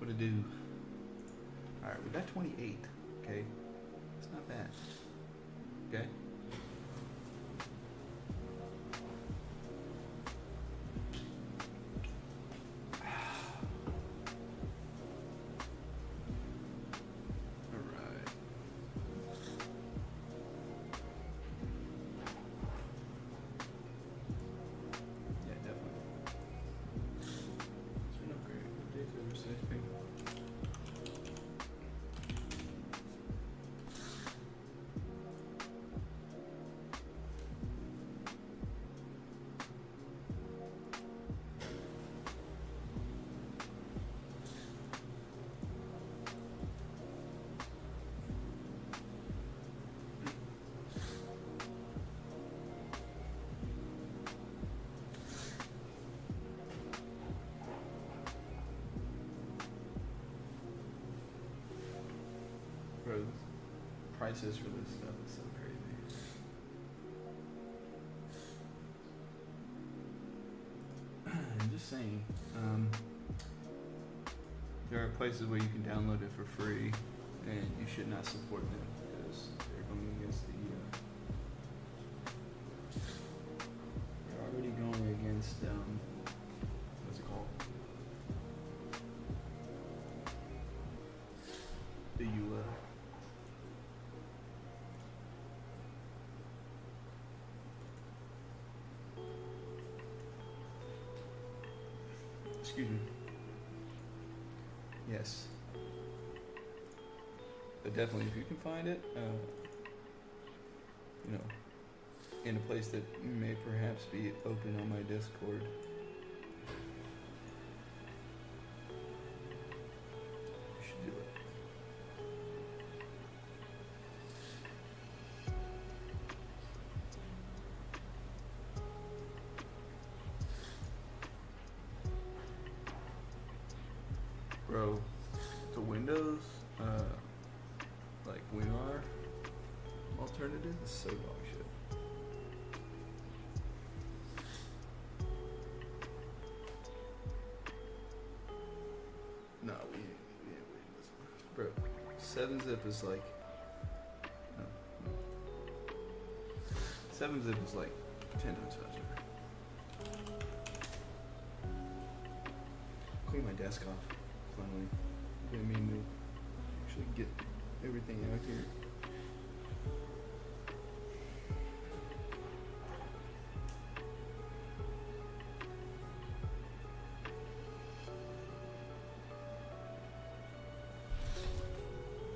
to do. Alright, we got 28. Okay. It's not bad. Okay. Bro, prices for this stuff is so crazy. I'm just saying, there are places where you can download it for free, and you should not support them because they're going against the. They're already going against what's it called? The EULA. Excuse me. Yes. But definitely, if you can find it, you know, in a place that may perhaps be open on my Discord. You should do it. Bro, the Windows, like WinR alternative is so dog shit. No, we ain't waiting this one. Bro, 7-zip is like, no. 7-zip is like 10 times faster. Clean my desk off. Finally, get me to actually get everything out here.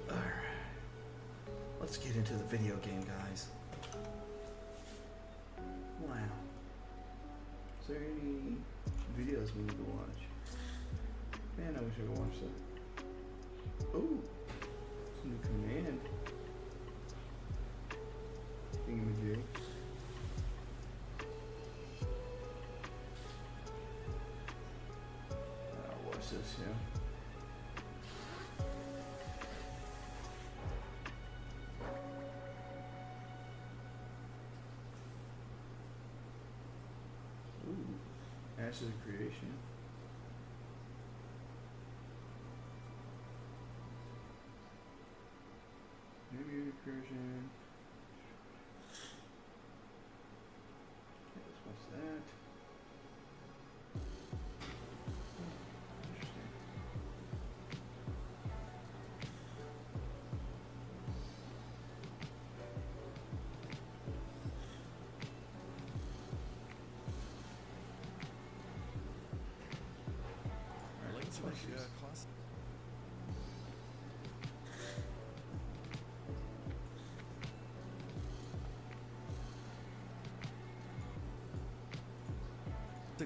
Alright, let's get into the video game, guys. Wow. Is there any videos we need to watch? Man, I wish I could watch that. Oh, some new command. Thingamajig. What's this, yeah? Ooh, Ashes of Creation. Maybe recursion. Okay, let's watch that. Interesting. Alright, let's watch this.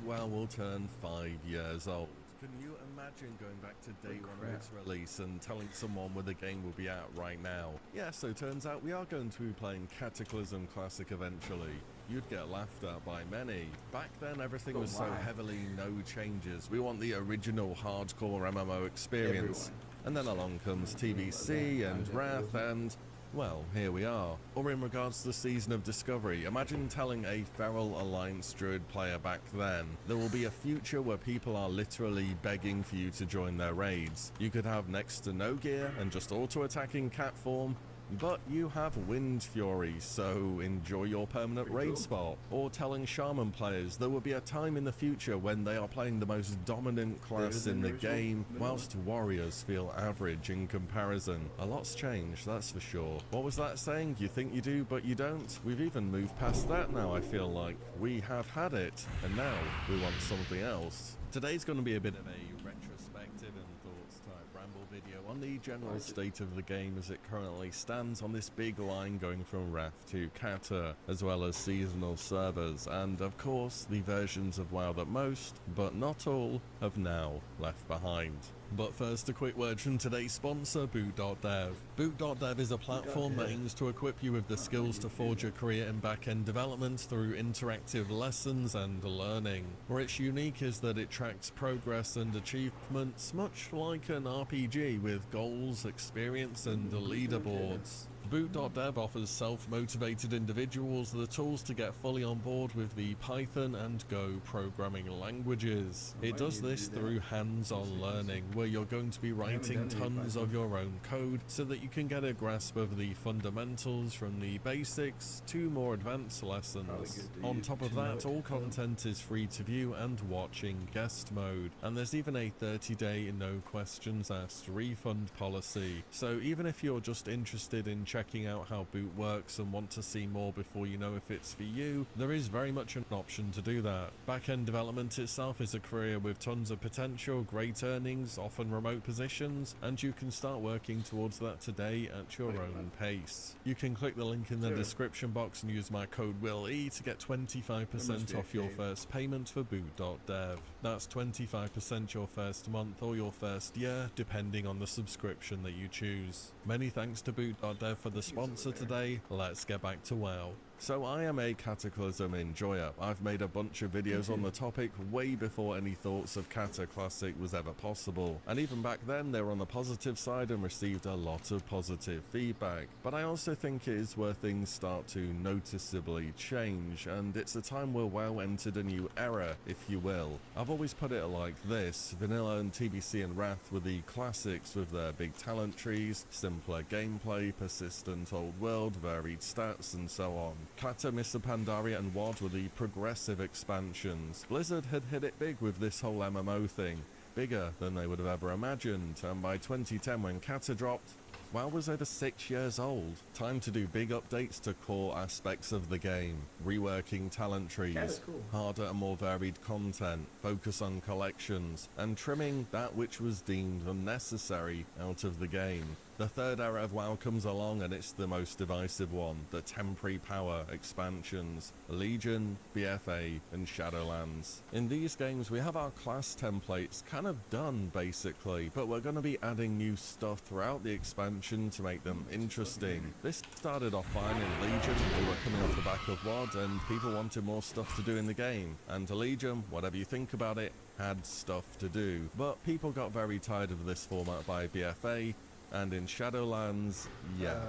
WoW will turn 5 years old. Can you imagine going back to day one of its release and telling someone where the game will be out right now? Yeah, so turns out we are going to be playing Cataclysm Classic eventually. You'd get laughed at by many. Back then everything was so heavily no changes. We want the original hardcore MMO experience. And then along comes TBC and Wrath and, Well, here we are. Or in regards to the Season of Discovery, imagine telling a Feral Alliance Druid player back then, there will be a future where people are literally begging for you to join their raids. You could have next to no gear and just auto-attacking cat form, but you have Wind Fury, so enjoy your permanent raid spot. Or telling Shaman players there will be a time in the future when they are playing the most dominant class in the game, whilst Warriors feel average in comparison. A lot's changed, that's for sure. What was that saying? You think you do, but you don't? We've even moved past that now, I feel like. We have had it, and now we want something else. Today's going to be a bit of a retrospective and thoughts type ramble video on the general state of the game as it currently stands on this big line going from Wrath to Kata, as well as seasonal servers, and of course the versions of WoW that most, but not all, have now left behind. But first, a quick word from today's sponsor, Boot.dev. Boot.dev is a platform that aims to equip you with the skills to forge a career in back-end development through interactive lessons and learning. Where it's unique is that it tracks progress and achievements, much like an RPG with goals, experience, and leaderboards. Boot.dev offers self-motivated individuals the tools to get fully on board with the Python and Go programming languages. It does this through hands-on learning, where you're going to be writing tons of your own code so that you can get a grasp of the fundamentals from the basics to more advanced lessons. On top of that, all content is free to view and watch in guest mode, and there's even a 30-day no questions asked refund policy. So even if you're just interested in checking out how Boot works and want to see more before you know if it's for you, there is very much an option to do that. Back-end development itself is a career with tons of potential, great earnings, often remote positions, and you can start working towards that today at your own pace. You can click the link in the description box and use my code WILLE to get 25% off your first payment for Boot.dev. That's 25% your first month or your first year, depending on the subscription that you choose. Many thanks to Boot.dev for the sponsor today. Let's get back to WoW. So I am a Cataclysm enjoyer. I've made a bunch of videos on the topic way before any thoughts of Cata Classic was ever possible. And even back then they were on the positive side and received a lot of positive feedback. But I also think it is where things start to noticeably change, and it's a time where WoW entered a new era, if you will. I've always put it like this: Vanilla and TBC and Wrath were the classics with their big talent trees, simpler gameplay, persistent old world, varied stats, and so on. Kata, Mr. Pandaria, and WoD were the progressive expansions. Blizzard had hit it big with this whole MMO thing, bigger than they would have ever imagined, and by 2010 when Kata dropped, WoW was over 6 years old. Time to do big updates to core aspects of the game, reworking talent trees, harder and more varied content, focus on collections, and trimming that which was deemed unnecessary out of the game. The third era of WoW comes along, and it's the most divisive one: the temporary power expansions, Legion, BFA, and Shadowlands. In these games we have our class templates kind of done basically, but we're going to be adding new stuff throughout the expansion to make them interesting. This started off fine in Legion. We were coming off the back of WoD and people wanted more stuff to do in the game, and Legion, whatever you think about it, had stuff to do. But people got very tired of this format by BFA, and in Shadowlands,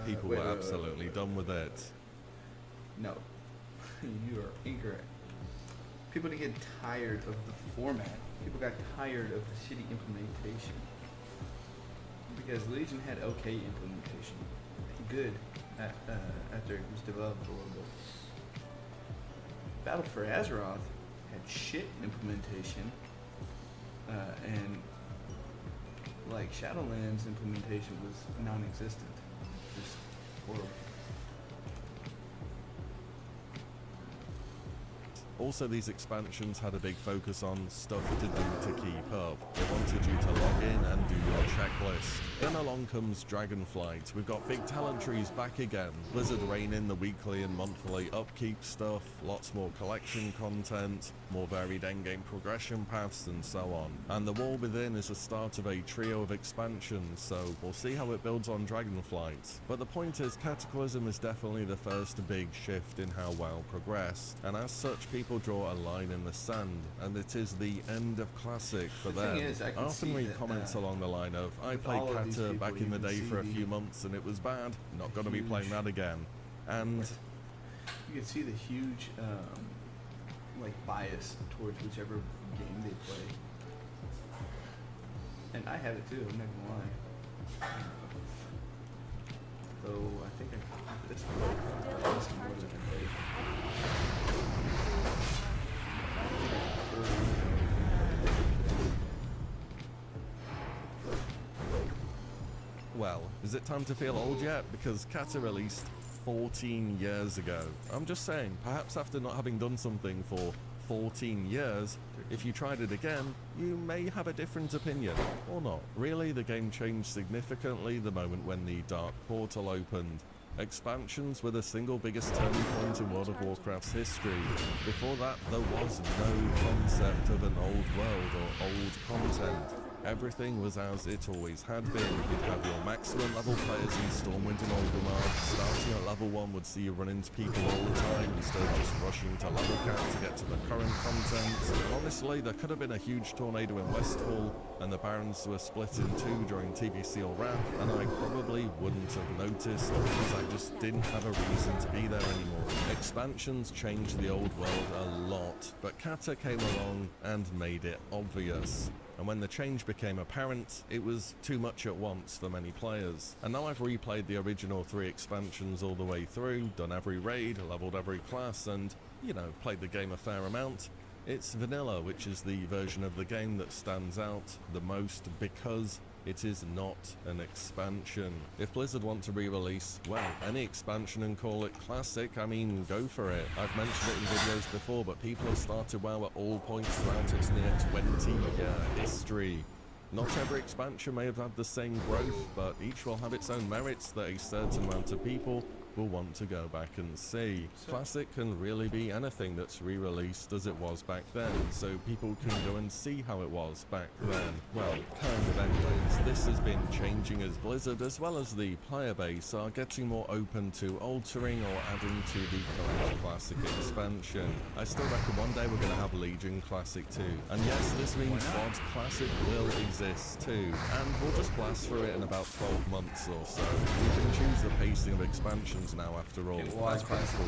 people were absolutely done with it. No, you are incorrect. People didn't get tired of the format. People got tired of the shitty implementation. Because Legion had okay implementation. Good after it was developed a little bit. Battle for Azeroth had shit implementation. And like Shadowlands implementation was non-existent. Just horrible. Also, these expansions had a big focus on stuff to do to keep up. They wanted you to log in and do your checklist. Then along comes Dragonflight. We've got big talent trees back again. Blizzard rein in the weekly and monthly upkeep stuff, lots more collection content, more varied endgame progression paths, and so on. And the Wall Within is the start of a trio of expansions, so we'll see how it builds on Dragonflight. But the point is, Cataclysm is definitely the first big shift in how WoW progressed, and as such people draw a line in the sand, and it is the end of Classic for them. I often read comments comments along the line of, I With played all of these Kata people, back in the you can day see for a the few months and it was bad, not going to be playing huge- that again. And You can see the huge, like, bias towards whichever game they play. And I have it too, I'm not gonna lie. Though I think I this one this more than I played. well, is it time to feel old yet? Because Kata released 14 years ago. I'm just saying, perhaps after not having done something for 14 years, if you tried it again, you may have a different opinion, or not. Really, the game changed significantly the moment when the Dark Portal opened. Expansions were the single biggest turning point in World of Warcraft's history. Before that, there was no concept of an old world or old content. Everything was as it always had been. You'd have your maximum level players in Stormwind and Orgrimmar. Starting at level 1 would see you run into people all the time instead of just rushing to level cap to get to the current content. And honestly, there could have been a huge tornado in Westfall and the Barrens were split in two during TBC or Wrath, and I probably wouldn't have noticed because I just didn't have a reason to be there anymore. Expansions changed the old world a lot, but Kata came along and made it obvious. And when the change became apparent, it was too much at once for many players. And now I've replayed the original 3 expansions all the way through, done every raid, leveled every class, and, you know, played the game a fair amount. It's vanilla, which is the version of the game that stands out the most because it is not an expansion. If Blizzard want to re-release, well, any expansion and call it classic, I mean, go for it. I've mentioned it in videos before, but people have started WoW at all points throughout its near 20-year history. Not every expansion may have had the same growth, but each will have its own merits that a certain amount of people will want to go back and see. Classic can really be anything that's re-released as it was back then, so people can go and see how it was back then. Well, kind of anyways. This has been changing as Blizzard, as well as the player base, are getting more open to altering or adding to the current Classic expansion. I still reckon one day we're going to have Legion Classic too. And yes, this means SoD Classic will exist too. And we'll just blast through it in about 12 months or so. We can choose the pacing of expansions now after all. Was Classic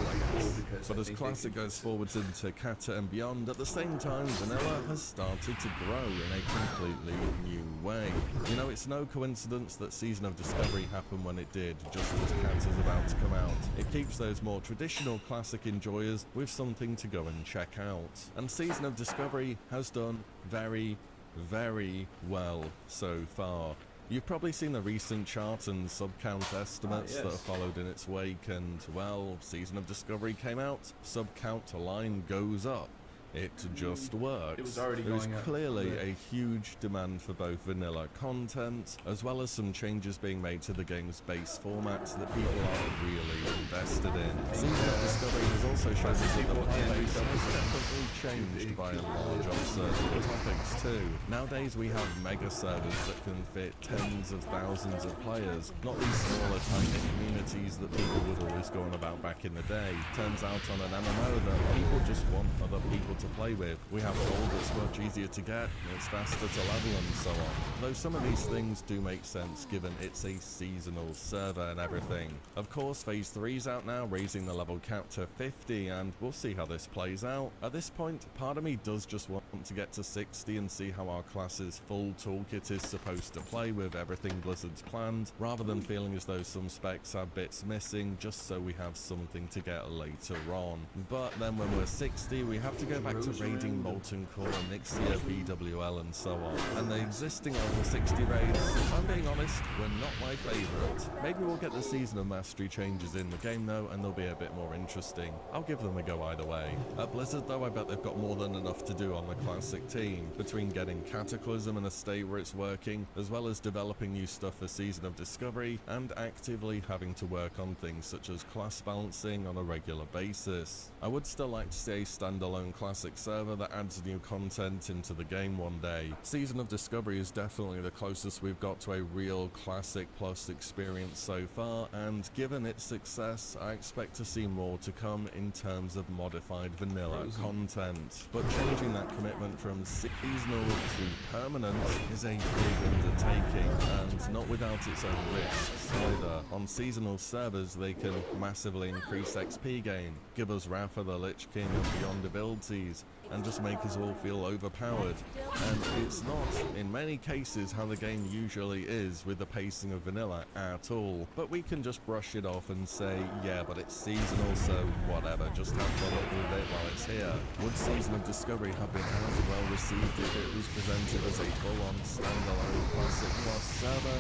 But as Classic goes forwards into Kata and beyond, at the same time, Vanilla has started to grow in a completely new way. You know, it's no coincidence that Season of Discovery happened when it did, just as Kata's about to come out. It keeps those more traditional Classic enjoyers with something to go and check out. And Season of Discovery has done very, very well so far. You've probably seen the recent chart and sub-count estimates that have followed in its wake, and, well, Season of Discovery came out, sub-count line goes up. It just works. It was already going up. Clearly a huge demand for both vanilla content, as well as some changes being made to the game's base formats that people are really invested in. Season of Discovery has also shown us that the player base has definitely changed by and large on certain topics too. Nowadays we have mega servers that can fit tens of thousands of players, not these smaller tiny communities that people would always go on about back in the day. Turns out on an MMO that people just want other people to play with. We have gold that's much easier to get, it's faster to level and so on. Though some of these things do make sense given it's a seasonal server and everything. Of course, Phase 3's out now, raising the level cap to 50, and we'll see how this plays out. At this point, part of me does just want to get to 60 and see how our class's full toolkit is supposed to play with everything Blizzard's planned, rather than feeling as though some specs have bits missing just so we have something to get later on. But then when we're 60, we have to go back to raiding Molten Core, Nixia, BWL and so on. And the existing level 60 raids, if I'm being honest, were not my favourite. Maybe we'll get the Season of Mastery changes in the game though, and they'll be a bit more interesting. I'll give them a go either way. At Blizzard though, I bet they've got more than enough to do on the Classic team, between getting Cataclysm in a state where it's working, as well as developing new stuff for Season of Discovery, and actively having to work on things such as class balancing on a regular basis. I would still like to see a standalone Classic Classic server that adds new content into the game one day. Season of Discovery is definitely the closest we've got to a real Classic Plus experience so far, and given its success, I expect to see more to come in terms of modified vanilla content. But changing that commitment from seasonal to permanent is a big undertaking, and not without its own risks either. On seasonal servers, they can massively increase XP gain, give us Wrath of the Lich King and Beyond abilities, and just make us all feel overpowered. And it's not, in many cases, how the game usually is with the pacing of vanilla at all. But we can just brush it off and say, yeah, but it's seasonal, so whatever, just have fun with it while it's here. Would Season of Discovery have been as well received if it was presented as a full-on standalone Classic Plus server?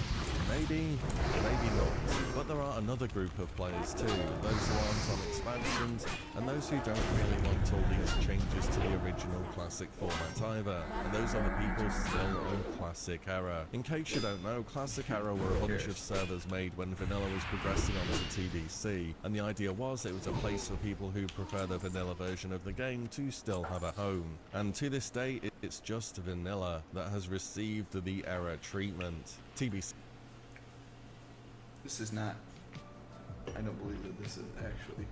Maybe, maybe not. But there are another group of players too, those who aren't on expansions, and those who don't really want all these changes to the original Classic format either, and those are the people still on Classic Era. In case you don't know, Classic Era were a bunch of servers made when vanilla was progressing onto TBC, and the idea was it was a place for people who prefer the vanilla version of the game to still have a home. And to this day, it's just vanilla that has received the Era treatment. TBC. This is not. I don't believe that this is actually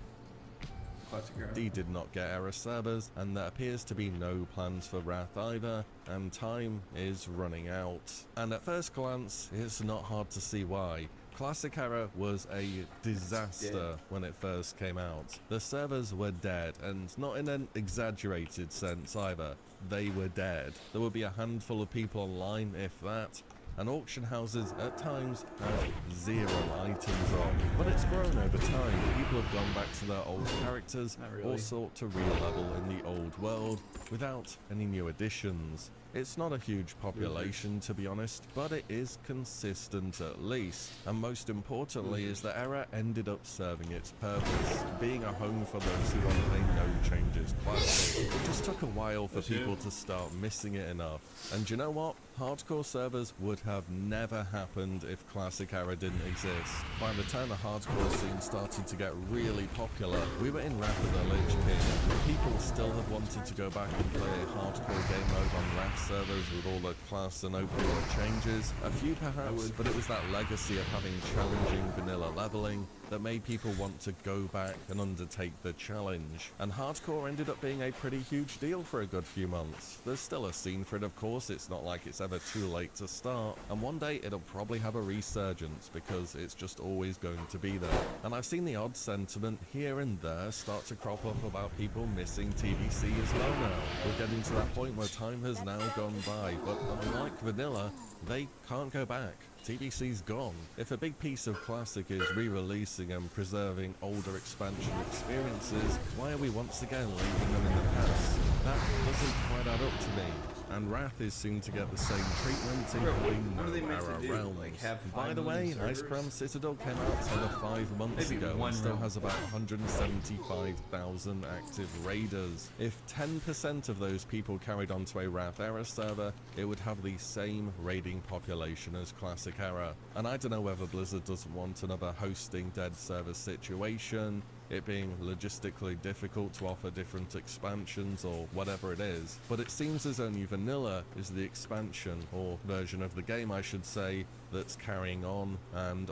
Classic Era. D did not get Era servers, and there appears to be no plans for Wrath either, and time is running out. And at first glance, it's not hard to see why. Classic Era was a disaster when it first came out. The servers were dead, and not in an exaggerated sense either. They were dead. There would be a handful of people online, if that, and auction houses at times have 0 items on. But it's grown over time. People have gone back to their old characters or sought to re-level in the old world without any new additions. It's not a huge population, to be honest, but it is consistent at least. And most importantly is that Era ended up serving its purpose, being a home for those who want a no changes classic. It just took a while for people to start missing it enough. And you know what? Hardcore servers would have never happened if Classic Era didn't exist. By the time the hardcore scene started to get really popular, we were in Wrath of the Lich King. People still have wanted to go back and play a hardcore game mode on Wrath servers with all the class and open world changes. A few perhaps, but it was that legacy of having challenging vanilla leveling that made people want to go back and undertake the challenge. And hardcore ended up being a pretty huge deal for a good few months. There's still a scene for it, of course. It's not like it's ever too late to start, and one day it'll probably have a resurgence because it's just always going to be there. And I've seen the odd sentiment here and there start to crop up about people missing TBC as well now. We're getting to that point where time has now gone by, but unlike vanilla, they can't go back. TBC's gone. If a big piece of Classic is re-releasing and preserving older expansion experiences, why are we once again leaving them in the past? That doesn't quite add up to me. And Wrath is soon to get the same treatment, including no Era realms. Like By the way, Ice Crown Citadel came out over 5 months ago and still has about 175,000 active raiders. If 10% of those people carried onto a Wrath Era server, it would have the same raiding population as Classic Era. And I don't know whether Blizzard doesn't want another hosting dead server situation, it being logistically difficult to offer different expansions or whatever it is, but it seems as only vanilla is the expansion, or version of the game I should say, that's carrying on. And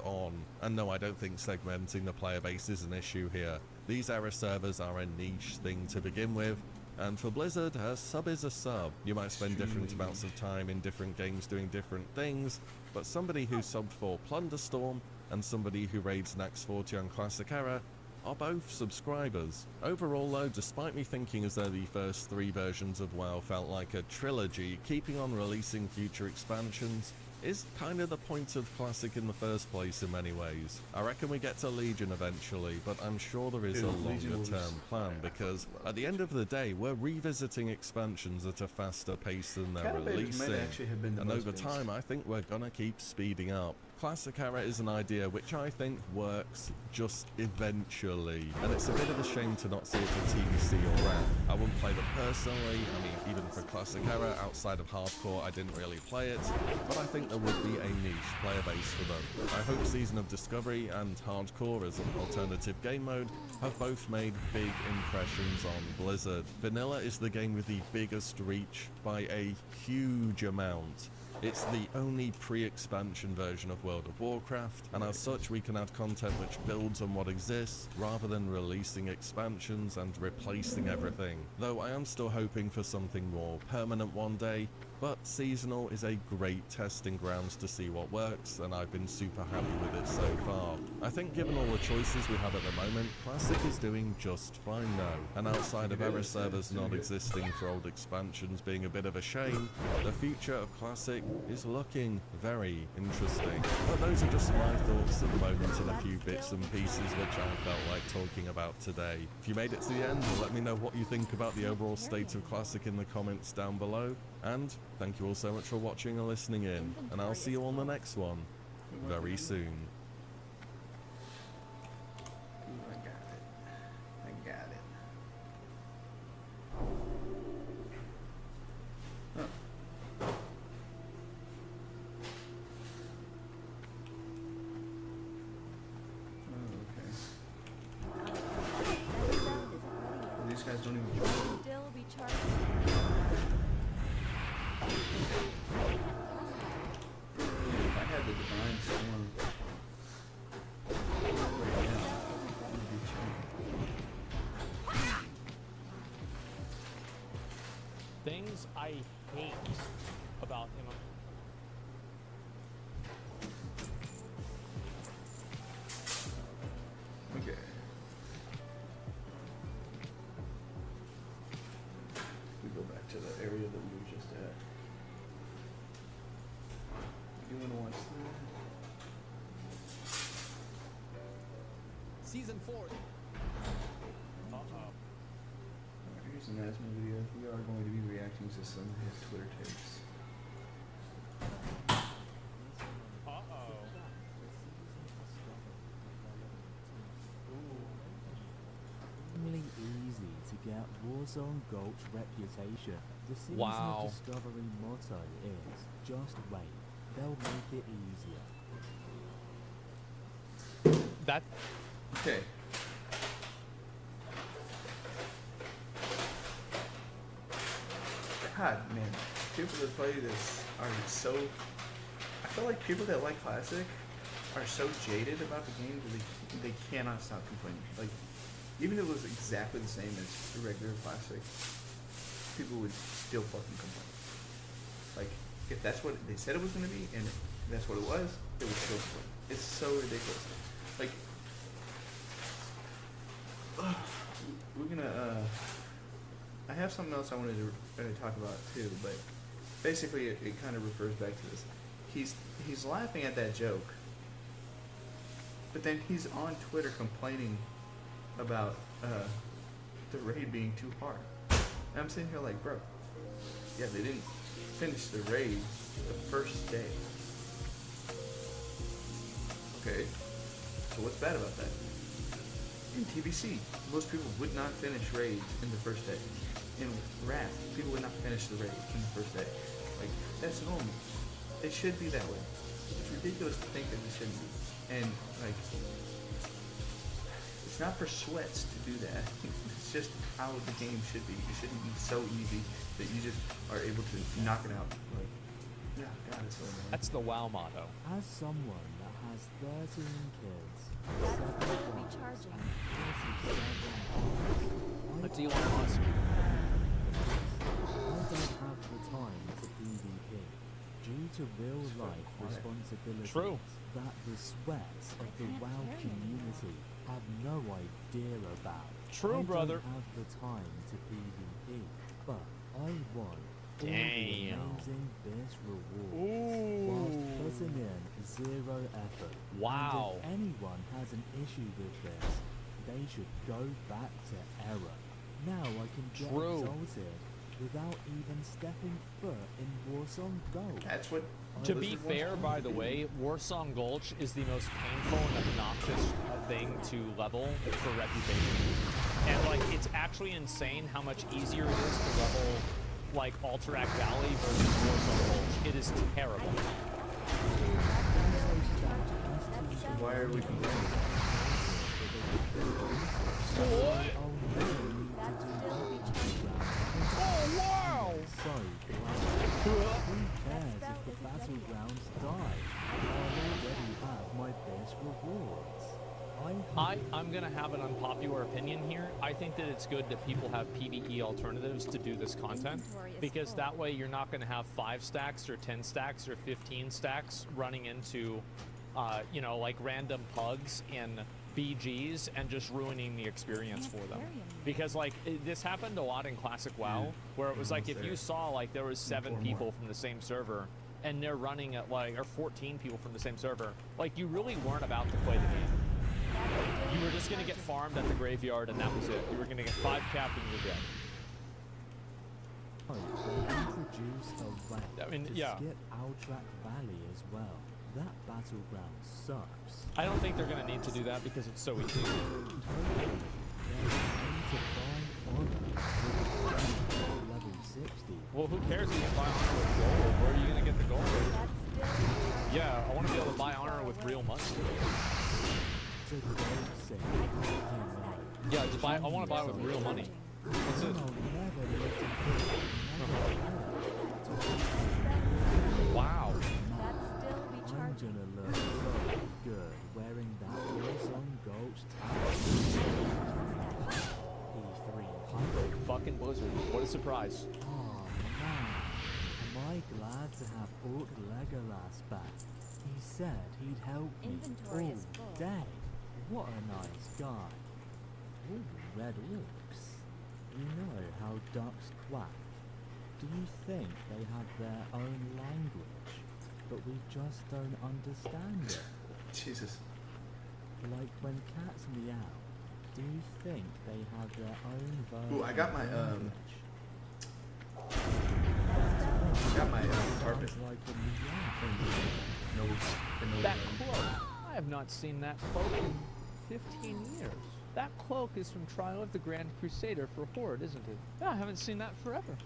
no, I don't think segmenting the player base is an issue here. These Era servers are a niche thing to begin with, and for Blizzard, a sub is a sub. You might spend different amounts of time in different games doing different things, but somebody who subbed for Plunderstorm and somebody who raids Nax 40 on Classic Era are both subscribers. Overall though, despite me thinking as though the first 3 versions of WoW felt like a trilogy, keeping on releasing future expansions is kind of the point of Classic in the first place in many ways. I reckon we get to Legion eventually, but I'm sure there is a longer term plan, because at the end of the day, we're revisiting expansions at a faster pace than they're releasing, and over time I think we're gonna keep speeding up. Classic Era is an idea which I think works just eventually, and it's a bit of a shame to not see it for TBC or Wrath. I wouldn't play them personally, I mean even for Classic Era, outside of hardcore I didn't really play it, but I think think there would be a niche player base for them. I hope Season of Discovery and Hardcore as an alternative game mode have both made big impressions on Blizzard. Vanilla is the game with the biggest reach by a huge amount. It's the only pre-expansion version of World of Warcraft, and as such we can add content which builds on what exists, rather than releasing expansions and replacing everything. Though I am still hoping for something more permanent one day, but seasonal is a great testing grounds to see what works, and I've been super happy with it so far. I think given all the choices we have at the moment, Classic is doing just fine now, and outside of error servers not existing for old expansions being a bit of a shame, the future of Classic is looking very interesting. But those are just my thoughts at the moment and a few bits and pieces which I felt like talking about today. If you made it to the end, let me know what you think about the overall state of Classic in the comments down below. And thank you all so much for watching and listening in, and I'll see you on the next one very soon. Ooh, I got it. I got it. Oh. Oh, okay. These guys don't even charge. Still be charged. If I had the divine storm right now, it would be chilling. Things I hate about him. Okay. We go back to the area that we were just at. You wanna watch that? Season 4. Uh-oh. Alright, here's an Asma video. We are going to be reacting to some of his Twitter takes. Uh-oh. Extremely easy to get Warzone Gulch reputation. The Season Wow. of Discovery motto is, just wait, they'll make it easier. That Okay. God, man, people that play this are so. I feel like people that like Classic are so jaded about the game that they cannot stop complaining. Like, even if it was exactly the same as the regular Classic, people would still fucking complain. Like, if that's what they said it was going to be, and that's what it was, it would still complain. It's so ridiculous. Like, we're gonna. I have something else I wanted to talk about too, but basically it kind of refers back to this. He's laughing at that joke, but then he's on Twitter complaining about the raid being too hard. And I'm sitting here like, bro, yeah, they didn't finish the raid the first day. Okay, so what's bad about that? In TBC, most people would not finish raids in the first day. In Wrath, people would not finish the raid in the first day. Like, that's normal. It should be that way. It's ridiculous to think that it shouldn't be. And, like, it's not for sweats to do that. It's just how the game should be. It shouldn't be so easy that you just are able to knock it out. Like, yeah, God, it's so annoying. that's the WoW motto. As someone that has 13 kids, That's 7 still be wives, charging. and 47 What do you want to ask? I don't have the time to PvP due to real life responsibilities True. that the sweats of the WoW community have no idea about. True, I brother. don't have the time to PvP, but I want all the Damn. amazing bit rewards whilst Ooh. putting in zero effort. Wow. And if anyone has an issue with this, they should go back to error. Now I can get True. exalted without even stepping foot in Warsong Gold. That's what. To Blizzard be wants fair, to by the do. way, Warsong Gulch is the most painful and obnoxious thing to level for reputation. And, like, it's actually insane how much easier it is to level, like, Alterac Valley versus Warsong Gulch. It is terrible. Why are we complaining? Oh, wow! So who cares if the battlegrounds die? I already have my best rewards. I'm gonna have an unpopular opinion here. I think that it's good that people have PvE alternatives to do this content, because that way you're not gonna have 5 stacks or 10 stacks or 15 stacks running into, you know, like random pugs and BGs and just ruining the experience for them. Because like this happened a lot in Classic WoW, where it was like if you saw like there was 7 people from the same server and they're running at like, or 14 people from the same server, like you really weren't about to play the game. You were just going to get farmed at the graveyard, and that was it. You were going to get 5 cap and you're dead. Introduced a way I mean, to yeah. skip Altrak Valley as well. That battleground sucks. I don't think they're going to need to do that because it's so easy. Level 60. Well, who cares if you can buy honor with gold? Where are you going to get the gold? Yeah, I want to be able to buy honor with real money. Yeah, just buy. I want to buy it with real money. What's it? Wow. I'm gonna look so good wearing that awesome gold tie. E300. Fucking Blizzard. What a surprise. Oh man, am I glad to have Orc Legolas back. He said he'd help me all day. What a nice guy. Ooh, red orcs. You know how ducks quack. Do you think they have their own language, but we just don't understand it? Jesus. Like when cats meow, do you think they have their own version Ooh, I got my language? carpet. Sounds like a meow. No, That cloak. I have not seen that cloak in 15 years. That cloak is from Trial of the Grand Crusader for Horde, isn't it? Yeah, I haven't seen that forever.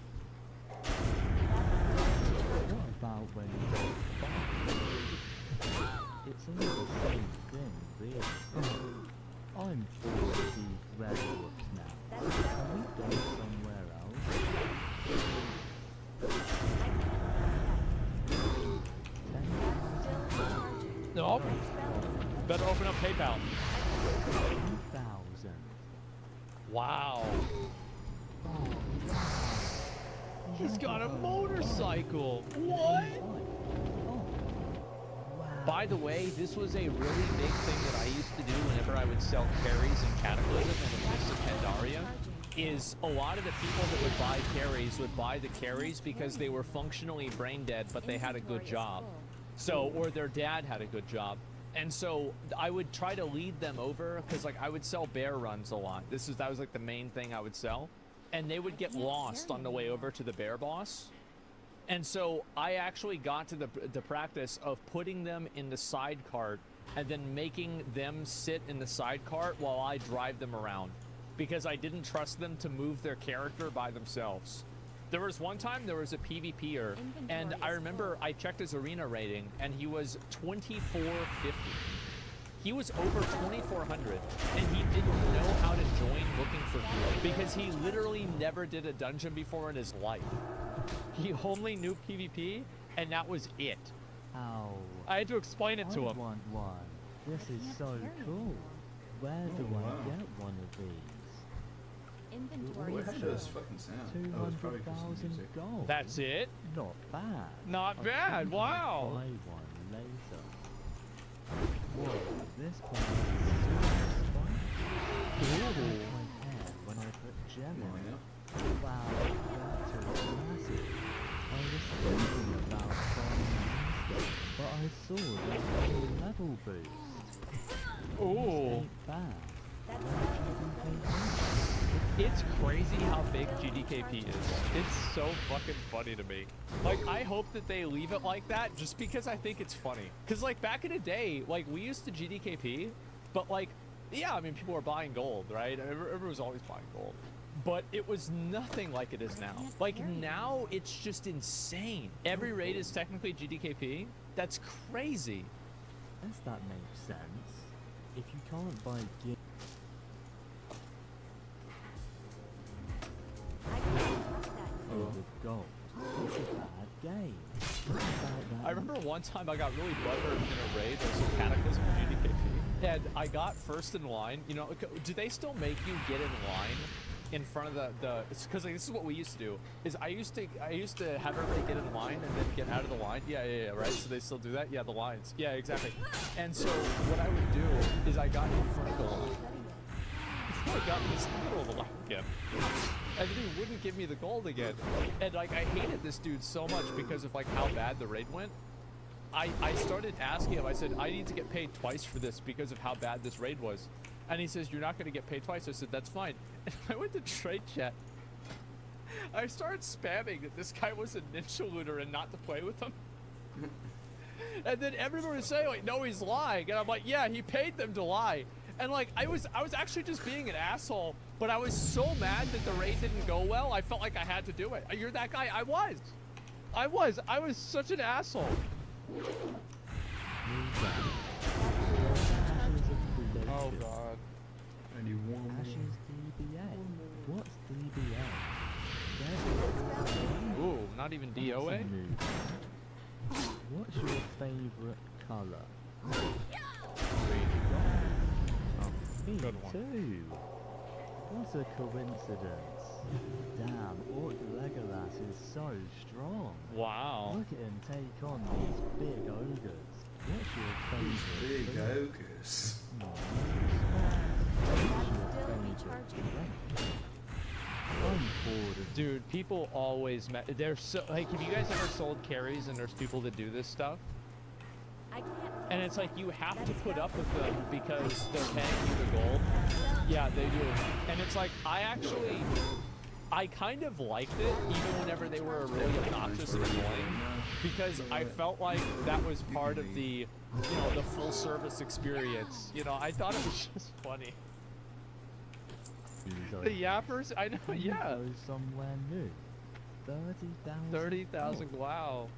What about when you go back? It's only the same thing, really. I'm 40 red orcs now. Can we go somewhere else? No. Better open up PayPal. 2,000. Wow. He's got a motorcycle. What? By the way, this was a really big thing that I used to do whenever I would sell carries in Cataclysm and the Mists of Pandaria, is a lot of the people that would buy carries would buy the carries because they were functionally brain dead, but they had a good job. So, or their dad had a good job. And so I would try to lead them over, because like I would sell bear runs a lot. That was like the main thing I would sell. And they would get lost on the way over to the bear boss. And so I actually got to the practice of putting them in the side cart and then making them sit in the side cart while I drive them around, because I didn't trust them to move their character by themselves. There was one time there was a PvPer, and I remember I checked his arena rating, and he was 2450. He was over 2400, and he didn't know how to join looking for gear because he literally never did a dungeon before in his life. He only knew PvP, and that was it. Ow. I had to explain it to I him. want one. This is so cool. Where do I get one of these? Inventory What is happened to this fucking sound? Oh, it's probably because of the 200,000 music. gold. That's it? Not bad. Not I bad, think wow. I'll buy one later. Whoa, this place is so spicy. I like my hair when I put gem Come in on, it. now. Wow, that is massive. I was thinking about buying Monster, but I saw there's a level boost. Ooh. This ain't bad. It's crazy how big GDKP is. It's so fucking funny to me. Like, I hope that they leave it like that just because I think it's funny. Because, like, back in the day, like, we used to GDKP, but, like, yeah, I mean, people were buying gold, right? Everyone was always buying gold. but it was nothing like it is now. Like now, it's just insane. Every raid is technically GDKP. That's crazy. Does that make sense? If you can't buy gear I can't trust that. with gold, it's a bad game. What about that? I remember one time I got really butthurt in a raid. There was a Cataclysm GDKP. And I got first in line. You know, do they still make you get in line in front of the because like, this is what we used to do, is I used to have everybody get in line and then get out of the line. Yeah, right? So they still do that? Yeah, the lines. Yeah, exactly. And so what I would do is I got in front of the line. I got in the middle of the line again. And then he wouldn't give me the gold again. And like I hated this dude so much because of like how bad the raid went. I started asking him, I said, I need to get paid twice for this because of how bad this raid was. And he says, you're not going to get paid twice. I said, that's fine. And I went to trade chat. I started spamming that this guy was a ninja looter and not to play with him. And then everybody was saying, like, no, he's lying. And I'm like, yeah, he paid them to lie. And like, I was actually just being an asshole, but I was so mad that the raid didn't go well. I felt like I had to do it. You're that guy? I was such an asshole. Oh god. I need one more. Ashes DBA. What's DBA? Ooh, not even DOA? What's your favorite color? Me Good one. too. What a coincidence. Damn, Orc Legolas is so strong. Wow. Look at him take on these big ogres. What's your favorite? Big food? ogres. Nice. That's What's your still favorite recharging. drink? I'm bored of Dude, people always they're so like, have you guys ever sold carries and there's people that do this stuff? I can't. And it's like you have to put up with them because they're paying you the gold. Yeah, they do. And it's like I kind of liked it even whenever they were really obnoxious and annoying, because I felt like that was part of the, you know, the full service experience. You know, I thought it was just funny. The yappers, I know, yeah. Go somewhere new. 30,000. 30,000, wow.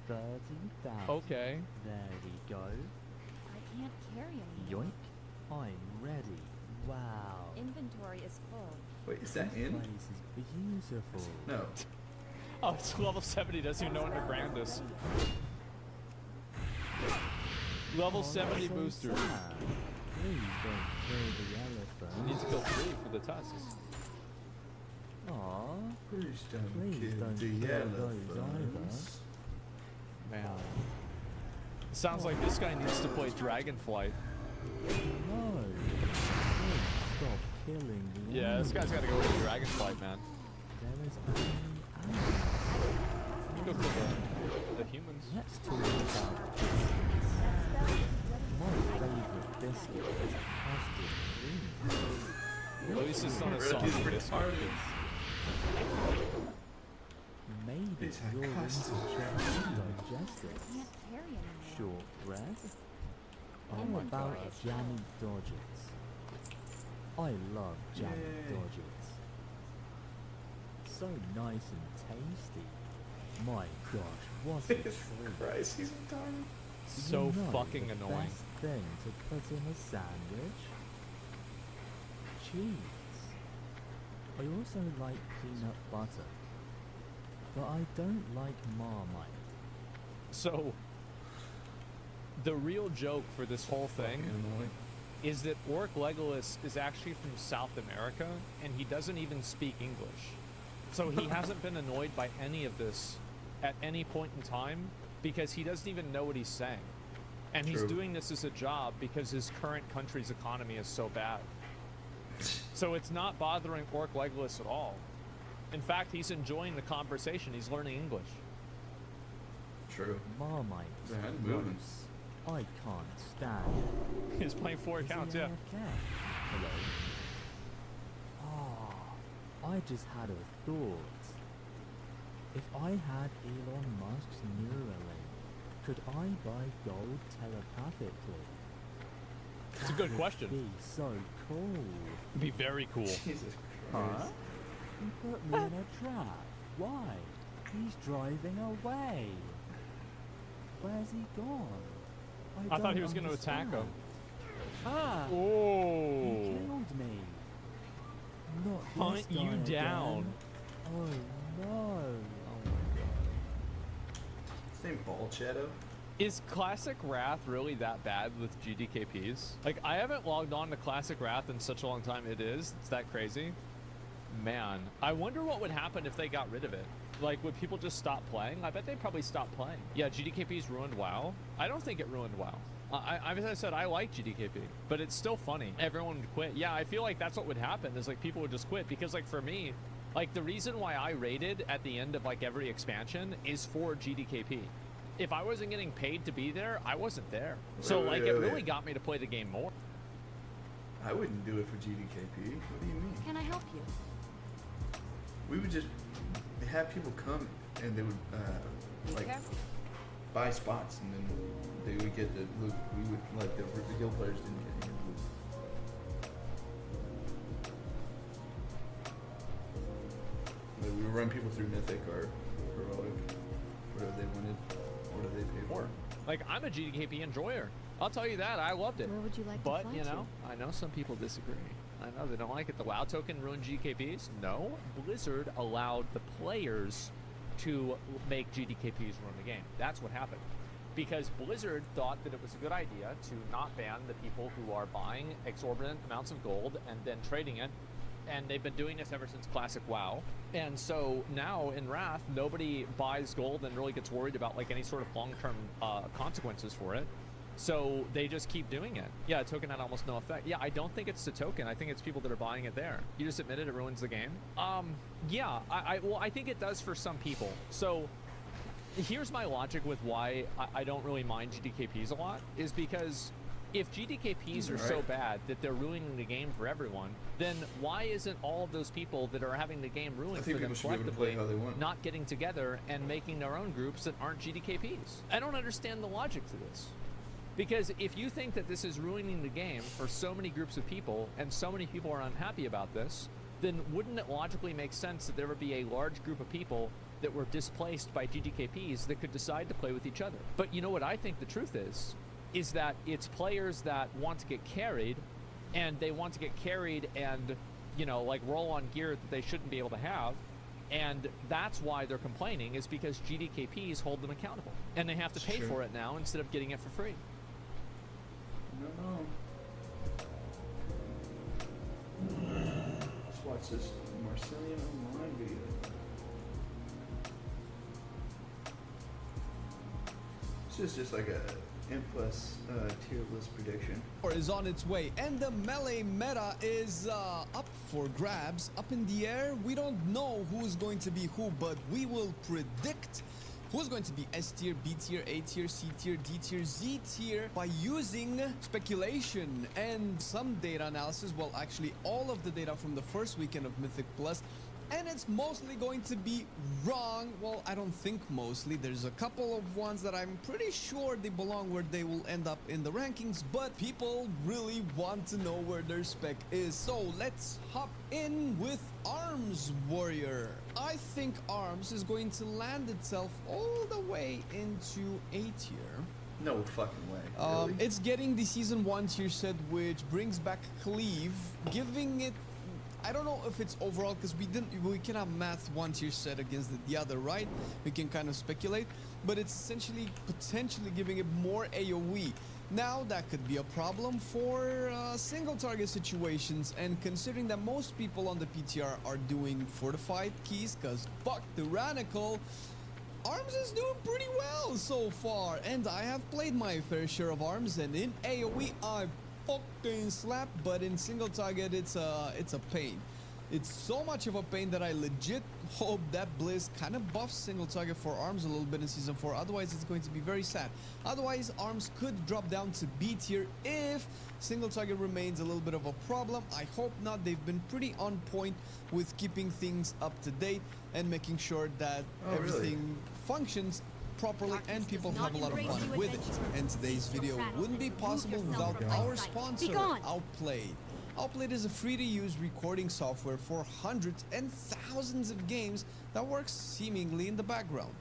30,000. Okay. There we go. I can't carry anymore. Yoink. I'm ready. Wow. Inventory is full. Wait, is that This in? place is beautiful. No. Oh, it's level 70, doesn't even know what the grand is. Level Oh, 70 that's so booster. sad. Please don't kill the elephant. You need to kill 3 for the tusks. Aww. Please don't Please kill don't the kill those elephants. Man. It sounds like this guy needs to play Dragonflight. No. Please stop killing the Yeah, this guy's gotta go with Dragonflight, man. There is only animals. Go kill the humans. Let's talk about biscuits. My favorite biscuit is custard cream. At least it's not a He's soggy biscuit. retarded. Maybe It's a you're into custard digestive. Can't carry anymore. Shortbread? How Inventory about is jammy dodgers? I love jammy Yay. dodgers. So nice and tasty. My gosh, what a Jesus treat. Christ, he's retarded. So You know fucking the annoying. Best thing to put in a sandwich? Cheese. I also like peanut butter. But I don't like Marmite. So, the real joke for this whole thing Fucking annoying. is that Orc Legolas is actually from South America, and he doesn't even speak English. So he hasn't been annoyed by any of this at any point in time, because he doesn't even know what he's saying. And he's True. doing this as a job because his current country's economy is so bad. So it's not bothering Orc Legolas at all. In fact, he's enjoying the conversation. He's learning English. True. Marmite. Man, moving. I can't stand. He's playing 4 Is he accounts, yeah. AFK? Hello. Oh, I just had a thought. If I had Elon Musk's Neuralink, could I buy gold telepathically? It's a good question. Be so cool. It'd be very cool. Jesus Huh? Christ. He put me in a trap. Why? He's driving away. Where's he gone? I thought he don't was going to attack him. understand. Ah! He Oh. killed me. Not Hunt this guy you again. down. Oh no. Oh my god. His name Bald Shadow. Is Classic Wrath really that bad with GDKPs? Like, I haven't logged on to Classic Wrath in such a long time. It's that crazy. Man, I wonder what would happen if they got rid of it. Like, would people just stop playing? I bet they'd probably stop playing. Yeah, GDKP's ruined WoW. I don't think it ruined WoW. As I said, I like GDKP, but it's still funny. Everyone would quit. Yeah, I feel like that's what would happen, is like people would just quit. Because like for me, like the reason why I raided at the end of like every expansion is for GDKP. If I wasn't getting paid to be there, I wasn't there. So like it really got me to play the game more. I wouldn't do it for GDKP. What do you mean? Can I help you? We would just have people come and they would like Careful. buy spots and then they would get the loot. We would like the guild players didn't get any loot. Like, we would run people through Mythic or Heroic, whatever they wanted. What do they pay for? Like I'm a GDKP enjoyer. I'll tell you that. I loved it. Where would you like to But, fly you to? know, I know some people disagree. I know they don't like it. The WoW token ruined GDKPs? No. Blizzard allowed the players to make GDKPs ruin the game. That's what happened. Because Blizzard thought that it was a good idea to not ban the people who are buying exorbitant amounts of gold and then trading it. And they've been doing this ever since Classic WoW. And so now in Wrath, nobody buys gold and really gets worried about like any sort of long-term consequences for it. So they just keep doing it. Yeah, a token had almost no effect. Yeah, I don't think it's the token. I think it's people that are buying it there. You just admitted it ruins the game. Yeah, well, I think it does for some people. So here's my logic with why I don't really mind GDKPs a lot, is because if GDKPs are so bad that they're ruining the game for everyone, then why isn't all of those people that are having the game ruined for them collectively not getting together and making their own groups that aren't GDKPs? I don't understand the logic to this. Because if you think that this is ruining the game for so many groups of people and so many people are unhappy about this, then wouldn't it logically make sense that there would be a large group of people that were displaced by GDKPs that could decide to play with each other? But you know what I think the truth is that it's players that want to get carried, and they want to get carried and, you know, like roll on gear that they shouldn't be able to have. And that's why they're complaining, is because GDKPs hold them accountable. And they have to pay for it now instead of getting it for free. No. Let's watch this Marcellian Online video. This is just like a M+ tier list prediction. Is on its way, and the melee meta is up for grabs, up in the air. We don't know who's going to be who, but we will predict who's going to be S tier, B tier, A tier, C tier, D tier, Z tier by using speculation and some data analysis. Well, actually all of the data from the first weekend of Mythic Plus. And it's mostly going to be wrong. Well, I don't think mostly. There's a couple of ones that I'm pretty sure they belong where they will end up in the rankings, but people really want to know where their spec is. So let's hop in with Arms Warrior. I think Arms is going to land itself all the way into A tier. No fucking way. Really? It's getting the Season 1 tier set, which brings back Cleave, giving it, I don't know if it's overall, because we cannot math one tier set against the other, right? We can kind of speculate, but it's essentially potentially giving it more AoE. Now that could be a problem for single target situations, and considering that most people on the PTR are doing fortified keys, because fuck tyrannical, Arms is doing pretty well so far, and I have played my fair share of Arms, and in AoE I fucking slap, but in single target it's a pain. It's so much of a pain that I legit hope that Blizz kind of buffs single target for Arms a little bit in Season 4, otherwise it's going to be very sad. Otherwise Arms could drop down to B tier if single target remains a little bit of a problem. I hope not. They've been pretty on point with keeping things up to date and making sure that everything functions properly and people have a lot of fun with it. And today's video wouldn't be possible without our sponsor, Outplay. Outplayed is a free-to-use recording software for hundreds and thousands of games that works seemingly in the background.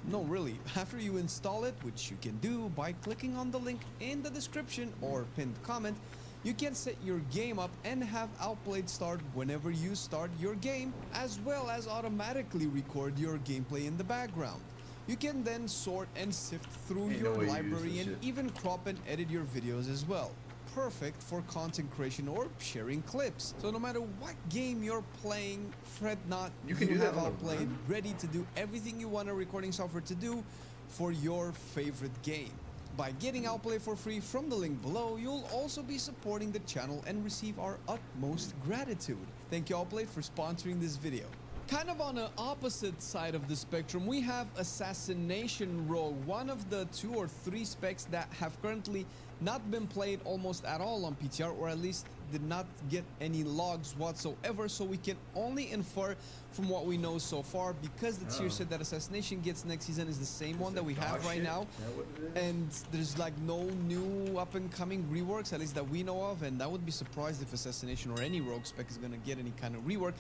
No, really, after you install it, which you can do by clicking on the link in the description or pinned comment, you can set your game up and have Outplayed start whenever you start your game, as well as automatically record your gameplay in the background. You can then sort and sift through Ain't your no way you use library this and shit. even crop and edit your videos as well. Perfect for content creation or sharing clips. So no matter what game you're playing, fret not, You can do that have on the Outplayed run. ready to do everything you want a recording software to do for your favorite game. By getting Outplay for free from the link below, you'll also be supporting the channel and receive our utmost gratitude. Thank you Outplay for sponsoring this video. Kind of on the opposite side of the spectrum, we have Assassination Rogue, one of the 2 or 3 specs that have currently not been played almost at all on PTR, or at least did not get any logs whatsoever, so we can only infer from what we know so far, because the tier set that Assassination gets next season is the same one that we have right now, Is that what it is? and there's like no new up and coming reworks, at least that we know of, and I would be surprised if Assassination or any Rogue spec is gonna get any kind of rework.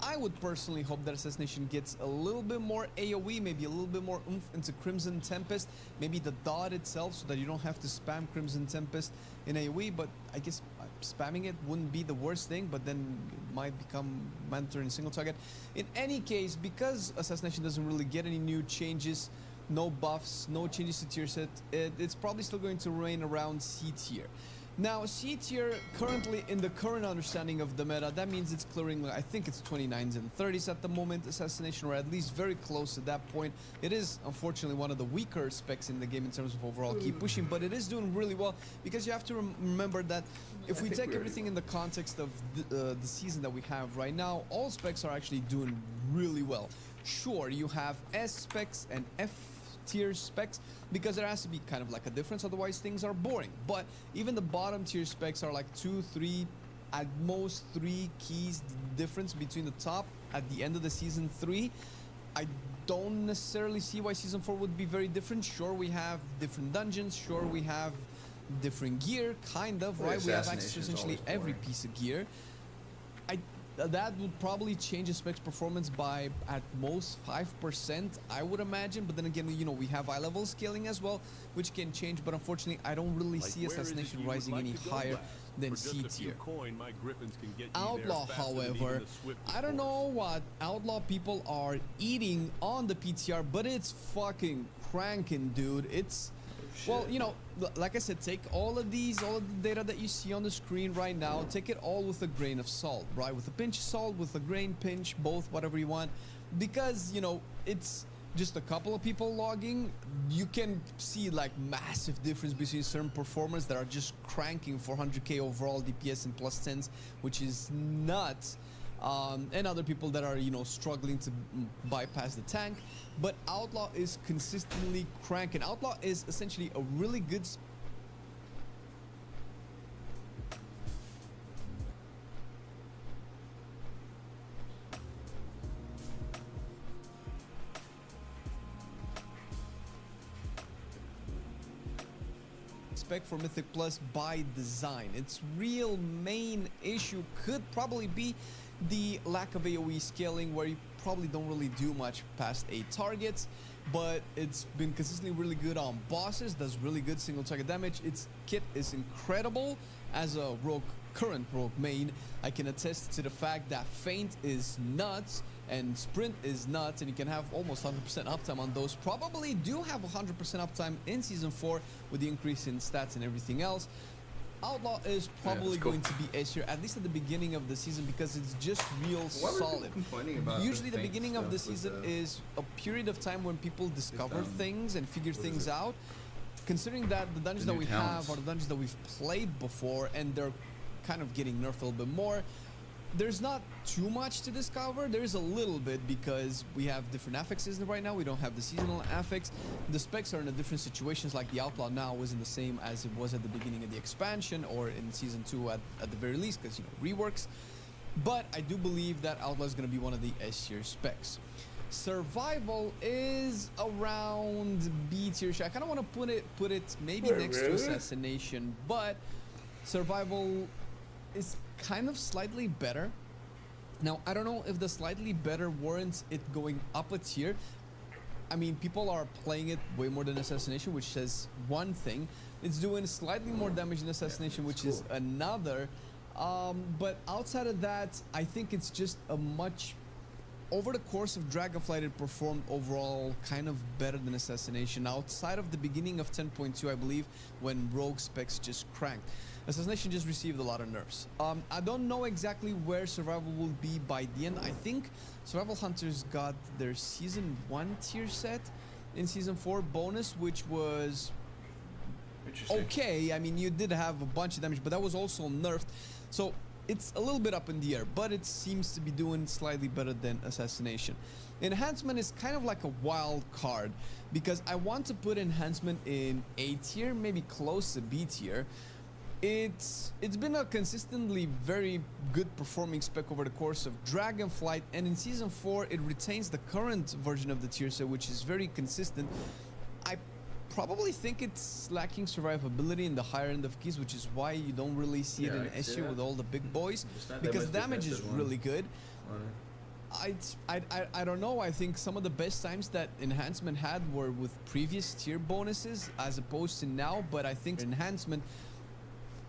I would personally hope that Assassination gets a little bit more AoE, maybe a little bit more oomph into Crimson Tempest, maybe the dot itself, so that you don't have to spam Crimson Tempest in AoE, but I guess spamming it wouldn't be the worst thing, but then it might become mandatory in single target. In any case, because Assassination doesn't really get any new changes, no buffs, no changes to tier set, it's probably still going to remain around C tier. Now, C tier, currently in the current understanding of the meta, that means it's clearing, I think it's 29s and 30s at the moment, Assassination, or at least very close to that point. It is, unfortunately, one of the weaker specs in the game in terms of overall keep pushing, but it is doing really well, because you have to remember that if we take everything in the context of the season that we have right now, all specs are actually doing really well. Sure, you have S specs and F tier specs, because there has to be kind of like a difference, otherwise things are boring. But even the bottom tier specs are like 2, 3, at most 3 keys difference between the top at the end of the season 3. I don't necessarily see why season 4 would be very different. Sure, we have different dungeons, sure we have different gear, kind of, Well, right? We have access to Assassination's essentially always every boring. piece of gear. That would probably change the spec's performance by at most 5%, I would imagine. But then again, you know, we have high level scaling as well, which can change. But unfortunately, I don't really see Assassination rising any higher than C tier. Outlaw, however, I don't know what Outlaw people are eating on the PTR, but it's fucking cranking, dude. It's well, you know, like I said, take all of the data that you see on the screen right now, take it all with a grain of salt, right? With a pinch of salt, with a grain, pinch, both, whatever you want. Because, you know, it's just a couple of people logging. You can see like massive difference between certain performers that are just cranking 400k overall DPS and plus 10s, which is nuts. And other people that are, you know, struggling to bypass the tank. But Outlaw is consistently cranking. Outlaw is essentially a really good spec for Mythic Plus by design. Its real main issue could probably be the lack of AoE scaling, where you probably don't really do much past 8 targets, but it's been consistently really good on bosses, does really good single target damage. Its kit is incredible. As a current rogue main, I can attest to the fact that feint is nuts and sprint is nuts, and you can have almost 100% uptime on those. Probably do have 100% uptime in season 4 with the increase in stats and everything else. Outlaw is probably going to be S tier, at least at the beginning of the season, because it's just real solid. Usually the beginning of the season is a period of time when people discover things and figure things out. Considering that the dungeons that we have are the dungeons that we've played before, and they're kind of getting nerfed a little bit more, there's not too much to discover. There's a little bit, because we have different affixes right now. We don't have the seasonal affix. The specs are in a different situations, like the Outlaw now isn't the same as it was at the beginning of the expansion or in season 2 at the very least, because, you know, reworks. But I do believe that Outlaw is going to be one of the S tier specs. Survival is around B tier. I kind of want to put it maybe next to Assassination, but Survival is kind of slightly better. Now, I don't know if the slightly better warrants it going up a tier. I mean, people are playing it way more than Assassination, which says one thing. It's doing slightly more damage than Assassination, which is another. But outside of that, I think it's just a much... Over the course of Dragonflight, it performed overall kind of better than Assassination. Outside of the beginning of 10.2, I believe, when Rogue specs just cranked. Assassination just received a lot of nerfs. I don't know exactly where Survival will be by the end. I think Survival Hunters got their Season 1 tier set in Season 4 bonus, which was okay. I mean, you did have a bunch of damage, but that was also nerfed. So it's a little bit up in the air, but it seems to be doing slightly better than Assassination. Enhancement is kind of like a wild card, because I want to put Enhancement in A tier, maybe close to B tier. It's been a consistently very good performing spec over the course of Dragonflight, and in Season 4 it retains the current version of the tier set, which is very consistent. I probably think it's lacking survivability in the higher end of keys, which is why you don't really see it in SU with all the big boys, because damage is really good. I don't know. I think some of the best times that Enhancement had were with previous tier bonuses as opposed to now, but I think Enhancement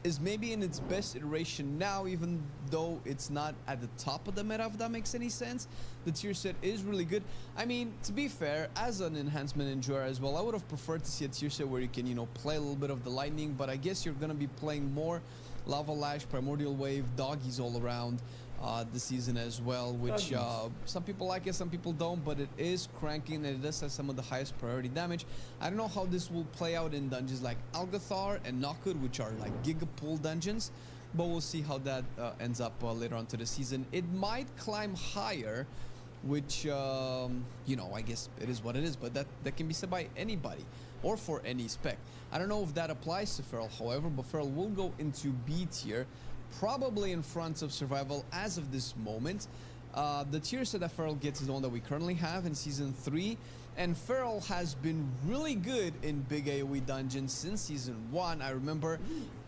is maybe in its best iteration now, even though it's not at the top of the meta, if that makes any sense. The tier set is really good. I mean, to be fair, as an Enhancement enjoyer as well, I would have preferred to see a tier set where you can, you know, play a little bit of the lightning, but I guess you're gonna be playing more Lava Lash, Primordial Wave, Doggies all around this season as well, which some people like it, some people don't, but it is cranking and it does have some of the highest priority damage. I don't know how this will play out in dungeons like Algathar and Nockwood, which are like gigapool dungeons, but we'll see how that ends up later on to the season. It might climb higher, which you know, I guess it is what it is, but that can be said by anybody or for any spec. I don't know if that applies to Feral, however, but Feral will go into B tier, probably in front of Survival as of this moment. The tier set that Feral gets is the one that we currently have in Season 3, and Feral has been really good in big AoE dungeons since Season 1. I remember,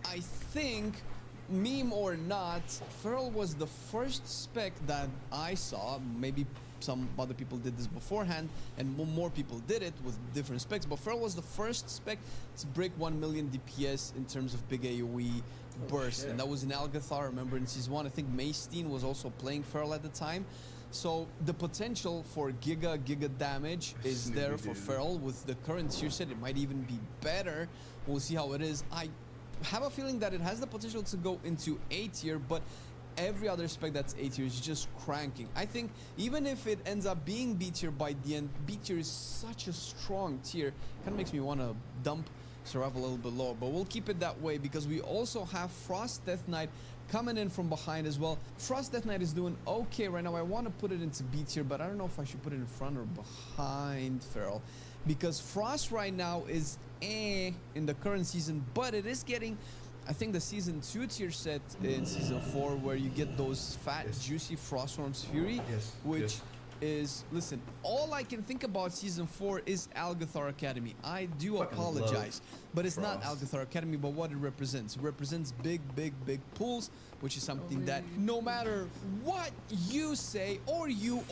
I think, meme or not, Feral was the first spec that I saw. Maybe some other people did this beforehand, and more people did it with different specs, but Feral was the first spec to break 1 million DPS in terms of big AoE burst, and that was in Algathar. Remember, in Season 1, I think Maysteen was also playing Feral at the time. So the potential for giga damage is there for Feral. With the current tier set, it might even be better. We'll see how it is. I have a feeling that it has the potential to go into A tier, but every other spec that's A tier is just cranking. I think even if it ends up being B tier by the end, B tier is such a strong tier. Kind of makes me want to dump Survival a little bit lower, but we'll keep it that way because we also have Frost Death Knight coming in from behind as well. Frost Death Knight is doing okay right now. I want to put it into B tier, but I don't know if I should put it in front or behind Feral, because Frost right now is in the current season, but it is getting, I think, the Season 2 tier set in Season 4, where you get those fat, juicy Frostworm's Fury, which is, listen, all I can think about Season 4 is Algathar Academy. I do apologize, but it's not Algathar Academy, but what it represents. It represents big pools, which is something that no matter what you say, or you,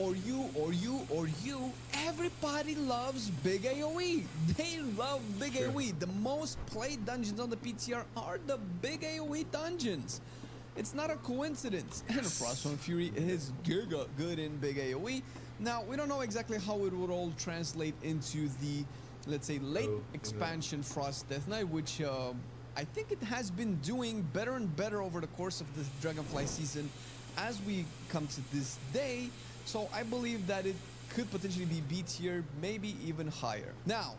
everybody loves big AoE. They love big AoE. The most played dungeons on the PTR are the big AoE dungeons. It's not a coincidence. And Frostworm Fury is giga good in big AoE. Now, we don't know exactly how it would all translate into the, let's say, late expansion Frost Death Knight, which I think it has been doing better and better over the course of this Dragonfly season as we come to this day. So I believe that it could potentially be B tier, maybe even higher. Now,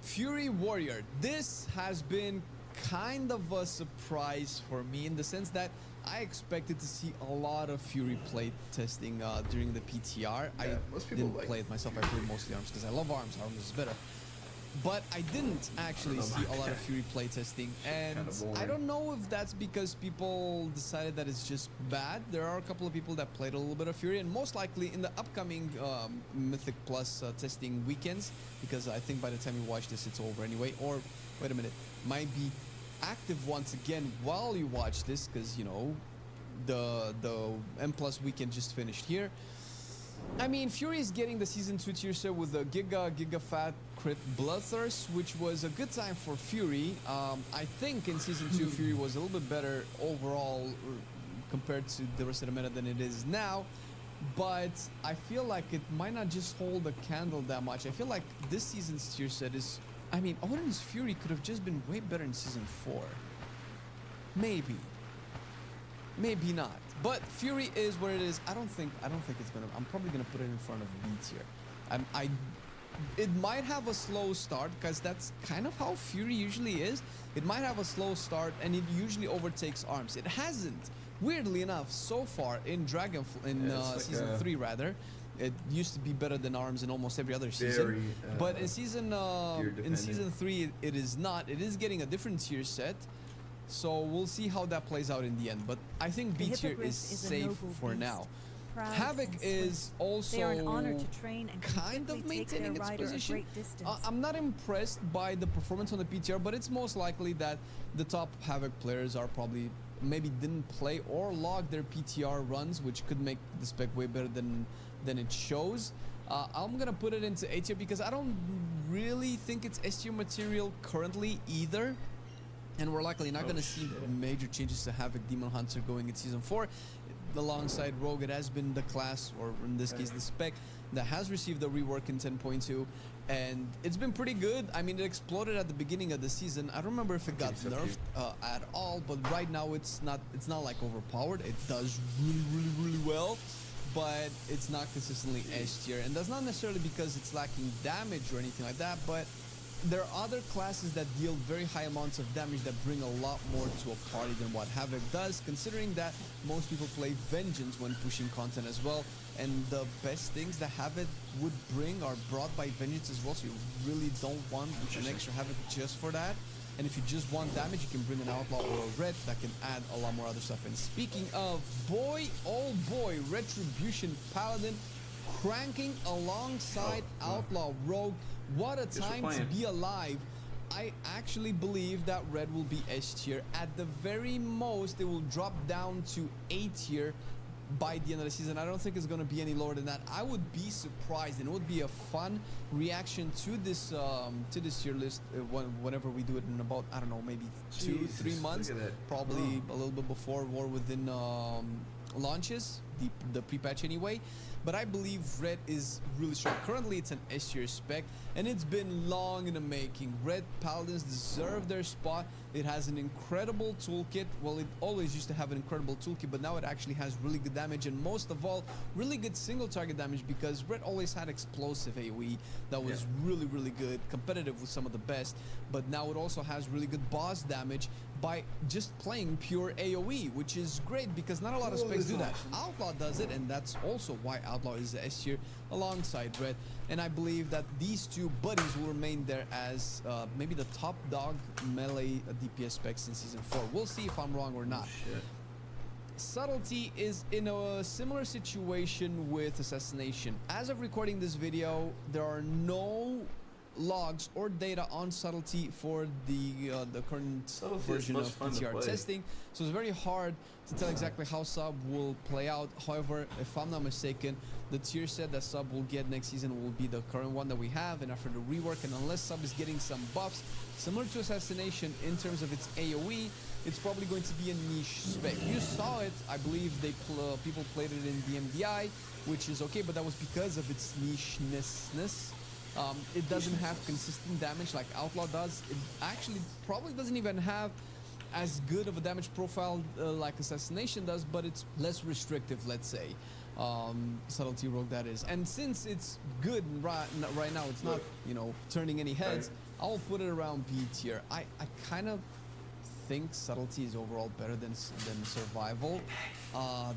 Fury Warrior. This has been kind of a surprise for me in the sense that I expected to see a lot of Fury play testing during the PTR. I didn't play it myself. I played mostly arms because I love arms. Arms is better. But I didn't actually see a lot of Fury play testing, and I don't know if that's because people decided that it's just bad. There are a couple of people that played a little bit of Fury, and most likely in the upcoming Mythic Plus testing weekends, because I think by the time you watch this, it's over anyway. Or wait a minute, might be active once again while you watch this, because, you know, the M Plus weekend just finished here. I mean, Fury is getting the Season 2 tier set with a Giga Fat Crit Bloodthirst, which was a good time for Fury. I think in Season 2, Fury was a little bit better overall compared to the rest of the meta than it is now. But I feel like it might not just hold a candle that much. I feel like this season's tier set is... I mean, Odin's Fury could have just been way better in Season 4. Maybe. Maybe not. But Fury is what it is. I don't think it's gonna... I'm probably gonna put it in front of B tier. It might have a slow start, because that's kind of how Fury usually is. It might have a slow start, and it usually overtakes ARMS. It hasn't. Weirdly enough, so far in Season 3 rather, it used to be better than ARMS in almost every other season. But in Season 3, it is not. It is getting a different tier set. So we'll see how that plays out in the end. But I think B tier is safe for now. Havoc is also kind of maintaining its position. I'm not impressed by the performance on the PTR, but it's most likely that the top Havoc players are probably maybe didn't play or log their PTR runs, which could make the spec way better than it shows. I'm gonna put it into A tier because I don't really think it's S tier material currently either. And we're likely not going to see major changes to Havoc Demon Hunter going in Season 4. Alongside Rogue, it has been the class, or in this case the spec, that has received a rework in 10.2. And it's been pretty good. I mean, it exploded at the beginning of the season. I don't remember if it got nerfed at all, but right now it's not like overpowered. It does really well, but it's not consistently S tier. And that's not necessarily because it's lacking damage or anything like that, but there are other classes that deal very high amounts of damage that bring a lot more to a party than what Havoc does, considering that most people play Vengeance when pushing content as well, and the best things that Havoc would bring are brought by Vengeance as well, so you really don't want an extra Havoc just for that. And if you just want damage, you can bring an Outlaw or a Red that can add a lot more other stuff. And speaking of, boy, oh boy, Retribution Paladin cranking alongside Outlaw Rogue. What a time to be alive. I actually believe that Red will be S tier. At the very most, it will drop down to A tier by the end of the season. I don't think it's going to be any lower than that. I would be surprised, and it would be a fun reaction to this tier list whenever we do it in about, I don't know, maybe 2-3 months. Probably a little bit before or within launches, the pre-patch anyway. But I believe Red is really strong. Currently, it's an S tier spec, and it's been long in the making. Red Paladins deserve their spot. It has an incredible toolkit. Well, it always used to have an incredible toolkit, but now it actually has really good damage, and most of all, really good single target damage, because Red always had explosive AoE that was really good, competitive with some of the best, but now it also has really good boss damage by just playing pure AoE, which is great because not a lot of specs do that. Outlaw does it, and that's also why Outlaw is the S tier alongside Red. And I believe that these two buddies will remain there as maybe the top dog melee DPS specs in Season 4. We'll see if I'm wrong or not. Subtlety is in a similar situation with Assassination. As of recording this video, there are no logs or data on Subtlety for the current version of PTR testing, so it's very hard to tell exactly how Sub will play out. However, if I'm not mistaken, the tier set that Sub will get next season will be the current one that we have, and after the rework, and unless Sub is getting some buffs similar to Assassination in terms of its AoE, it's probably going to be a niche spec. You saw it, I believe people played it in the MDI, which is okay, but that was because of its nicheness. It doesn't have consistent damage like Outlaw does. It actually probably doesn't even have as good of a damage profile like Assassination does, but it's less restrictive, let's say. Subtlety Rogue, that is. And since it's good right now, it's not, turning any heads, I'll put it around B tier. I kind of think Subtlety is overall better than Survival.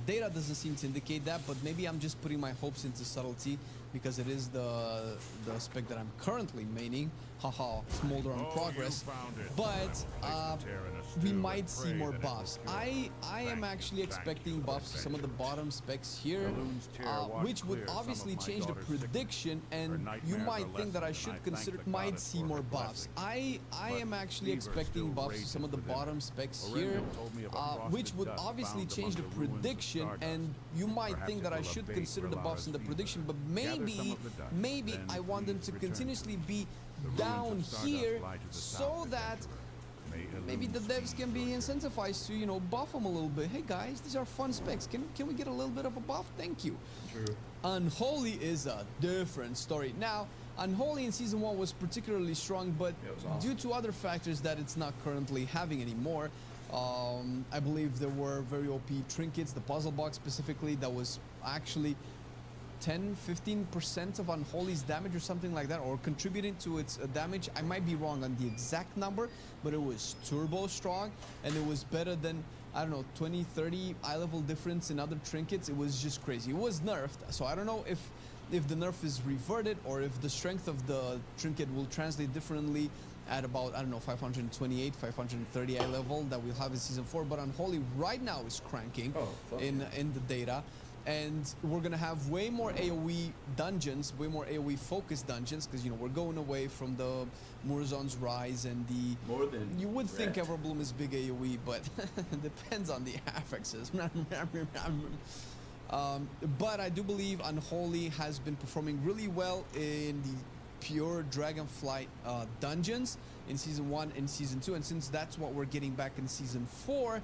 Data doesn't seem to indicate that, but maybe I'm just putting my hopes into Subtlety because it is the spec that I'm currently maining. Haha, Smolder on progress. But we might see more buffs. I am actually expecting buffs to some of the bottom specs here, which would obviously change the prediction, and you might think that I should consider might see more buffs. I am actually expecting buffs to some of the bottom specs here, which would obviously change the prediction, and you might think that I should consider the buffs in the prediction, but maybe I want them to continuously be down here so that maybe the devs can be incentivized to, you know, buff them a little bit. Hey guys, these are fun specs. Can we get a little bit of a buff? Thank you. True. Unholy is a different story. Now, Unholy in Season 1 was particularly strong, but awesome. due to other factors that it's not currently having anymore, I believe there were very OP trinkets, the puzzle box specifically, that was actually 10-15% of Unholy's damage or something like that, or contributing to its damage. I might be wrong on the exact number, but it was turbo strong, and it was better than, I don't know, 20-30 eye level difference in other trinkets. It was just crazy. It was nerfed, so I don't know if the nerf is reverted or if the strength of the trinket will translate differently at about, I don't know, 528, 530 eye level that we'll have in Season 4. But Unholy right now is cranking in the data. And we're gonna have way more AoE dungeons, way more AoE focused dungeons, because, you know, we're going away from the Murazon's Rise and the... More than you would think Red. Everbloom is big AoE, but it depends on the affixes. But I do believe Unholy has been performing really well in the pure Dragonflight dungeons in Season 1 and Season 2, and since that's what we're getting back in Season 4,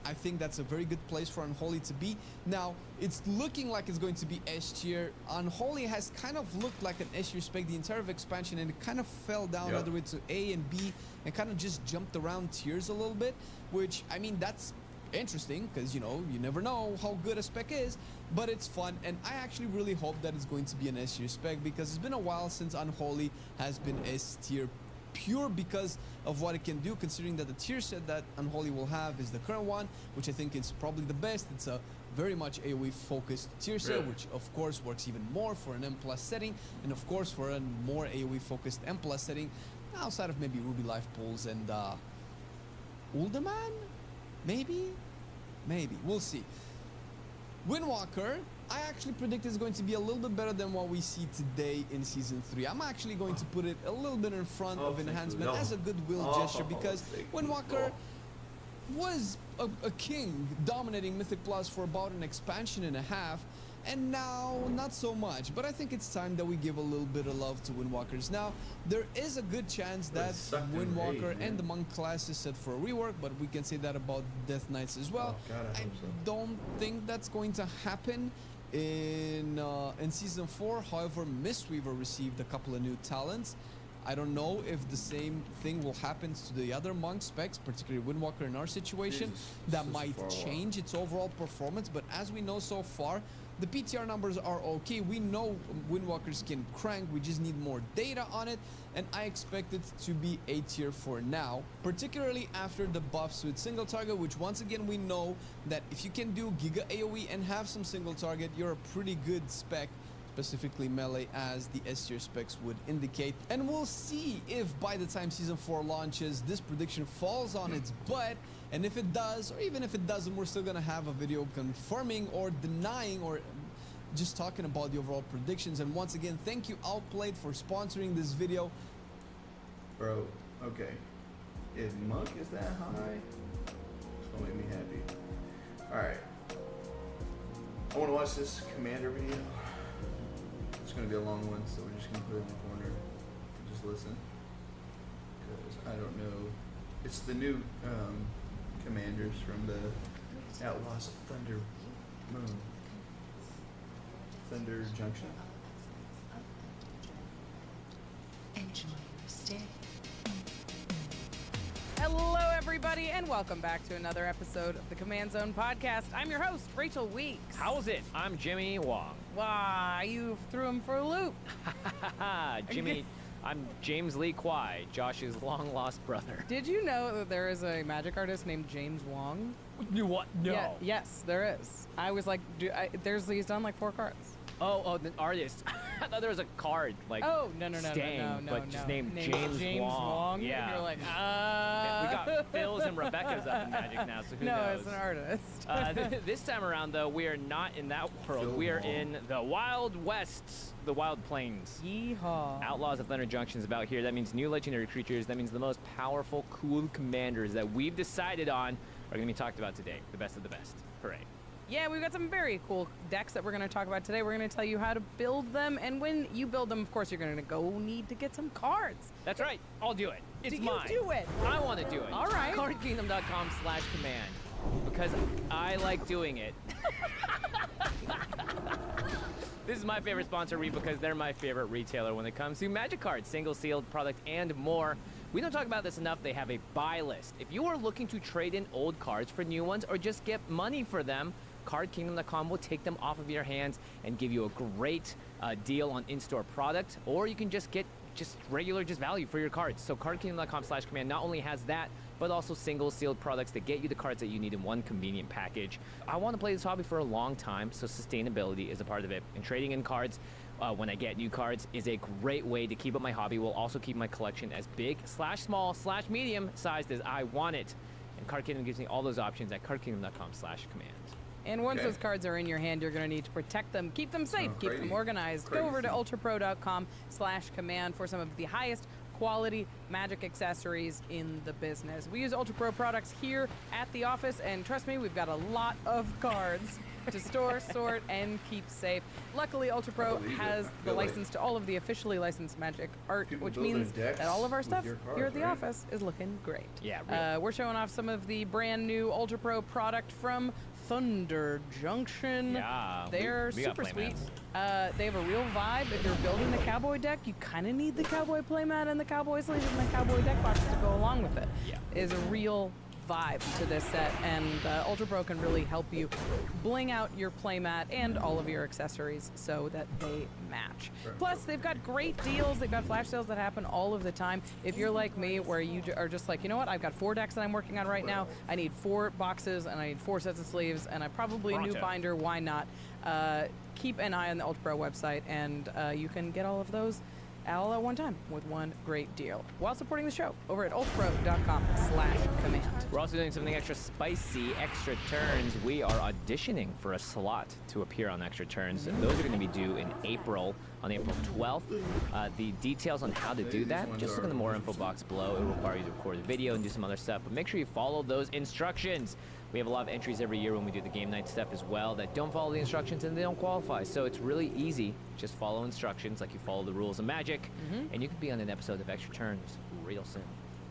I think that's a very good place for Unholy to be. Now, it's looking like it's going to be S tier. Unholy has kind of looked like an S tier spec the entire expansion, and it kind of fell down all the way to A and B and kind of just jumped around tiers a little bit, which, I mean, that's interesting because, you know, you never know how good a spec is, but it's fun, and I actually really hope that it's going to be an S tier spec because it's been a while since Unholy has been S tier pure because of what it can do, considering that the tier set that Unholy will have is the current one, which I think is probably the best. It's a very much AoE focused tier set, which of course works even more for an M+ setting, and of course for a more AoE focused M+ setting outside of maybe Ruby Life Pools and Uldaman? Maybe we'll see. Windwalker, I actually predict it's going to be a little bit better than what we see today in Season 3. I'm actually going to put it a little bit in front of Enhancement as a goodwill gesture, because Windwalker was a king dominating Mythic Plus for about an expansion and a half, and now not so much. But I think it's time that we give a little bit of love to Windwalkers. Now, there is a good chance that Windwalker and the Monk class is set for a rework, but we can say that about Death Knights as well. I don't think that's going to happen in Season 4. However, Mistweaver received a couple of new talents. I don't know if the same thing will happen to the other Monk specs, particularly Windwalker in our situation. That might change its overall performance, but as we know so far, the PTR numbers are okay. We know Windwalkers can crank, we just need more data on it, and I expect it to be A tier for now, particularly after the buffs with single target, which once again we know that if you can do Giga AoE and have some single target, you're a pretty good spec, specifically melee, as the S tier specs would indicate. And we'll see if by the time Season 4 launches, this prediction falls on its butt. And if it does, or even if it doesn't, we're still gonna have a video confirming or denying or just talking about the overall predictions. And once again, thank you Outplayed for sponsoring this video. Bro, okay. If Monk is that high, it's gonna make me happy. Alright. I wanna watch this Commander video. It's gonna be a long one, so we're just gonna put it in the corner and just listen. Because I don't know. It's the new commanders from the Outlaws of Thunder Moon. Thunder Junction. Enjoy your stay. Hello, everybody, and welcome back to another episode of the Command Zone podcast. I'm your host, Rachel Weeks. How's it? I'm Jimmy Wong. Why, you threw him for a loop. Jimmy, I'm James Lee Kwai, Josh's long-lost brother. Did you know that there is a magic artist named James Wong? You what? No. Yeah, yes, there is. I was like, he's done like 4 cards. Oh, the artist. I thought there was a card, like, Oh, no, Stang, but just named James Wong. Yeah. And you're like, We got Phil's and Rebecca's up in Magic now, so who no, knows? it's an artist. This time around, though, we are not in that world. Phil We are Wong. in the Wild West, the Wild Plains. Yeehaw. Outlaws of Thunder Junction is about here. That means new legendary creatures. That means the most powerful, cool commanders that we've decided on are going to be talked about today. The best of the best. Hooray. Yeah, we've got some very cool decks that we're going to talk about today. We're going to tell you how to build them, and when you build them, of course, you're going to go need to get some cards. That's right. I'll do it. It's Do mine. you do it? I want to do it. All right. Cardkingdom.com/command. Because I like doing it. This is my favorite sponsor, Reed, because they're my favorite retailer when it comes to Magic cards, single sealed product, and more. We don't talk about this enough. They have a buy list. If you are looking to trade in old cards for new ones or just get money for them, CardKingdom.com will take them off of your hands and give you a great deal on in-store product, or you can just get regular value for your cards. So CardKingdom.com/command not only has that, but also single sealed products that get you the cards that you need in one convenient package. I want to play this hobby for a long time, so sustainability is a part of it. And trading in cards when I get new cards is a great way to keep up my hobby while also keep my collection as big/small/medium sized as I want it. And Card Kingdom gives me all those options at CardKingdom.com/command. And once Okay. those cards are in your hand, you're going to need to protect them, keep them safe, keep them crazy. organized. Go over to Crazy. ultrapro.com/command for some of the highest quality Magic accessories in the business. We use Ultra Pro products here at the office, and trust me, we've got a lot of cards to store, sort, and keep safe. Luckily, Ultra Pro believe it. has I the feel like license to all of the officially licensed Magic art, People which build their means decks that all of our with stuff your cards, here at the right? office is looking great. Yeah, We're showing off some of the brand new Ultra Pro product from Thunder Junction. Yeah, They're we got super sweet. playmats. They have a real vibe. If you're building the cowboy deck, you kind of need the cowboy playmat and the cowboy sleeves and the cowboy deck box to go along with it. Yeah. Is a real vibe to this set, and Ultra Pro can really help you bling out your playmat and all of your accessories so that they match. Plus, they've got great deals. They've got flash sales that happen all of the time. If you're like me, where you are just like, you know what, I've got 4 decks that I'm working on right now. I need 4 boxes, and I need 4 sets of sleeves, and I probably a new Pronto. binder. Why not? Keep an eye on the Ultra Pro website, and you can get all of those all at one time with one great deal while supporting the show over at ultrapro.com/command. We're also doing something extra spicy, Extra Turns. We are auditioning for a slot to appear on Extra Turns. Those are going to be due in April, on April 12th. The details on how to do that, just look in the more info box below. It will require you to record a video and do some other stuff, but make sure you follow those instructions. We have a lot of entries every year when we do the game night stuff as well that don't follow the instructions and they don't qualify. So it's really easy. Just follow instructions like you follow the rules of Magic, and you can be on an episode of Extra Turns real soon.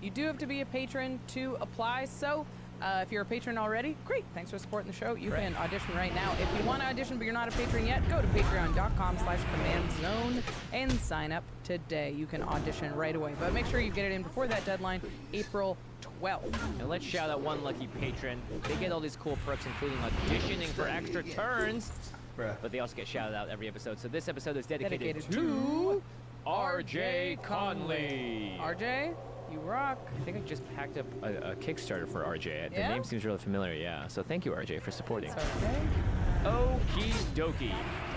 You do have to be a patron to apply, so if you're a patron already, great. Thanks for supporting the show. You can audition right now. If you want to audition but you're not a patron yet, go to patreon.com/commandzone and sign up today. You can audition right away, but make sure you get it in before that deadline, April 12th. And let's shout out one lucky patron. They get all these cool perks, including auditioning for Extra Turns, Bruh. but they also get shouted out every episode. So this episode is dedicated, Dedicated to to RJ Conley. RJ, you rock. I think I just packed up a Kickstarter for RJ. The Yeah? name seems really familiar, yeah. So thank you, RJ, for supporting. It's okay. Okie dokie.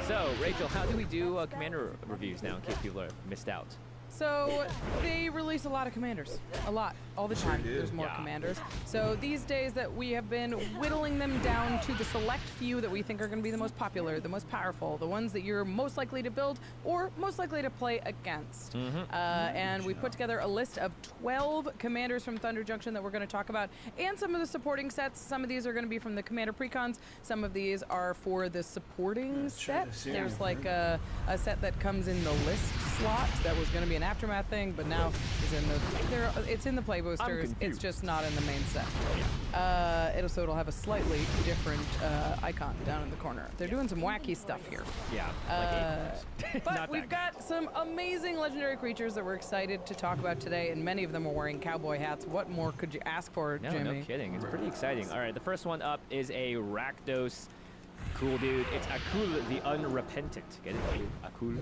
So, Rachel, how do we do Commander reviews now in case people are missed out? So they release a lot of commanders, a lot, all the time. do. There's more Yeah. commanders. So these days that we have been whittling them down to the select few that we think are going to be the most popular, the most powerful, the ones that you're most likely to build or most likely to play against. And we put together a list of 12 commanders from Thunder Junction that we're going to talk about, and some of the supporting sets. Some of these are going to be from the Commander Precons. Some of these are for the supporting set. There's like a set that comes in the list slot that was going to be an aftermath thing, but now is in the it's in the play boosters. It's confused. just not in the main set. It'll have a slightly different icon down in the corner. They're doing some wacky stuff here. Yeah, like acorns. But Not we've that got some amazing legendary creatures that we're excited to talk about today, and many of them are wearing cowboy hats. What more could you ask for, No, Jimmy? no kidding. It's pretty exciting. All right, the first one up is a Rakdos. Cool dude. It's Akul the Unrepentant. Get it? Akul.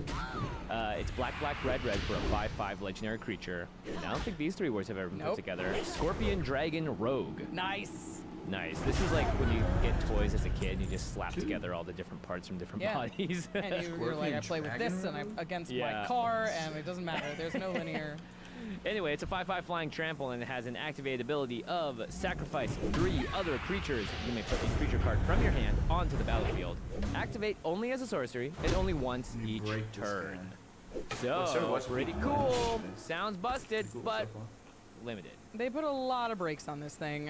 It's black, red for a 5/5 legendary creature. And I don't think these 3 words have ever been put Nope. together. Scorpion Dragon Rogue. Nice. Nice. This is like when you get toys as a kid and you just slap together all the different parts from different Yeah. bodies. And you're like, I play with this and I'm against my car, and it doesn't matter. There's no linear. Anyway, it's a 5/5 flying trample and it has an activated ability of sacrifice 3 other creatures. You may put a creature card from your hand onto the battlefield. Activate only as a sorcery and only once each break this turn. guy. So, what's pretty really cool. nice. Sounds busted, Cool but so far. limited. They put a lot of brakes on this thing,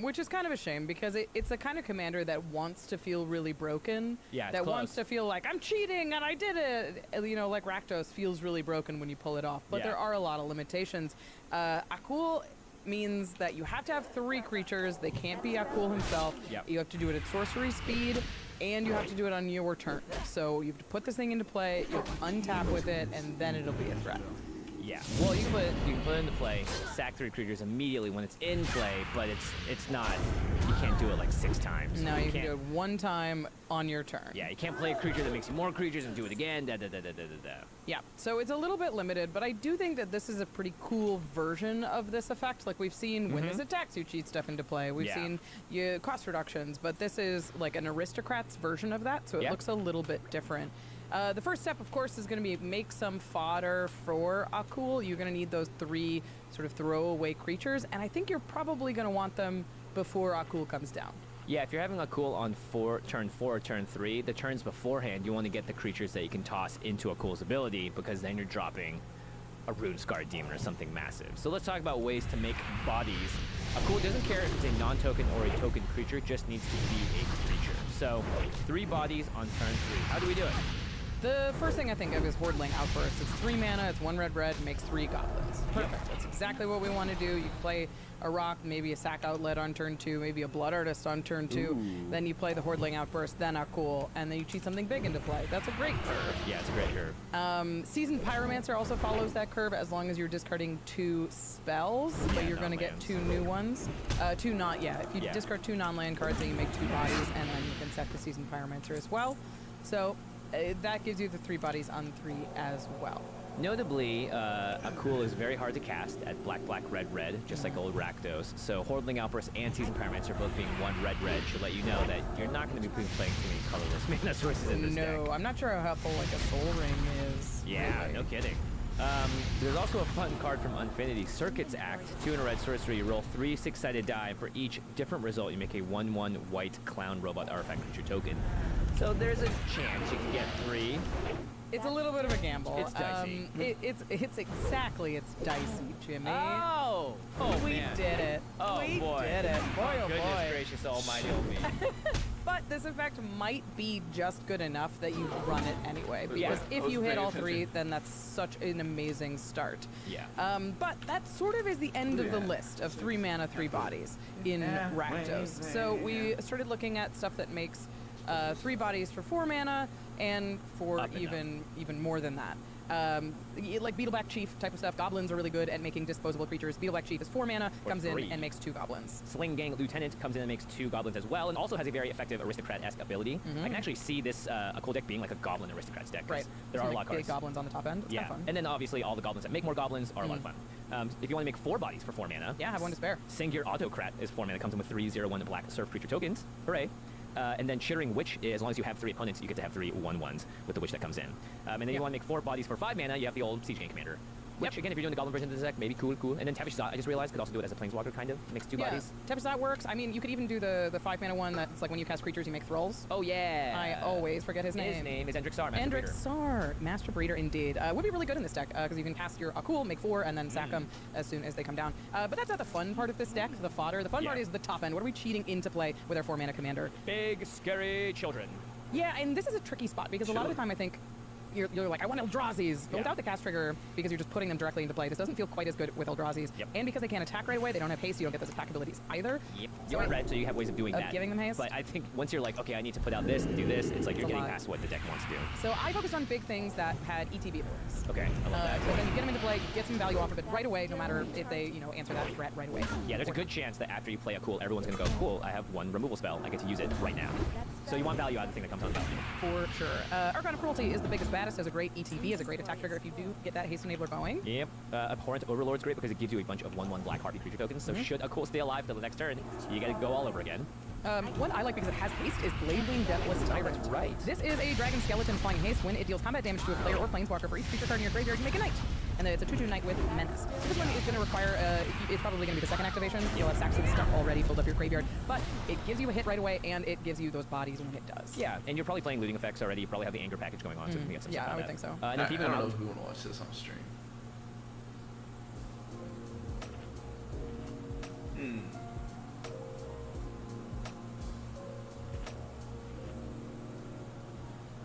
which is kind of a shame because it's the kind of commander that wants to feel really broken. Yeah, it's that close. wants to feel like I'm cheating and I did it. You know, like Rakdos feels really broken when you pull it off. But Yeah. there are a lot of limitations. Akul means that you have to have 3 creatures. They can't be Akul himself. Yep. You have to do it at sorcery speed, and you have to do it on your turn. So you have to put this thing into play, you have to untap with it, and then it'll be a threat. Yeah. Well, you can put it into play, sack 3 creatures immediately when it's in play, but it's not. You can't do it like 6 times. No, you can can't- do it one time on your turn. Yeah, you can't play a creature that makes you more creatures and do it again. Da da da da da da da. Yeah, so it's a little bit limited, but I do think that this is a pretty cool version of this effect. Like we've seen when this attacks, you cheat stuff into play. We've Yeah. seen you cost reductions, but this is like an aristocrat's version of that, so it Yeah. looks a little bit different. The first step, of course, is going to be make some fodder for Akul. You're going to need those 3 sort of throwaway creatures, and I think you're probably going to want them before Akul comes down. Yeah, if you're having a cool on turn 4 or turn 3, the turns beforehand, you want to get the creatures that you can toss into a cool's ability because then you're dropping a Rune Scarred Demon or something massive. So let's talk about ways to make bodies. A cool doesn't care if it's a non-token or a token creature, just needs to be a creature. So 3 bodies on turn 3. How do we do it? The first thing I think of is Hordling Outburst. It's 3 mana, it's 1 red, makes 3 goblins. Perfect. That's exactly what we want to do. You play a rock, maybe a sack outlet on turn 2, maybe a blood artist on turn 2. Then you play the Hordling Outburst, then Akul, and then you cheat something big into play. That's a great curve. Yeah, it's a great curve. Seasoned Pyromancer also follows that curve as long as you're discarding 2 spells, but you're going to get non-lands. 2 new ones. If you discard 2 non-land cards, then you make 2 bodies, and then you can set the Seasoned Pyromancer as well. So that gives you the 3 bodies on 3 as well. Notably, Akul is very hard to cast at black, red, just like old Rakdos. So Hordling Outburst and Seasoned Pyromancer both being 1 red should let you know that you're not going to be playing too many colorless mana sources in this deck. No, I'm not sure how helpful like a Soul Ring is. Yeah, really. no kidding. There's also a fun card from Unfinity, Circuits Act. 2 in a red sorcery. You roll 3 6-sided die. For each different result, you make a 1/1 white clown robot artifact creature token. So there's a chance you can get 3. It's a little bit of a gamble. It's dicey. It's dicey, Jimmy. Oh we man. did it. Oh we boy. did it. Boy, oh Goodness boy. gracious almighty, oh me. But this effect might be just good enough that you run it anyway. Because Yeah. if you hit all Paying 3, then that's such an amazing start. Yeah. But that sort of is the end of the list of 3 mana, 3 bodies in Rakdos. So we started looking at stuff that makes 3 bodies for 4 mana and for Up and even more than that. Like Beetleback Chief type of stuff. Goblins are really good at making disposable creatures. Beetleback Chief is 4 mana, For comes 3. in and makes 2 goblins. Sling Gang Lieutenant comes in and makes 2 goblins as well, and also has a very effective aristocrat-esque ability. I can actually see this a cool deck being like a goblin aristocrats deck. 'cause Right. There So are a like lot of big cards. goblins on the top end. It's Yeah, kind of fun. and then obviously all the goblins that make more goblins are a lot of fun. If you want to make 4 bodies for 4 mana, Yeah, have 1 to spare. Singular Autocrat is 4 mana, comes in with 3/0/1 black surf creature tokens. Hooray. And then Chittering Witch, as long as you have 3 opponents, you get to have 3 1/1s with the witch that comes in. And then you want to make 4 bodies for 5 mana, you have the old Siege Gang Commander. Which, again, if you're doing the goblin version of the deck, maybe cool. And then Tavish Zot, I just realized, could also do it as a planeswalker, kind of. Makes 2 bodies. Tevis that works. I mean, you could even do the 5 mana one that's like when you cast creatures, you make thralls. Oh, yeah. I always forget his name. His name is Endrick Sar, Master Endrick Breeder. Sar, Master Breeder, indeed. Would be really good in this deck because you can cast your Akul, make 4, and then sack them as soon as they come down. But that's not the fun part of this deck, the fodder. The fun part is the top end. What are we cheating into play with our 4 mana commander? Big, scary children. Yeah, and this is a tricky spot because a lot of the time I think you're like, I want Eldrazi's, but without the cast trigger, because you're just putting them directly into play, this doesn't feel quite as good with Eldrazi's. Yep. And because they can't attack right away, they don't have haste, you don't get those attack abilities either. Yep. So You're red, so you have ways of doing that. giving them haste? But I think once you're like, okay, I need to put out this to do this, it's like you're It's a getting lot. past what the deck wants to do. So I focused on big things that had ETB abilities. Okay, I love that. So then you get them into play, you get some value off of it right away, no matter if they, answer that threat right away. Yeah, there's a good chance that after you play a cool, everyone's gonna go, cool, I have 1 removal spell, I get to use it right now. So you want value out of the thing that comes on value. For sure. Archon of Cruelty is the biggest bang. Status has a great ETB, has a great attack trigger if you do get that haste enabler going. Yep. Abhorrent Overlord's great because it gives you a bunch of 1/1 black heartbeat creature tokens. So should a cool stay alive till the next turn, you gotta go all over again. One I like because it has haste is Bladewing Deathless Tyrant. Right. This is a dragon skeleton flying haste. When it deals combat damage to a player or planeswalker for each creature card in your graveyard, you make a knight. And then it's a 2/2 knight with menace. So this one is going to require, it's probably going to be the second activation. You'll have stacks of stuff already filled up your graveyard. But it gives you a hit right away, and it gives you those bodies when it does. Yeah, and you're probably playing looting effects already. You probably have the anger package going on, so you can get some stuff Yeah, on I would that. think so. And I then keep in don't know mind, if we want to watch this on stream.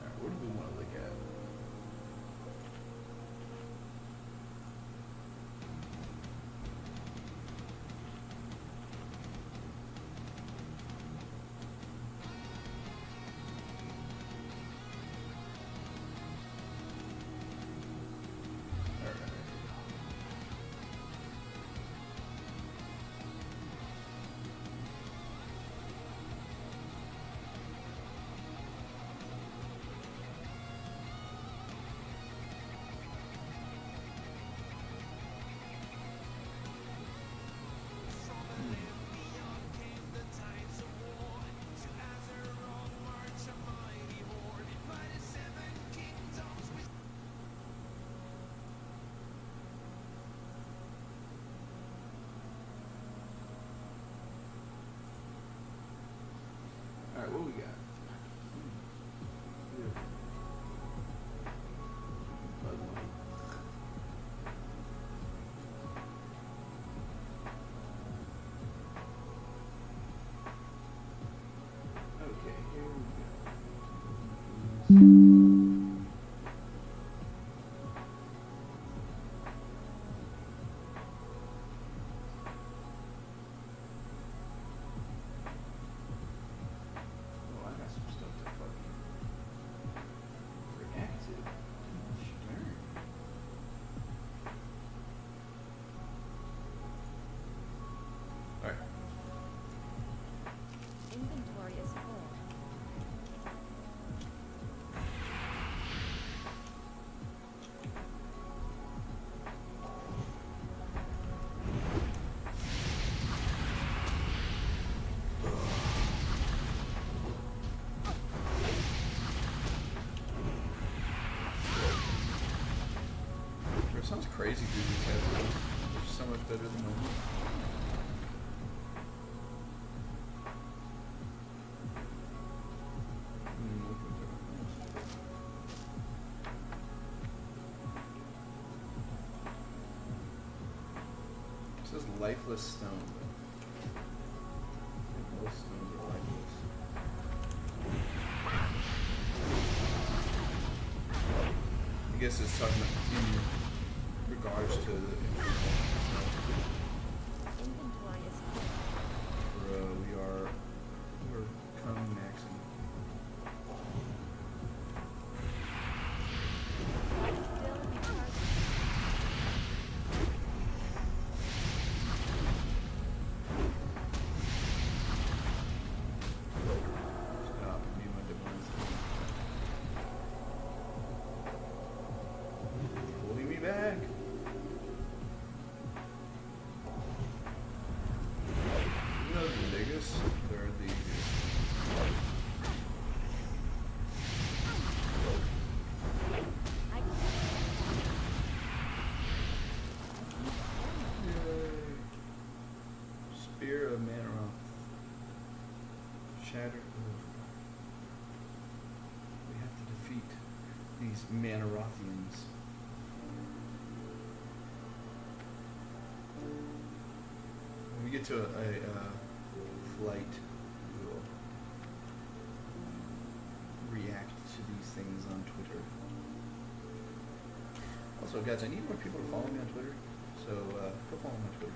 Alright, what do we want to look at? Alright. Alright, what we got? Okay, here we go. Oh, I got some stuff to fucking react to. Sure. Alright. Inventory is full. There sounds crazy through these headphones. They're so much better than mine. It says lifeless stone. I think most stones are lifeless. I guess it's talking about in regards to the Inventory is full. we're coming maxing. Still be charged. Stop, me my demands. Holding me back. You know the biggest? They're the I Spear of Manaroth. Shatter. We have to defeat these Manarothians. When we get to a flight, we will react to these things on Twitter. Also, guys, I need more people to follow me on Twitter, so go follow me on Twitter.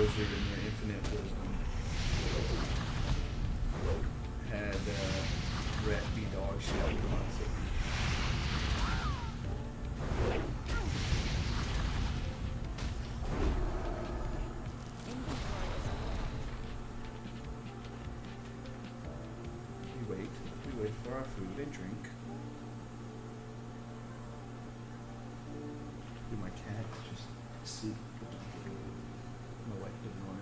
Wizard in their infinite wisdom had Ret be dog shit constantly. Inventory is full. We wait for our food and drink. Dude, my cat is just asleep. My wife didn't know him.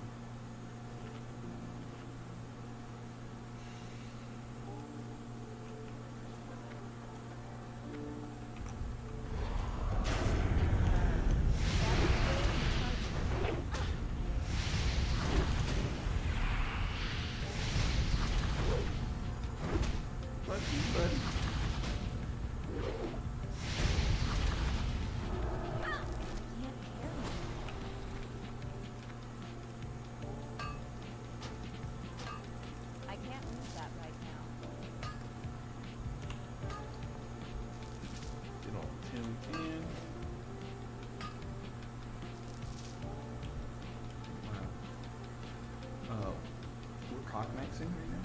Buddy. Can't carry it. I can't move that right now. Get all the tin we can. Wow. We're cock maxing right now.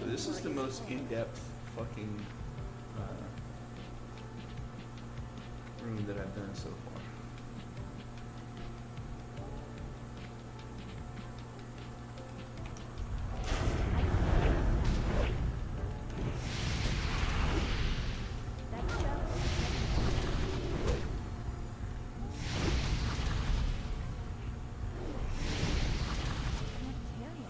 This is the most in-depth fucking room that I've done so far. That's so. Can't carry it.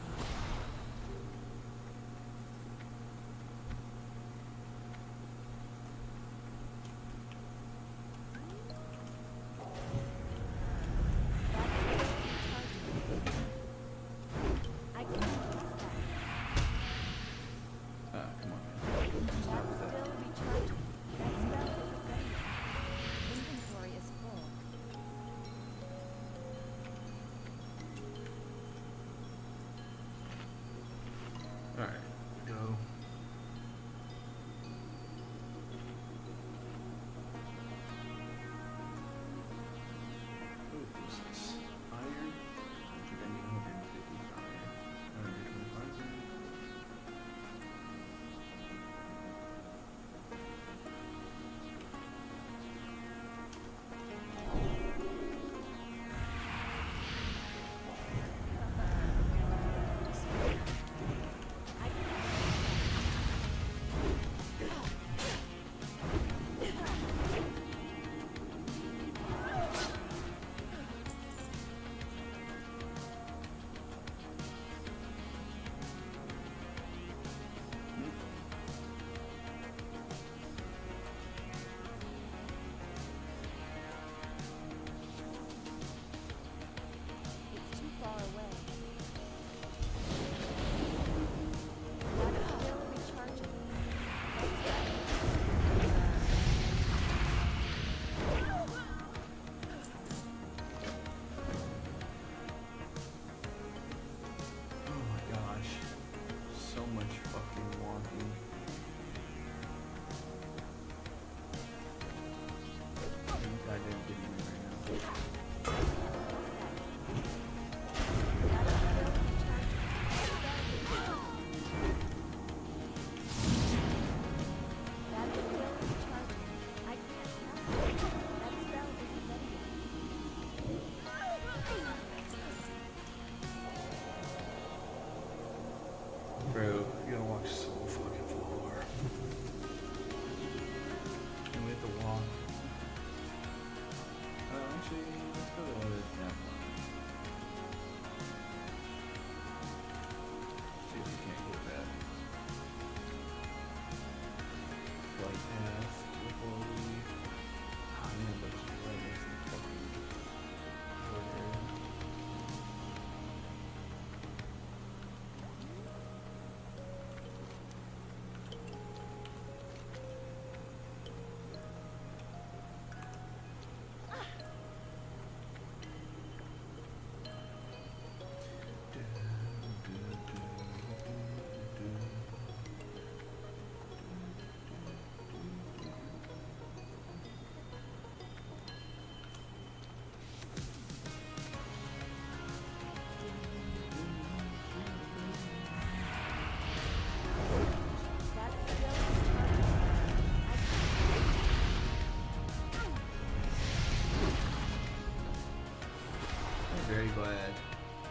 very glad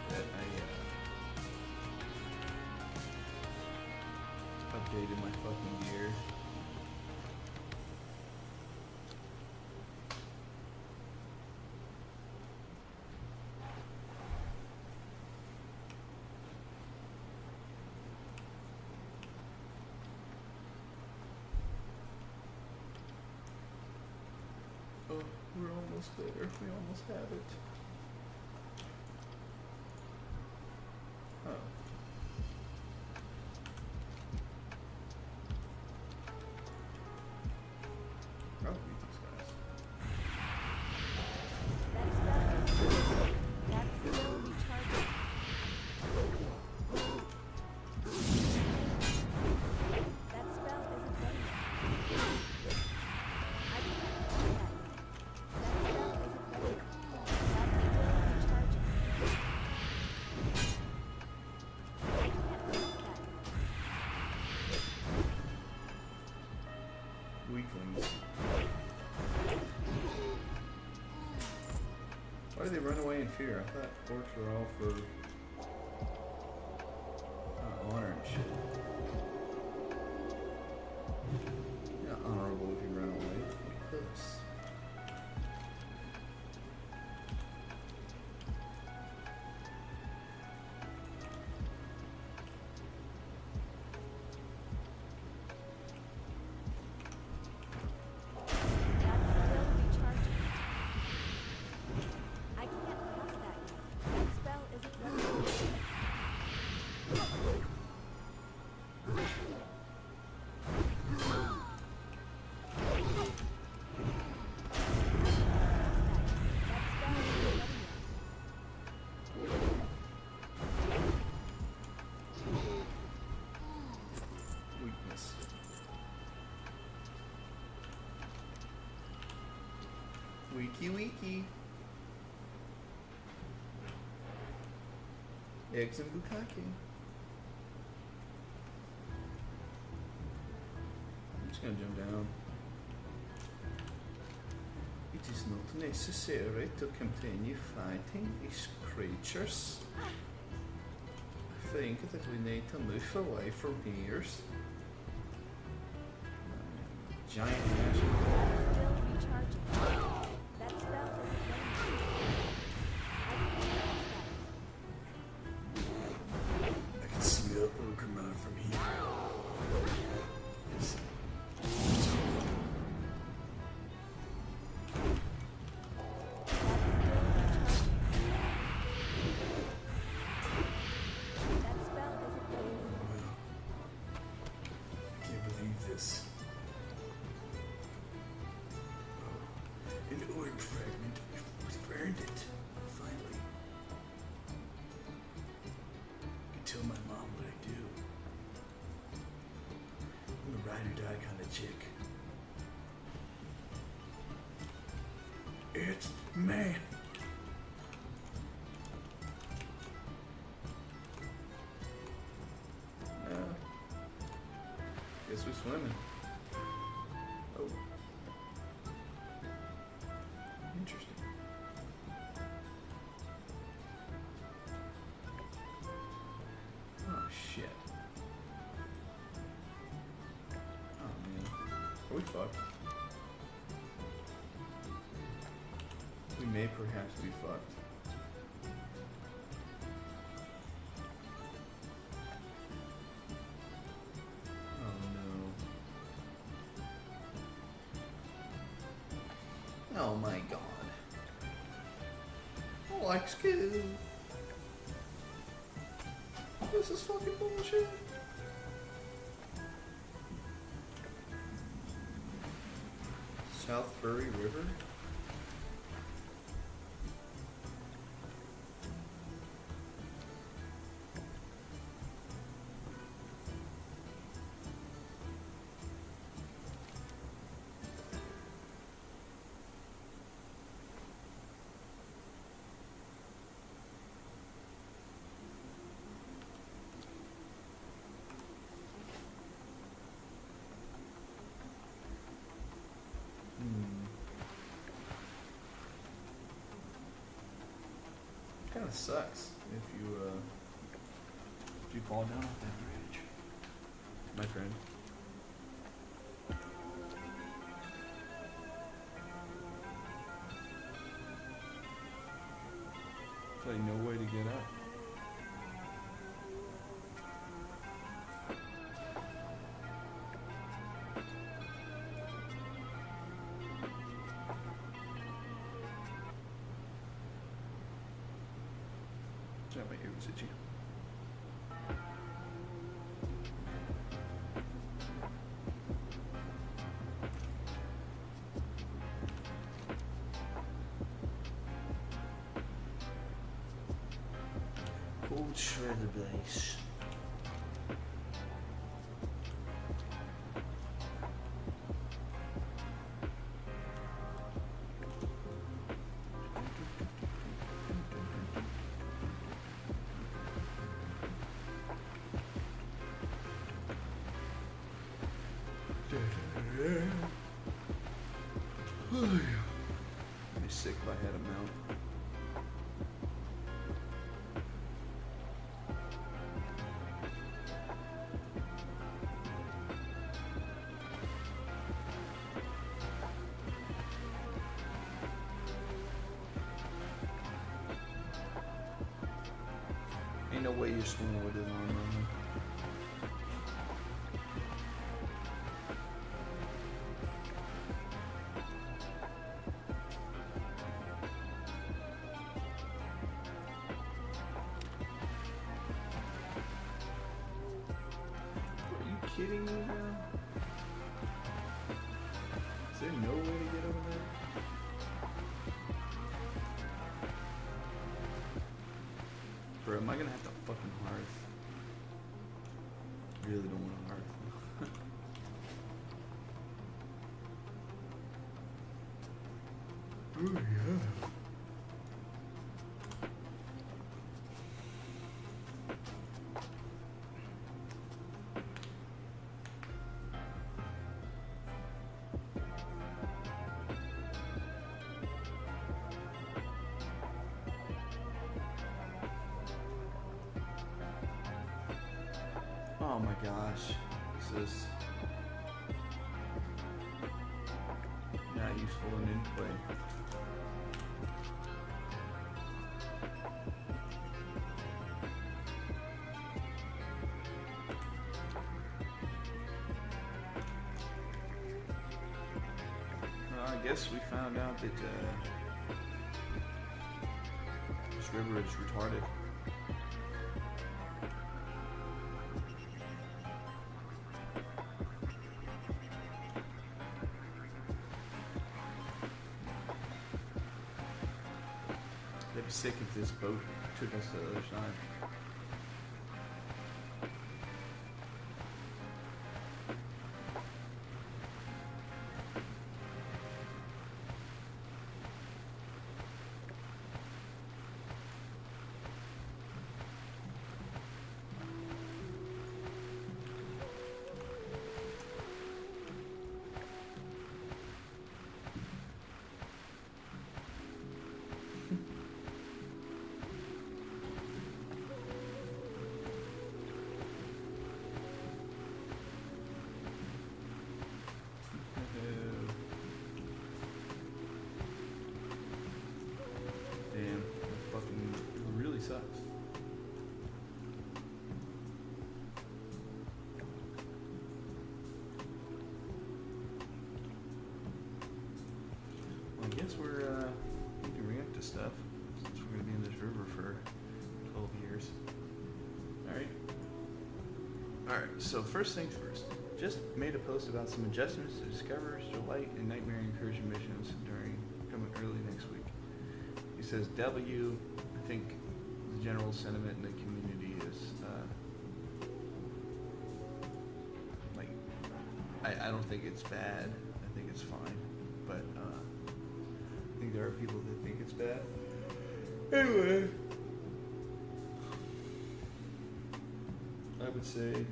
that I updated my fucking gear. Oh, we're almost there. We almost have it. Oh. Probably these guys. That's still recharging. That spell isn't ready yet. I can't use that yet. That spell isn't ready yet. That's still recharging. I can't use that yet. Weaklings. Why do they run away in fear? I thought orcs were all for honor and shit. You're not honorable if you run away. Look at this. That's still recharging. I can't use that yet. That spell isn't ready yet. Weakness. Weaky weaky. Eggs and bukkake. I'm just gonna jump down. It is not necessary to continue fighting these creatures. I think that we need to move away from here. Giant magic. Still recharging. That spell isn't ready yet. I can't use that yet. I can smell Ogre from here. Yes. That spell isn't ready yet. I can't believe this. Oh, an orb fragment. We burned it. Finally. I can tell my mom what I do. I'm a ride or die kind of chick. It's man. Guess we're swimming. Oh. Interesting. Oh shit. Oh man. Are we fucked? We may perhaps be fucked. Oh my god. Like skill. This is fucking bullshit. South Furry River? Kind of sucks if you fall down off that bridge, my friend. There's like no way to get up. My ear was itchy. Cold shredder base. I'd be sick if I had a mount. Ain't no way you're swimming with it on, man. Kidding me, bro? Is there no way to get over there? Bro, am I gonna have to fucking hearth? Really don't want to hearth. Oh yeah. Oh my gosh, this is not useful in any way. Well, I guess we found out that this river is retarded. I'd be sick if this boat took us to the other side. Damn, that fucking really sucks. Well, I guess we can react to stuff since we're gonna be in this river for 12 years. Alright, so first things first. Just made a post about some adjustments to Discoverer's Delight and Nightmare Incursion missions coming early next week. He says W, I think the general sentiment in the community is I don't think it's bad. I think it's fine. But I think there are people that think it's bad. Anyway, I would say,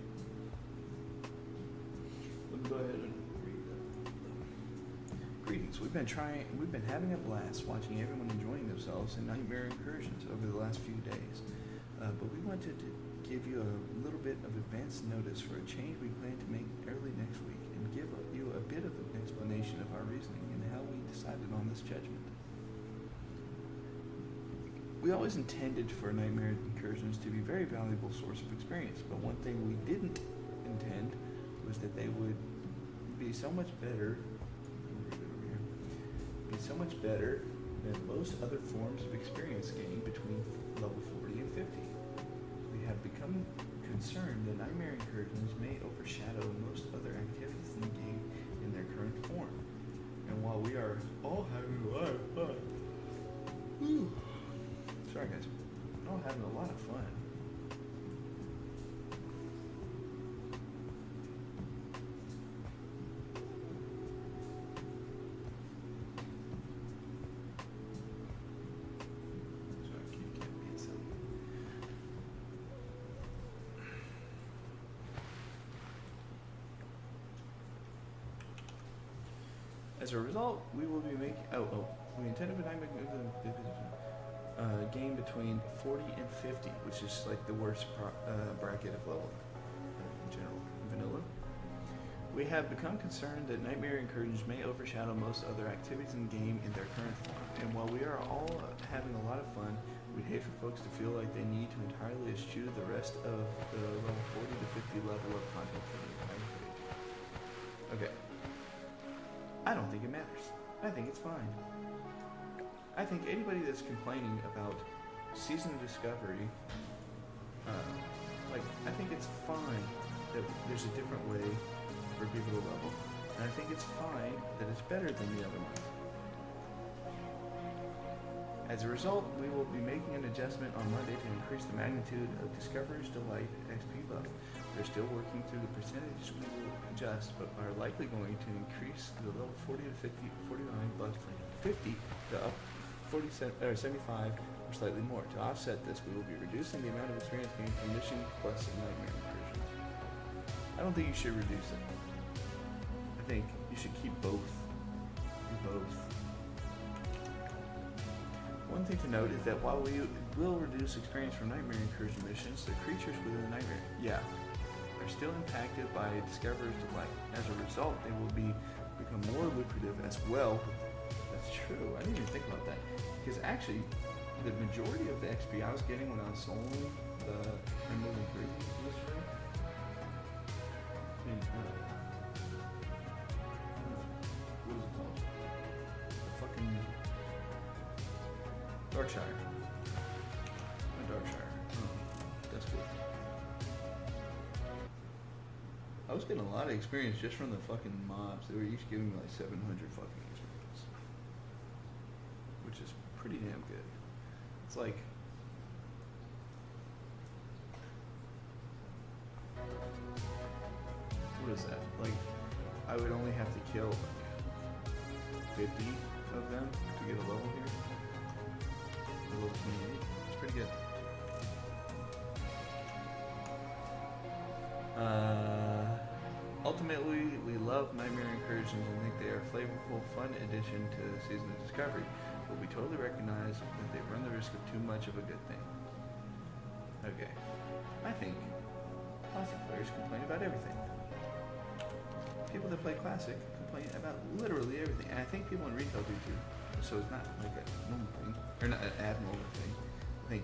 let me go ahead and read that. Greetings. We've been having a blast watching everyone enjoying themselves in Nightmare Incursions over the last few days. But we wanted to give you a little bit of advance notice for a change we plan to make early next week and give you a bit of an explanation of our reasoning and how we decided on this judgment. We always intended for Nightmare Incursions to be a very valuable source of experience, but one thing we didn't intend was that they would be so much better than most other forms of experience gained between level 40 and 50. We have become concerned that Nightmare Incursions may overshadow most other activities in the game in their current form. And while we are all having a lot of fun, sorry guys, all having a lot of fun. As a result, we will be making. We intended for game between 40 and 50, which is like the worst bracket of level in general, vanilla. We have become concerned that Nightmare Incursions may overshadow most other activities in the game in their current form. And while we are all having a lot of fun, we'd hate for folks to feel like they need to entirely eschew the rest of the level 40 to 50 level of content for the entire page. Okay. I don't think it matters. I think it's fine. I think anybody that's complaining about Season of Discovery, I think it's fine that there's a different way for people to level. And I think it's fine that it's better than the other ones. As a result, we will be making an adjustment on Monday to increase the magnitude of Discoverer's Delight XP buff. We're still working through the percentages we will adjust, but are likely going to increase the level 40 to 50, 49 buff from 50 to up 75 or slightly more. To offset this, we will be reducing the amount of experience gained from Mission Quests and Nightmare Incursions. I don't think you should reduce it. I think you should keep both. Do both. One thing to note is that while we will reduce experience from Nightmare Incursion missions, the creatures within the Nightmare, are still impacted by Discoverer's Delight. As a result, they will become more lucrative as well. That's true. I didn't even think about that. Because actually, the majority of the XP I was getting when I was soloing the removing group yesterday, what is it called? The fucking Darkshire. Not Darkshire. That's cool. I was getting a lot of experience just from the fucking mobs. They were each giving me like 700 fucking experience, which is pretty damn good. It's like what is that? Like I would only have to kill 50 of them to get a level here. A level 28. It's pretty good. Ultimately, we love Nightmare Incursions and think they are a flavorful, fun addition to Season of Discovery, but we totally recognize that they run the risk of too much of a good thing. Okay. I think Classic players complain about everything. People that play Classic complain about literally everything, and I think people in retail do too. So it's not like a normal thing, or not an abnormal thing. I think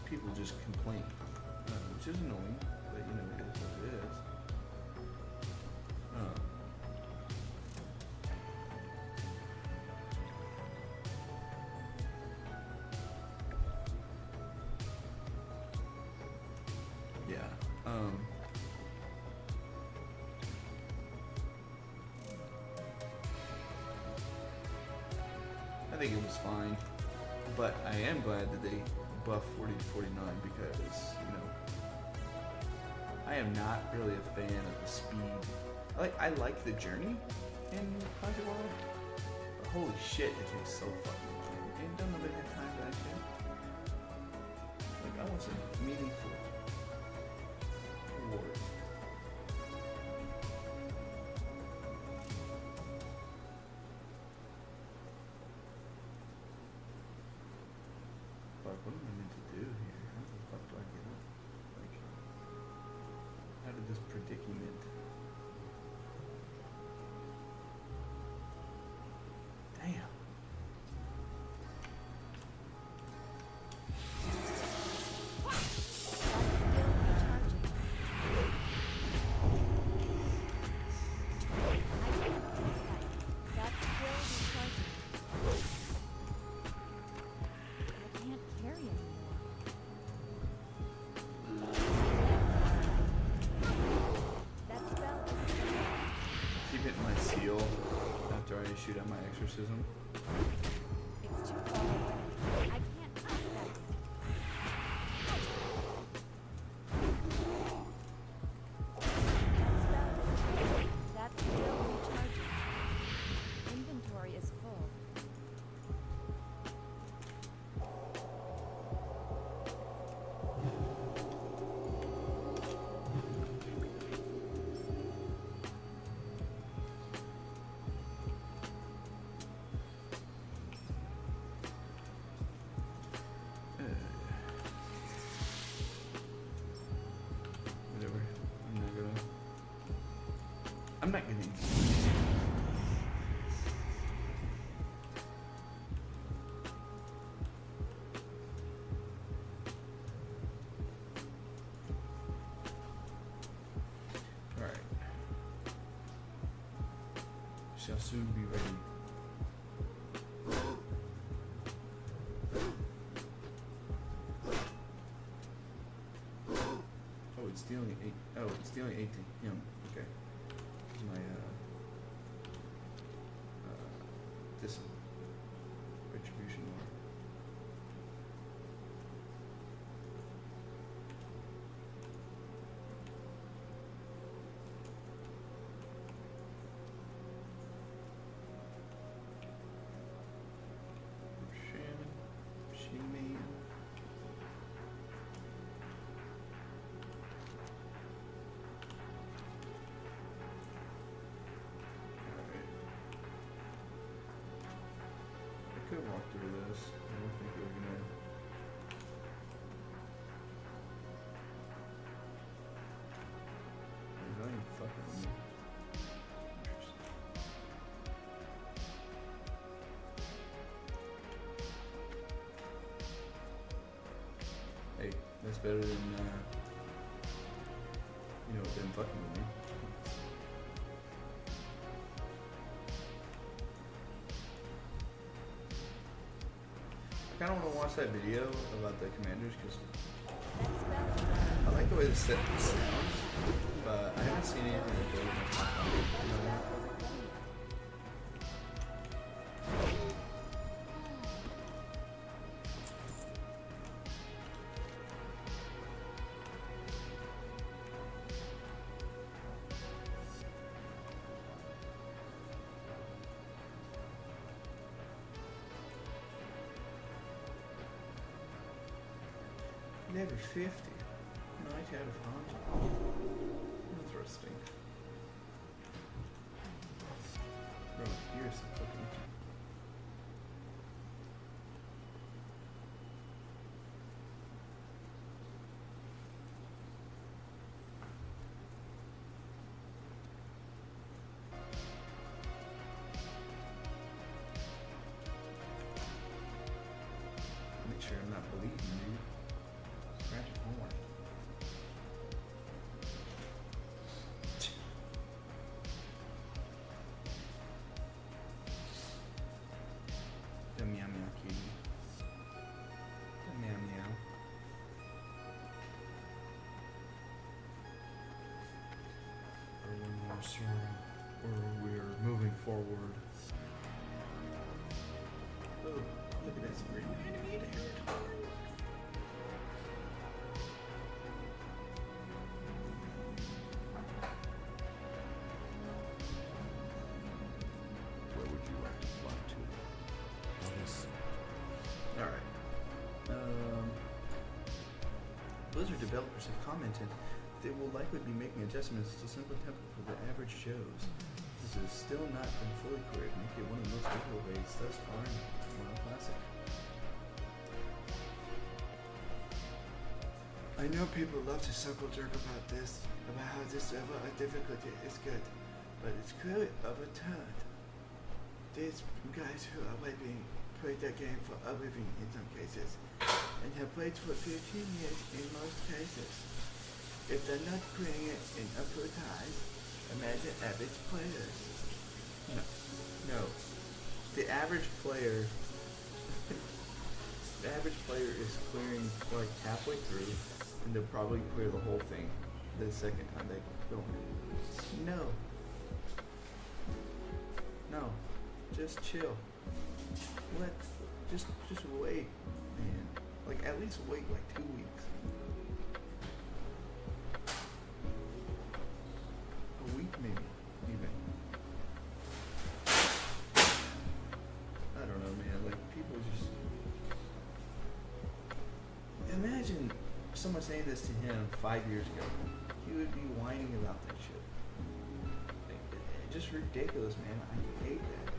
people just complain, which is annoying, but you know, it is what it is. I think it was fine, but I am glad that they buffed 40 to 49 because, you know, I am not really a fan of the speed. I like the journey in Classic World, but holy shit, it takes so fucking long. And don't nobody have time for that shit. Like, I want some meaningful rewards. I shoot out my exorcism? It's too far away. I can't pass that. That's still recharging. Inventory is full. Whatever. I'm not gonna. All right. Shall soon be ready. Oh, it's stealing 8. Oh, it's stealing 18. Yum. Okay. My this retribution war. Shannon, She-Man. I could walk through this. I don't think we're gonna. He's not even fucking with me. Interesting. Hey, that's better than them fucking with me. I kind of want to watch that video about the commanders because I like the way the set sounds, but I haven't seen anything that goes with Level 50. Night out of 100. Interesting. Bro, here's some fucking. Make sure I'm not bleeding, dude. Scratch it more. The meow meow kitty. The meow meow. Are we more strong, or we're moving forward? Oh, look at that screen. Where would you like to fly to? Alright. Blizzard developers have commented they will likely be making adjustments to Simple Temple for the average shows. This has still not been fully cleared, making it one of the most difficult raids thus far in World Classic. I know people love to circle jerk about this, about how this level of difficulty is good, but it's clearly overturned. These guys who are waiting played that game for a living in some cases, and have played for 15 years in most cases. If they're not playing it in upper ties, imagine average players. No. The average player is clearing like halfway through, and they'll probably clear the whole thing the second time they go in. No. just chill. Just wait, man. Like at least wait like 2 weeks. A week maybe, even. I don't know, man. Like people just imagine someone saying this to him 5 years ago. He would be whining about that shit. Like, just ridiculous, man. I hate that.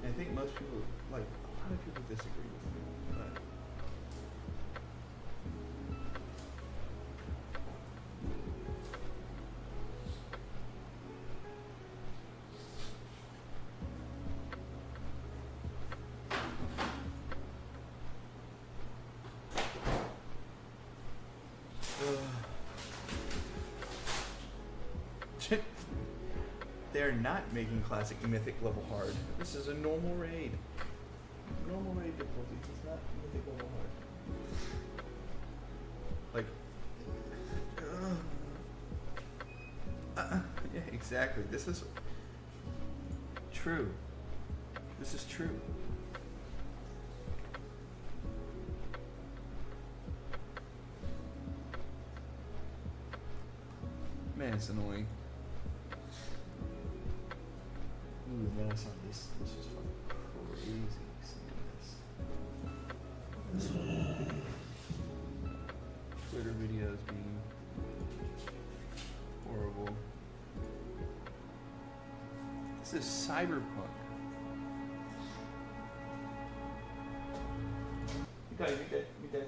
And I think most people, like, a lot of people disagree with me. But they're not making classic mythic level hard. This is a normal raid. Normal raid difficulty. It's not mythic level hard. Like, yeah, exactly. This is true. This is true. Man, it's annoying. Ooh, man, I saw this. This was fucking crazy. Seeing this. This one. Twitter videos being horrible. This is cyberpunk. You dead.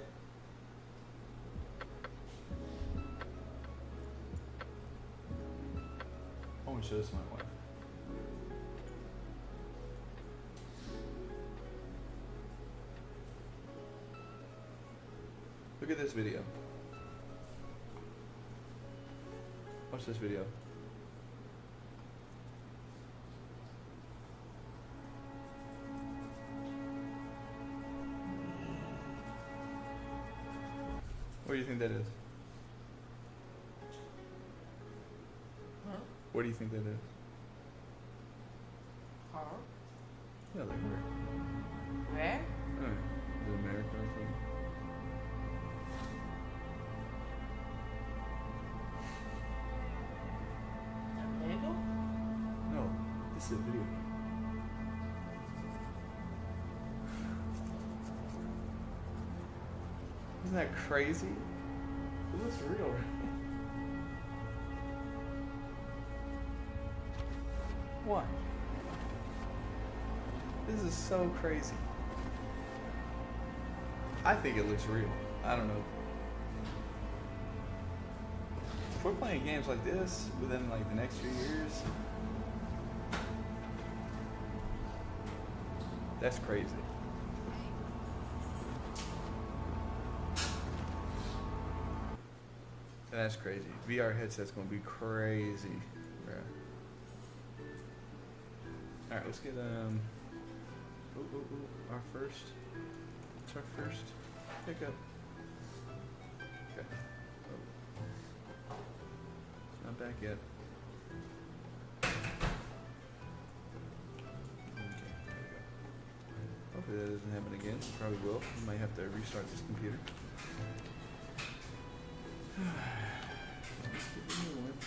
I want to show this to my wife. Look at this video. Watch this video. What do you think that is? Huh? What do you think that is? Huh? Yeah, like where? Where? I don't know. Is it America or something? Lego? No, this is a video. Isn't that crazy? It looks real. What? This is so crazy. I think it looks real. I don't know. If we're playing games like this within like the next few years, that's crazy. That's crazy. VR headset's gonna be crazy, bruh. All right, let's get our first. What's our first pickup? Okay. Oh. It's not back yet. Okay, there we go. Hopefully that doesn't happen again. Probably will. We might have to restart this computer. Let's get the new one.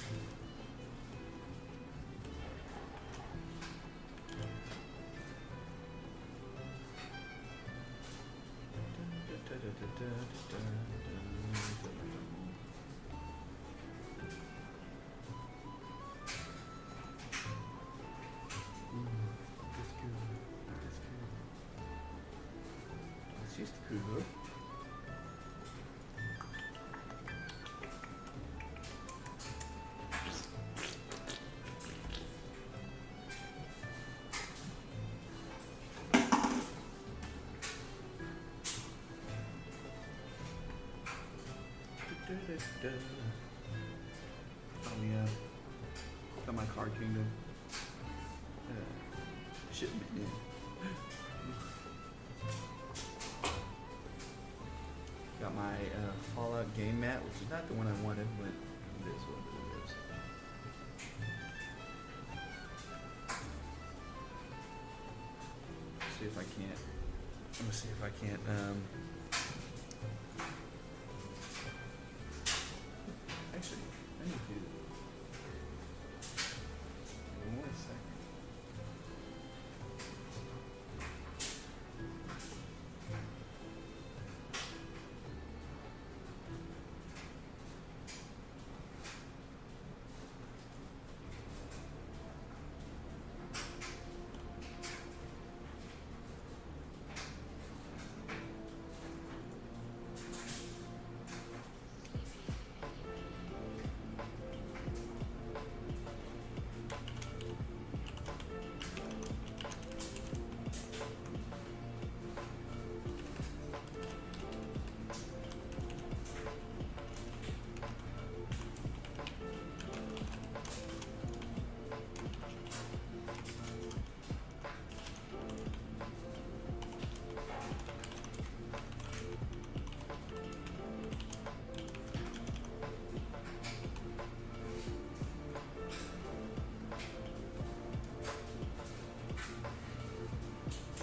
Let's use the Kubo. Oh yeah, got my Card Kingdom shipment in. Got my Fallout game mat, which is not the one I wanted, but it is what it is. see if I can't. I'm gonna see if I can't. Actually, I need to do. One second.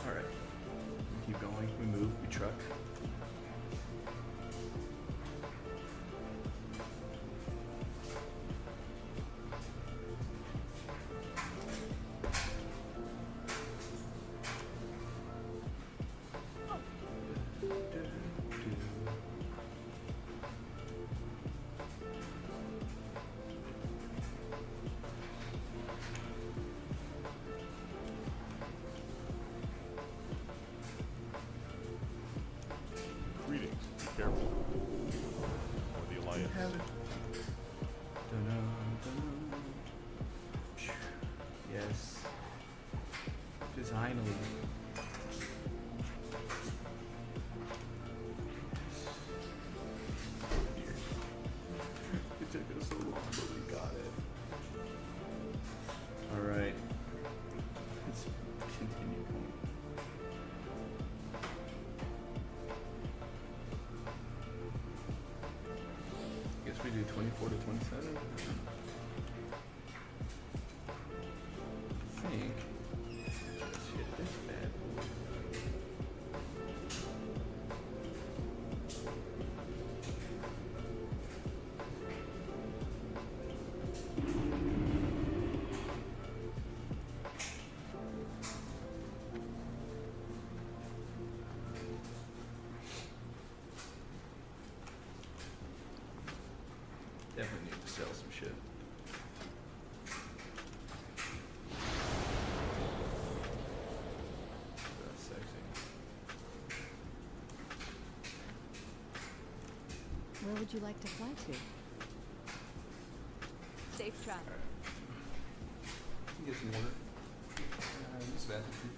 Alright. We keep going, we move, we truck. Greetings. Be careful. For the Alliance. Have it. Dun-dun-dun. Yes. Finally. It took us so long, but we got it. Alright. Let's continue going. Guess we do 24 to 27. I think. Let's hit this bad boy. Definitely need to sell some shit. That's sexy. Where would you like to fly to? Safe travel. Get some water. This bathroom.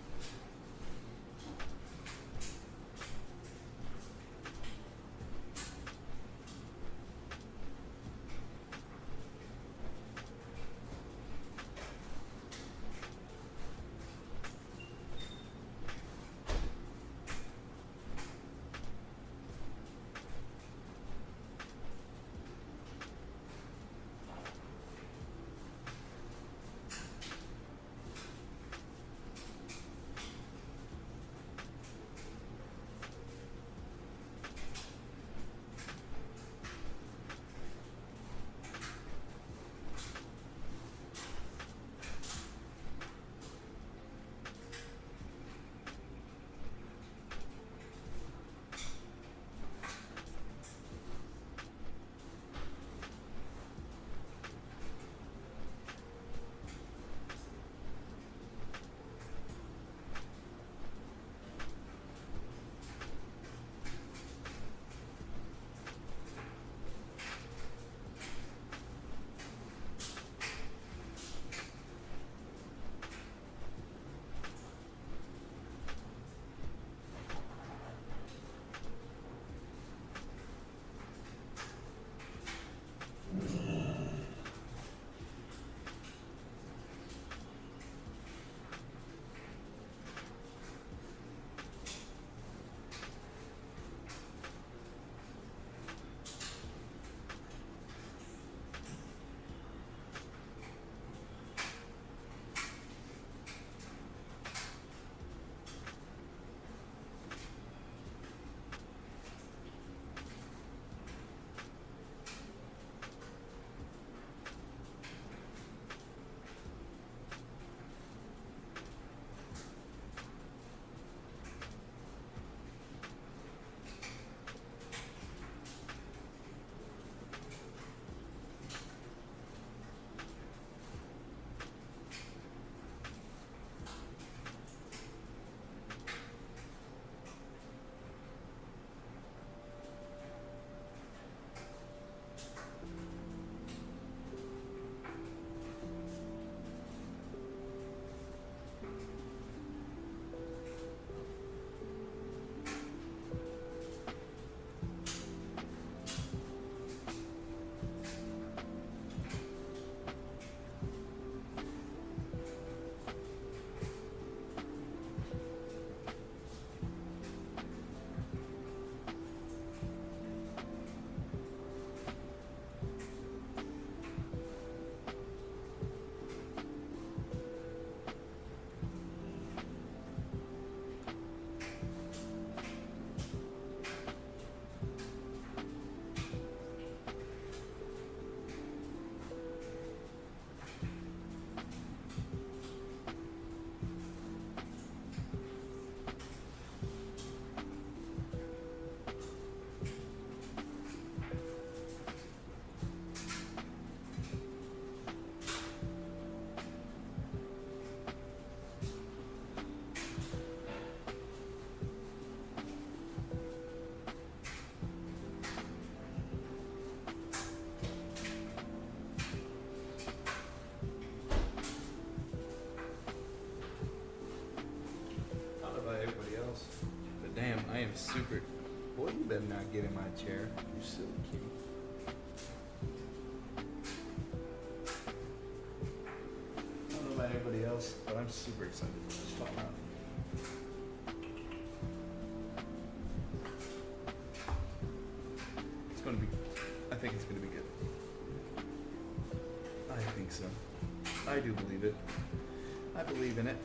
I am super. Boy, you better not get in my chair. You silly kitty. I don't know about everybody else, but I'm super excited for this Fallout. It's gonna be. I think it's gonna be good. I think so. I do believe it. I believe in it.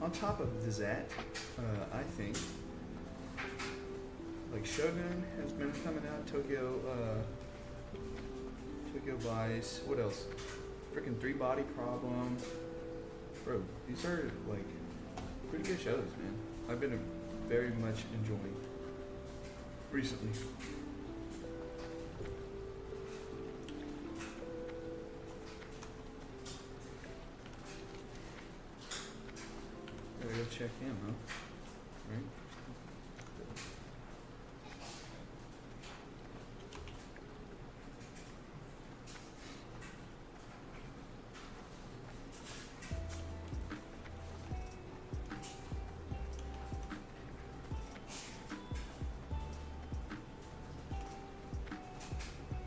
On top of that, I think like Shogun has been coming out, Tokyo Vice, what else? Freaking 3 Body Problem. Bro, these are like pretty good shows, man. I've been very much enjoying recently. Gotta go check in, huh? Right?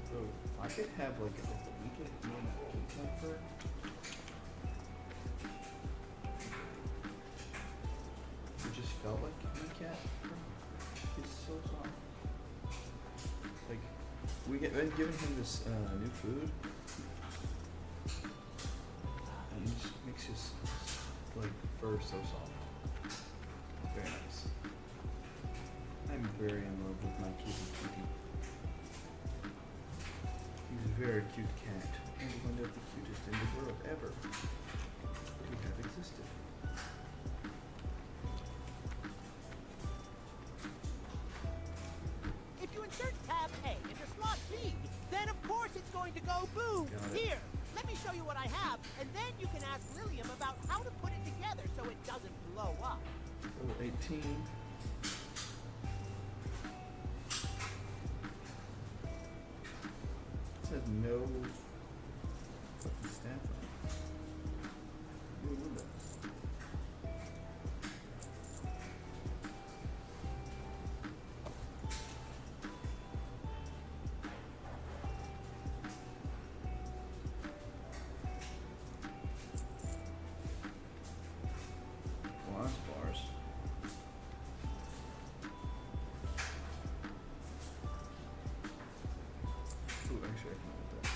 So, I could have like a weekend for it just felt like my cat. He's so soft. Like, we get been giving him this new food, and it just makes his like fur so soft. Very nice. I'm very in love with my cutie cutie. He's a very cute cat, and one of the cutest in the world ever to have existed. If you insert tab A into slot B, then of course it's going to go boom. Here, let me show you what I have, and then you can ask Lilium about how to put it together so it doesn't blow up. Level 18. It says no fucking staff on it. New windows. Glass bars. Ooh, actually, I can with that.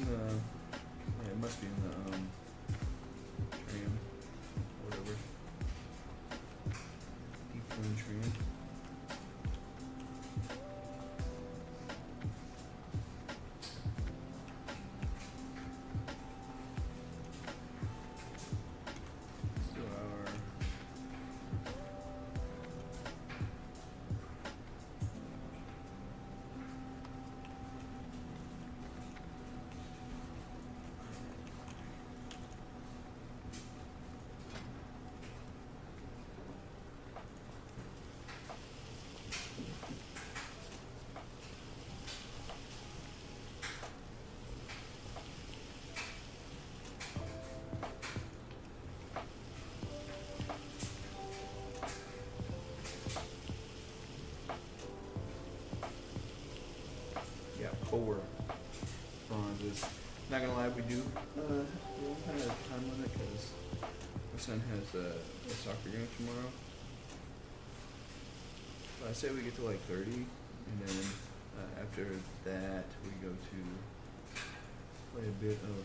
in the. Yeah, it must be in the tram, whatever. Equine tram. Still our. Yeah, 4 bronzes. Not gonna lie, we do kind of time limit because my son has a soccer game tomorrow. But I say we get to like 30, and then after that we go to play a bit of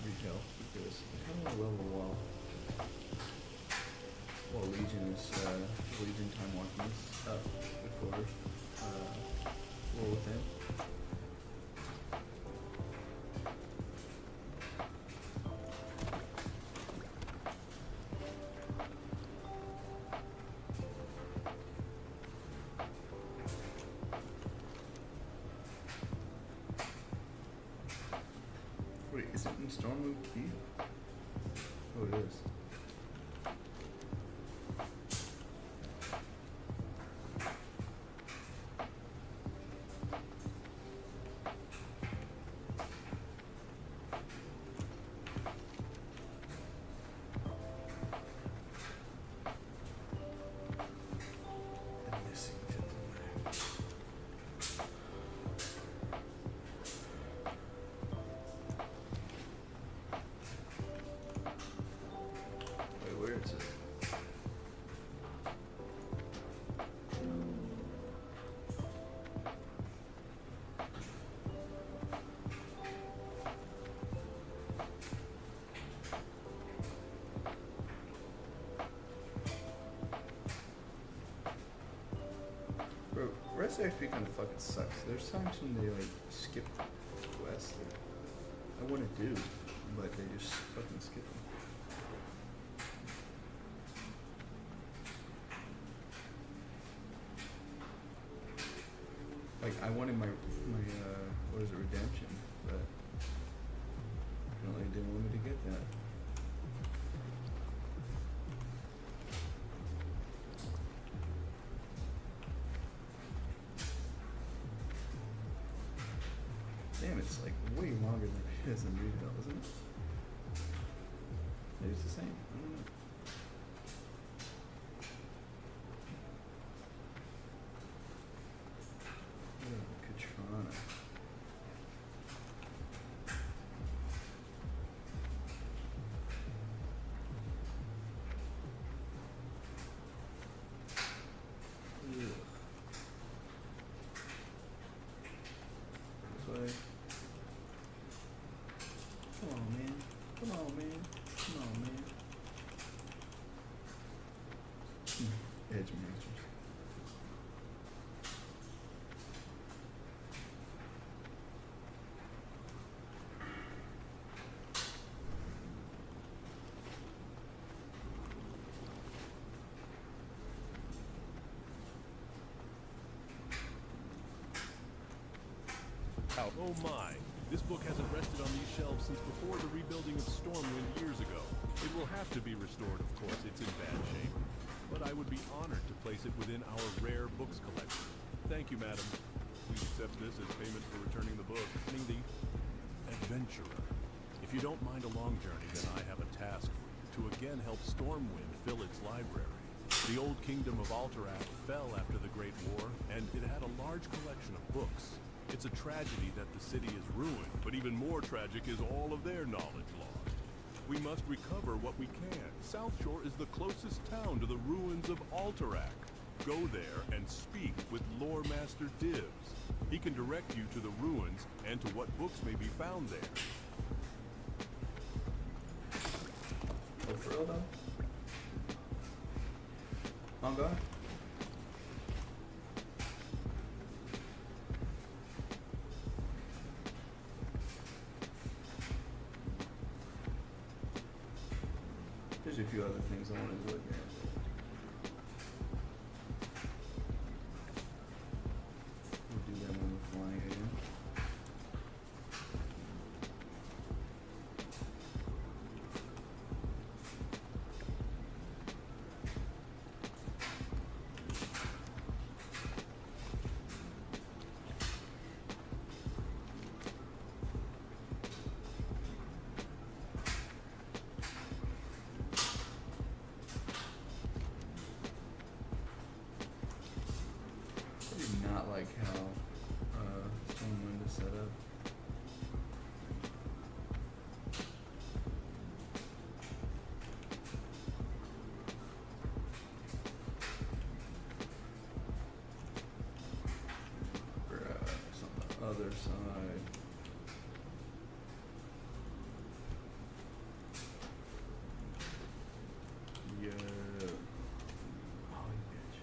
retail because I kind of want to level while Legion time walking is up before we're within. Wait, is it in Stormwood Keep? Oh, it is. The missing gentleman. Wait, where is it? Bro, Rest actually kind of fucking sucks. There's times when they like skip quests that I want to do, but they just fucking skip them. Like I wanted my what is it, redemption, but apparently they didn't want me to get that. Damn, it's like way longer than it is in retail, isn't it? Maybe it's the same. I don't know. Katrana. Ugh. This way. Come on, man. Come on, man. Come on, man. Edge Masters. Oh my! This book hasn't rested on these shelves since before the rebuilding of Stormwind years ago. It will have to be restored, of course. It's in bad shape. But I would be honored to place it within our rare books collection. Thank you, madam. Please accept this as payment for returning the book. The Adventurer. If you don't mind a long journey, then I have a task for you to again help Stormwind fill its library. The old kingdom of Alterac fell after the Great War, and it had a large collection of books. It's a tragedy that the city is ruined, but even more tragic is all of their knowledge lost. We must recover what we can. South Shore is the closest town to the ruins of Alterac. Go there and speak with Lore Master Dibs. He can direct you to the ruins and to what books may be found there. Oh, for real though? On God? There's a few other things I wanted to look at. We'll do that when we're flying again. I do not like how Stormwind is set up. Perhaps on the other side. Yeah. Oh, you bitch.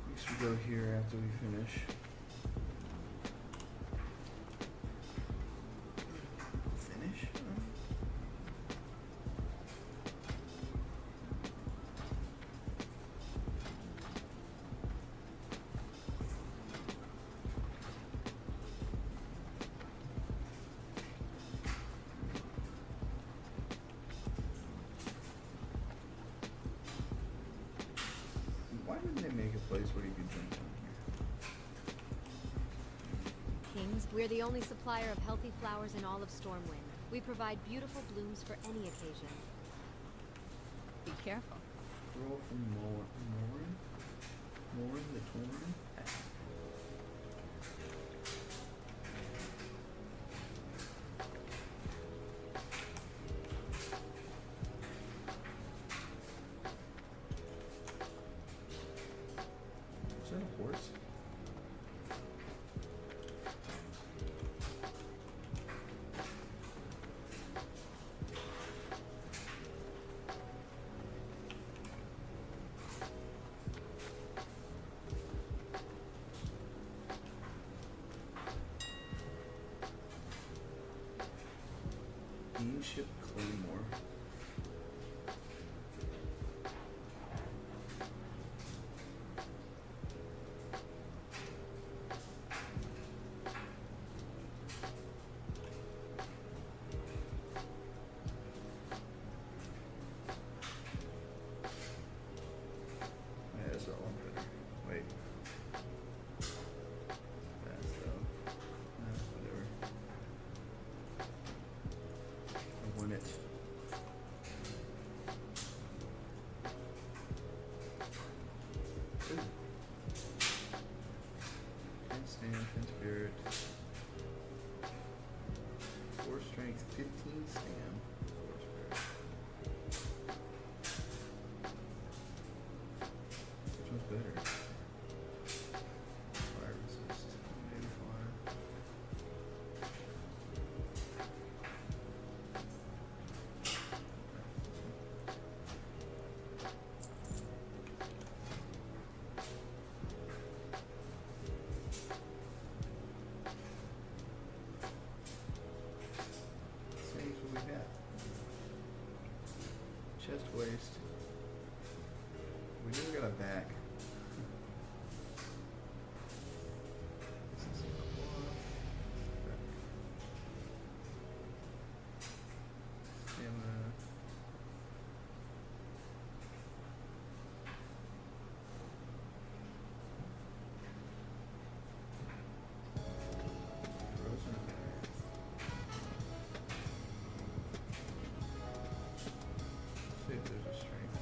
We should go here after we finish. Finish? Huh? Why didn't they make a place where you could drink down here? Kings, we're the only supplier of healthy flowers in all of Stormwind. We provide beautiful blooms for any occasion. Be careful. Roll from Morin? Morin the Torn? Is that a horse? Steamship Claymore. Yeah, that's all better. Wait. That's whatever. I won it. Ooh. 10 stand, 10 spirit. 4 strength, 15 stand. 4 spirit. Which one's better? Fire resist. Maybe fire. Same as what we got. Chest waist. We never got a back. This is a cloth. Back. Stamina. Frozen Path. See if there's a strength.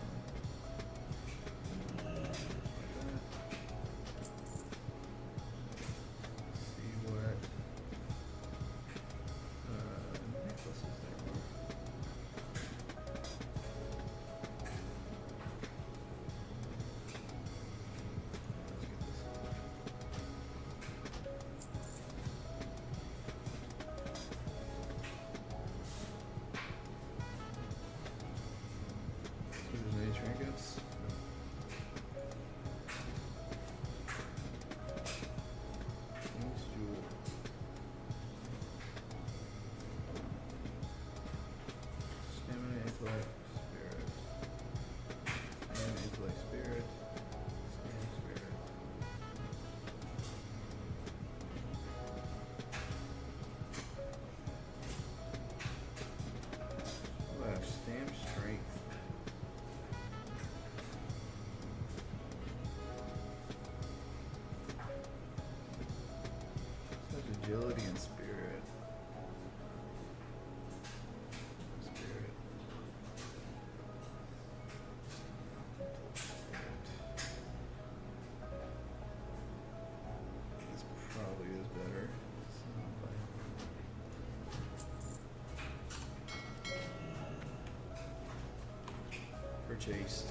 Purchased.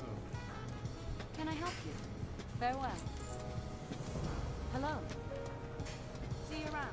Oh. Can I help you? Farewell. Hello. See you around.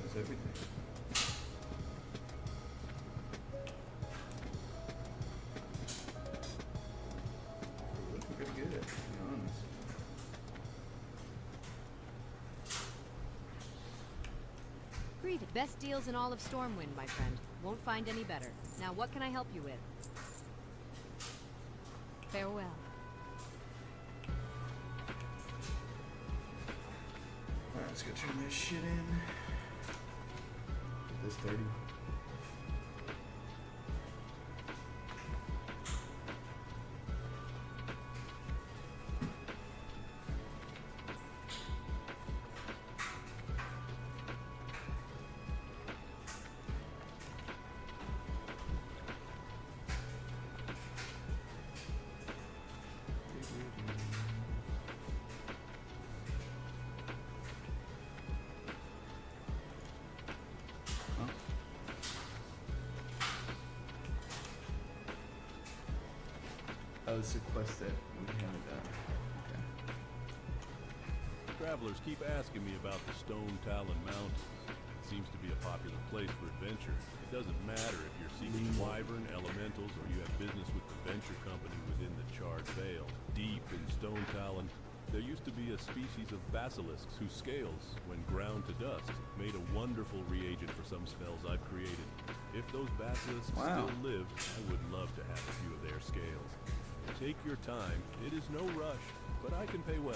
That's everything. Looking pretty good, to be honest. Great. Best deals in all of Stormwind, my friend. Won't find any better. Now, what can I help you with? Farewell. Alright, let's go turn this shit in. Get this 30. Oh, it's a quest that we haven't done. Okay. Travelers keep asking me about the Stone Talon Mountains. It seems to be a popular place for adventure. It doesn't matter if you're seeking wyvern, elementals, or you have business with the venture company within the Charred Vale. Deep in Stone Talon, there used to be a species of basilisks whose scales, when ground to dust, made a wonderful reagent for some spells I've created. If those basilisks still lived, I would love to have a few of their scales. Take your time. It is no rush, but I can pay well.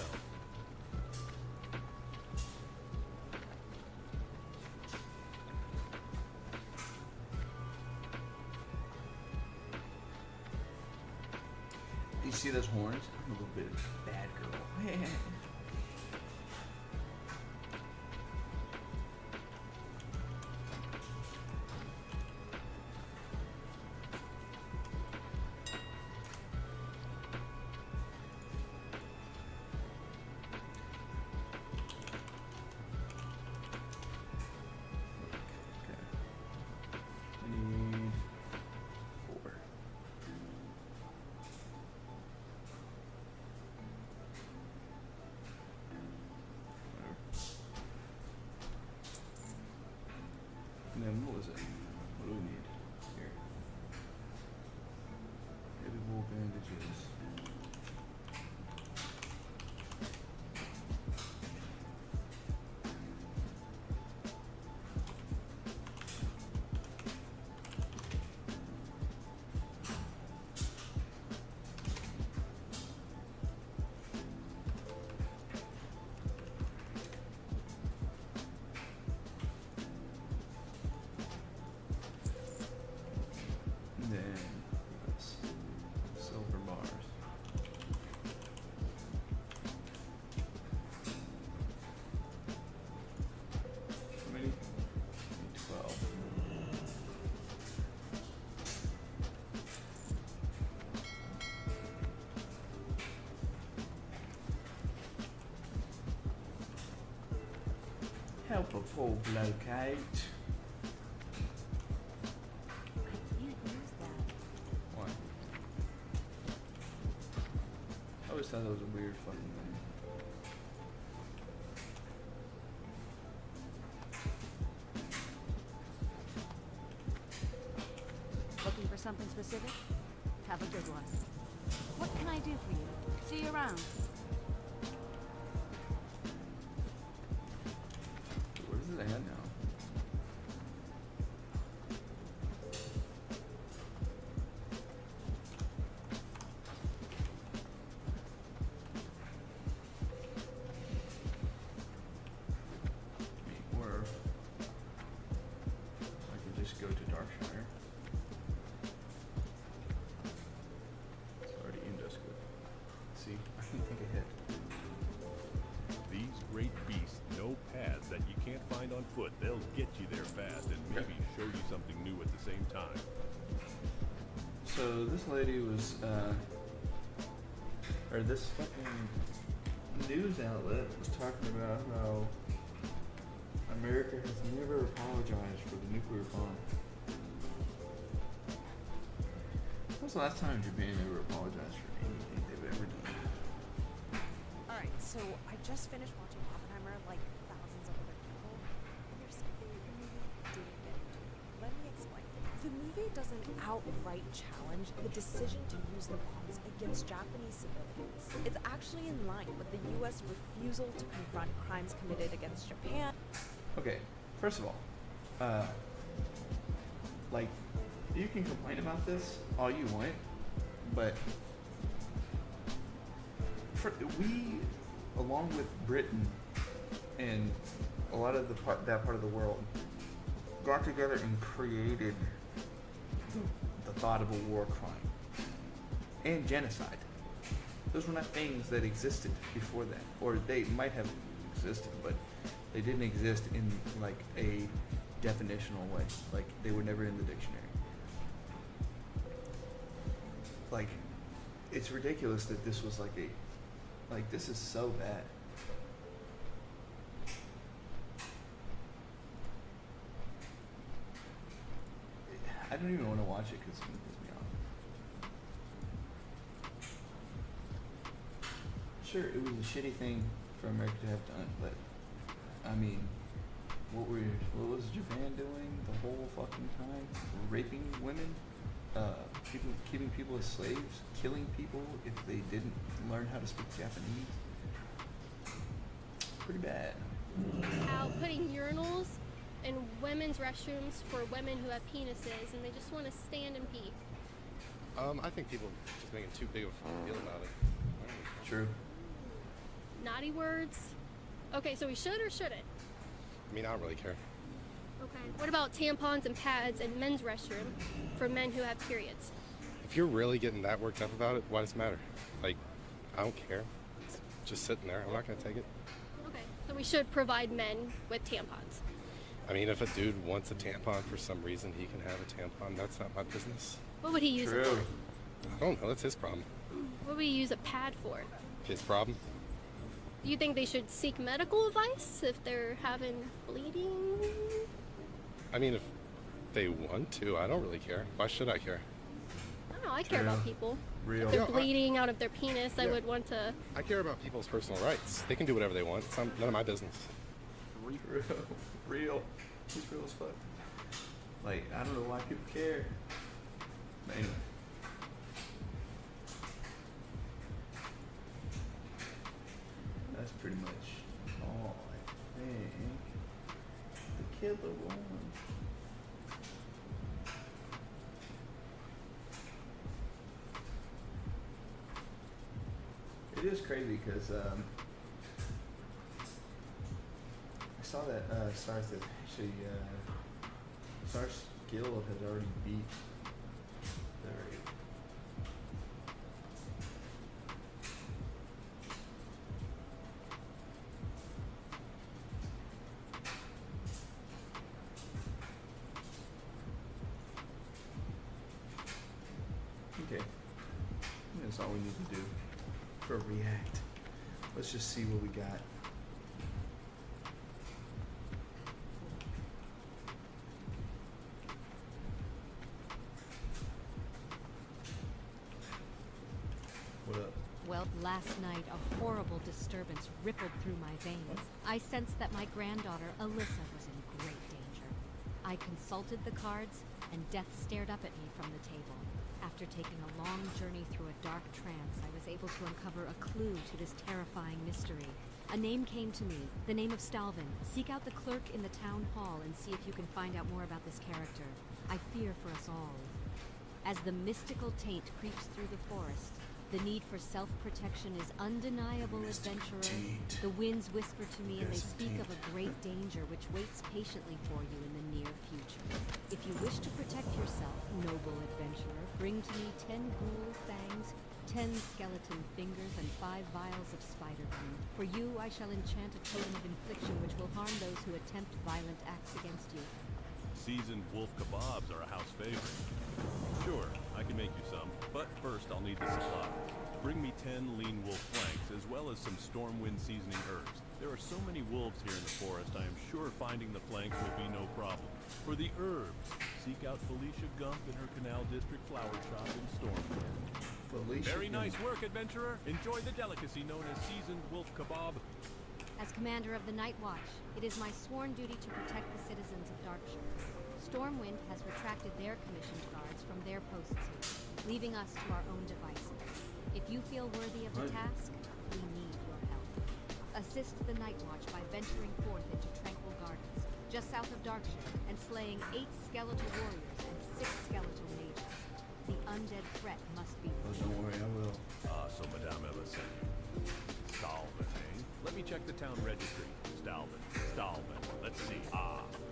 You see those horns? I'm a little bit of a bad girl. And then what was it? What do we need? Here. Heavy wool bandages. And then let's silver bars. How many? 12. Help a poor bloke out. Why? I always thought that was a weird fucking thing. Looking for something specific? Have a good one. What can I do for you? See you around. Where's it at now? great beasts, no paths that you can't find on foot. They'll get you there fast and maybe show you something new at the same time. So this lady was, or this fucking news outlet was talking about how America has never apologized for the nuclear bomb. When was the last time Japan ever apologized for anything they've ever done? Alright, so I just finished watching Oppenheimer like thousands of other people, and there's something the movie didn't get into. Let me explain. The movie doesn't outright challenge the decision to use the bombs against Japanese civilians. It's actually in line with the US refusal to confront crimes committed against Japan. Okay, first of all, like, you can complain about this all you want, but we, along with Britain and a lot of that part of the world, got together and created the thought of a war crime and genocide. Those were not things that existed before that, or they might have existed, but they didn't exist in like a definitional way. Like they were never in the dictionary. Like, it's ridiculous that this was like this is so bad. I don't even want to watch it because it pisses me off. Sure, it was a shitty thing for America to have done, but I mean, what was Japan doing the whole fucking time? Raping women, keeping people as slaves, killing people if they didn't learn how to speak Japanese. Pretty bad. Out putting urinals in women's restrooms for women who have penises and they just want to stand and pee. I think people are just making too big of a deal about it. True. Naughty words. Okay, so we should or shouldn't? I mean, I don't really care. Okay. What about tampons and pads in men's restroom for men who have periods? If you're really getting that worked up about it, why does it matter? Like, I don't care. It's just sitting there. I'm not going to take it. Okay, so we should provide men with tampons. I mean, if a dude wants a tampon for some reason, he can have a tampon. That's not my business. What would he use it for? I don't know. That's his problem. What would he use a pad for? His problem? Do you think they should seek medical advice if they're having bleeding? I mean, if they want to, I don't really care. Why should I care? I don't know. I care about people. Real. If they're bleeding out of their penis, I would want to... I care about people's personal rights. They can do whatever they want. It's none of my business. Real. He's real as fuck. Like, I don't know why people care. But anyway. That's pretty much all, I think. The killer one. It is crazy because I saw that Stars that actually Stars Guild has already beat their okay. That's all we need to do for React. Let's just see what we got. What up? Well, last night a horrible disturbance rippled through my veins. I sensed that my granddaughter, Alyssa, was in great danger. I consulted the cards, and death stared up at me from the table. After taking a long journey through a dark trance, I was able to uncover a clue to this terrifying mystery. A name came to me, the name of Stalvin. Seek out the clerk in the town hall and see if you can find out more about this character. I fear for us all. As the mystical taint creeps through the forest, the need for self-protection is undeniable, adventurer. The winds whisper to me and they speak of a great danger which waits patiently for you in the near future. If you wish to protect yourself, noble adventurer, bring to me 10 ghoul fangs, 10 skeleton fingers and 5 vials of spider venom. For you, I shall enchant a totem of infliction which will harm those who attempt violent acts against you. Seasoned wolf kebabs are a house favorite. Sure, I can make you some, but first I'll need the supply. Bring me 10 lean wolf flanks, as well as some stormwind seasoning herbs. There are so many wolves here in the forest, I am sure finding the flanks will be no problem. For the herbs, seek out Felicia Gump in her Canal District flower shop in Stormwind. Very nice work, adventurer. Enjoy the delicacy known as seasoned wolf kebab. As commander of the Night Watch, it is my sworn duty to protect the citizens of Darkshire. Stormwind has retracted their commissioned guards from their posts here, leaving us to our own devices. If you feel worthy of the task, we need your help. Assist the Night Watch by venturing forth into Tranquil Gardens, just south of Darkshire, and slaying 8 skeletal warriors and 6 skeletal mages. The undead threat must be... Oh, don't worry, I will. So Madame Eva sent you. Stalvin, eh? Let me check the town registry. Stalvin. Let's see.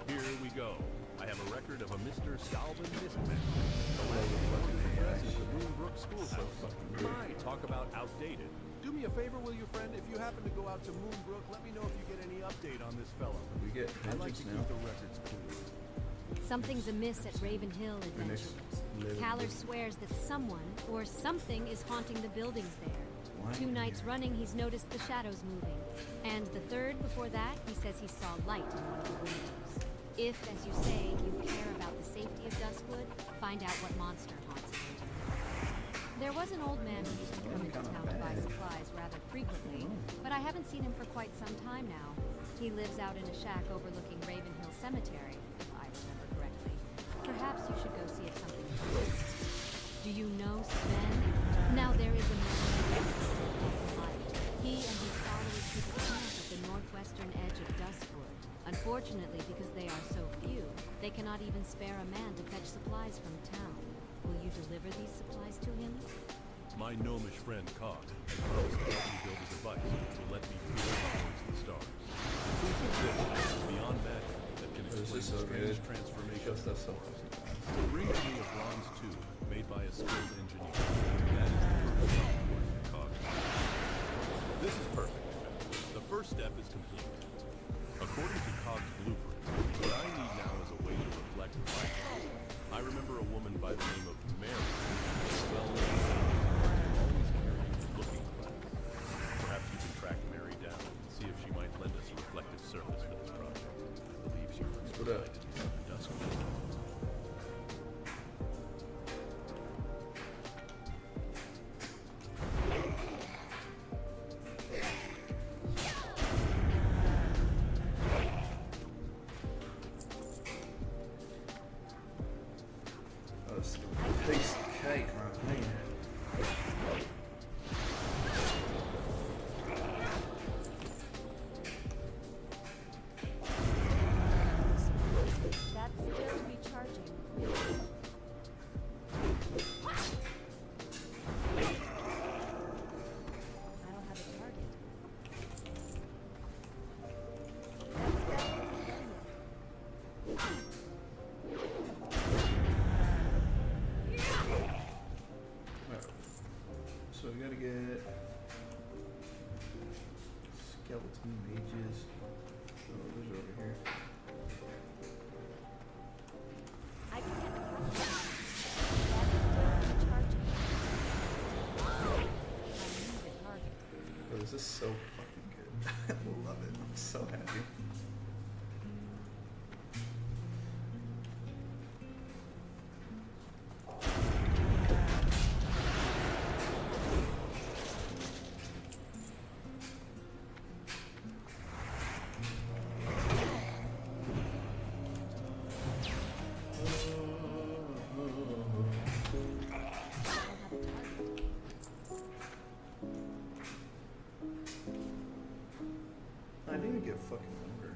Here we go. I have a record of a Mr. Stalvin Mistman. The last address is the Moonbrook Schoolhouse. My, talk about outdated. Do me a favor, will you, friend? If you happen to go out to Moonbrook, let me know if you get any update on this fellow. We get I like to now. keep the records clean. Something's amiss at Raven Hill, adventurers. Caller swears that someone or something is haunting the buildings there. What? 2 nights running, he's noticed the shadows moving. And the 3rd before that, he says he saw light in one of the windows. If, as you say, you care about the safety of Duskwood, find out what monster haunts it. There was an old man who used to come into town to buy supplies rather frequently, but I haven't seen him for quite some time now. He lives out in a shack overlooking Raven Hill Cemetery, if I remember correctly. Perhaps you should go see if something happens. Do you know Sven? Now there is a man who lives in light. He and his followers keep a camp at the northwestern edge of Duskwood. Unfortunately, because they are so few, they cannot even spare a man to fetch supplies from town. Will you deliver these supplies to him? My gnomish friend Cog has promised to help me build a device which will let me peer towards the stars. Proof exists beyond magic that can explain strange transformations of the forest. It brings me a bronze tube made by a skilled engineer. That is the purpose of work Cog. This is perfect. The first step is complete. According to Cog's blueprint, what I need now is a way to reflect light. I remember a woman by the name of Mary, well known, always carrying a looking glass. Perhaps you can track Mary down and see if she might lend us a reflective surface for this project. I believe she works for the Duskwood. Piece of cake right here. That's still recharging. I don't have a target. That spell isn't done yet. So we gotta get skeleton mages. Oh, those are over here. I can get the crossbow. That's still recharging. I need a target. Oh, this is so fucking good. I love it. I'm so happy. I didn't get fucking lumber.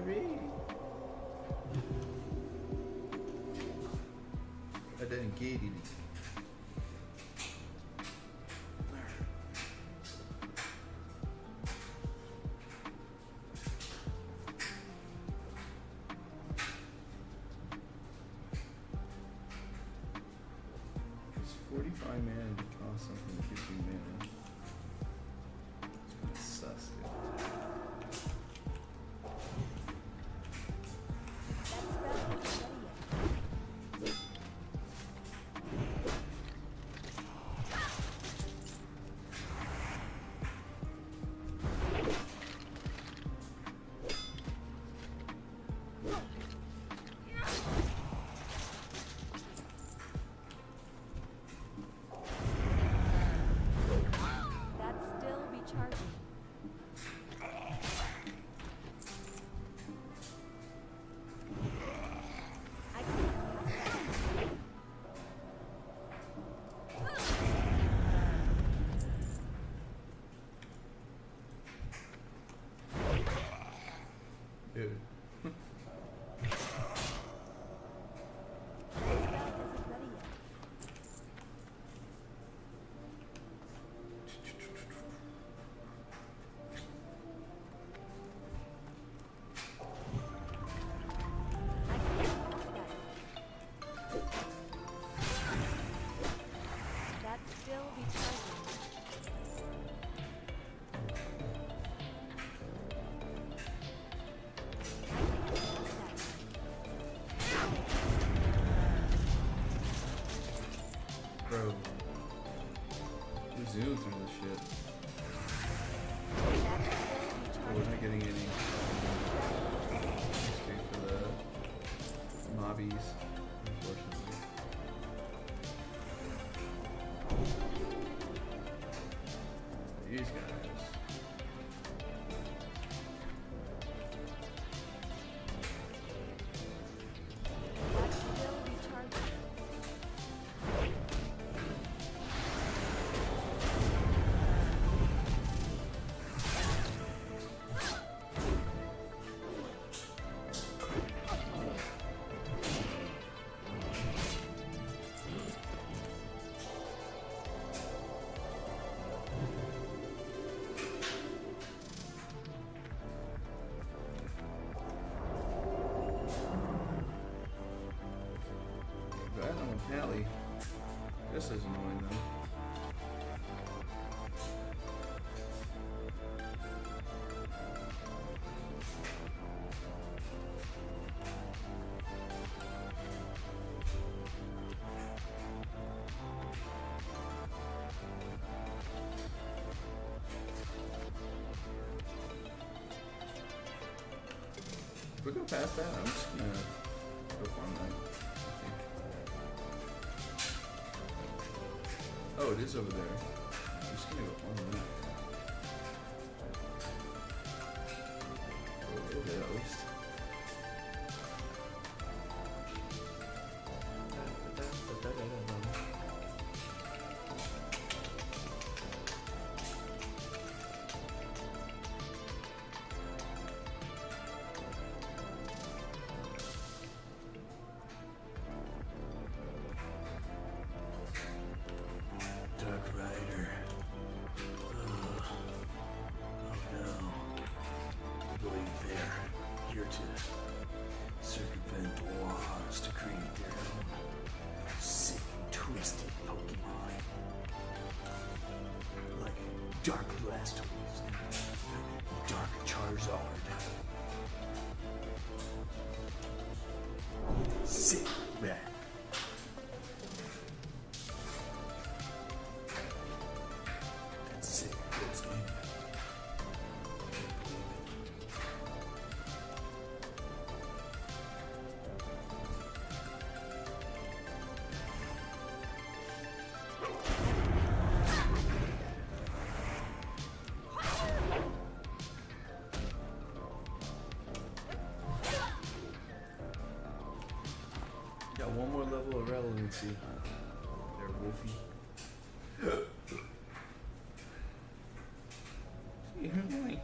raid. I didn't get it. It's 45 mana to cost something that gives you mana. It's kind of sus, dude. That's still be charging. I can't Dude. That's still be charging. Bro. We zoomed through this shit. I wasn't getting any XP for the mobbies, unfortunately. These guys. That's still be charging. That on a pally. This is annoying though. If we go past that, I'm just gonna go farm that. I think. Oh, it is over there. I'm just gonna go farm that. A little bit at least. Dark Rider. Oh no. I believe they're here to circumvent the laws to create their own sick and twisted Pokemon. Like Dark Blastoise and Dark Charizard. Sit back. That's it. That's it. Got one more level of relevancy. There, Wolfie. See, boy.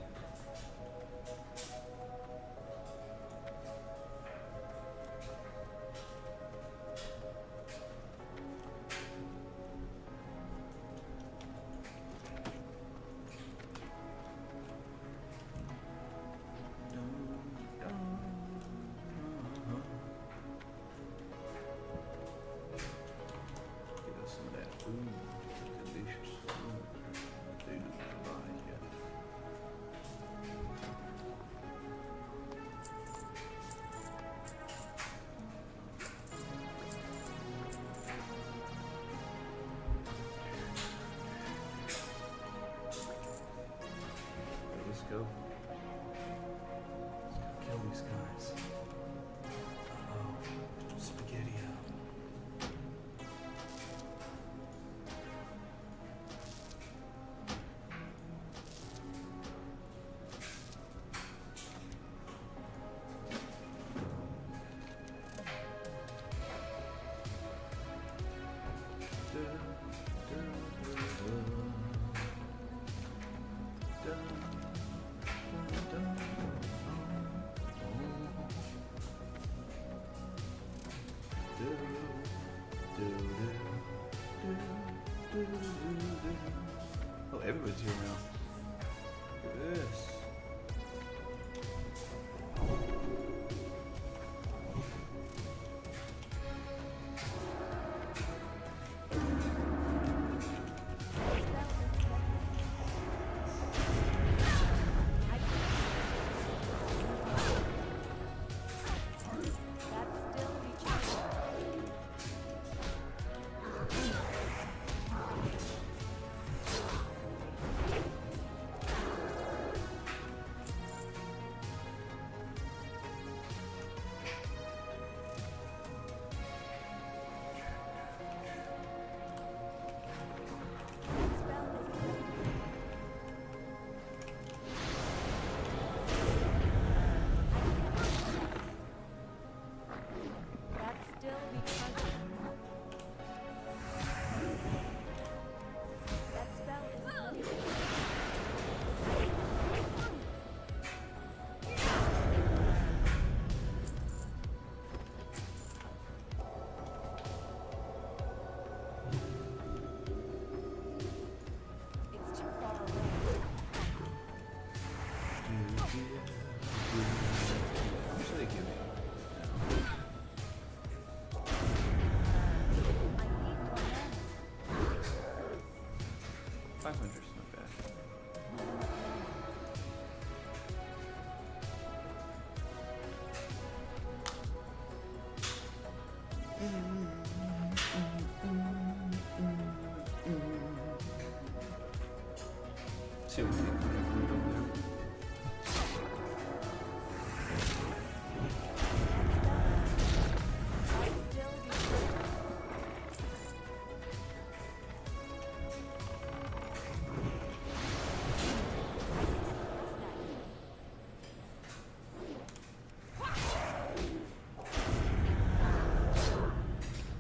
see what we can do there.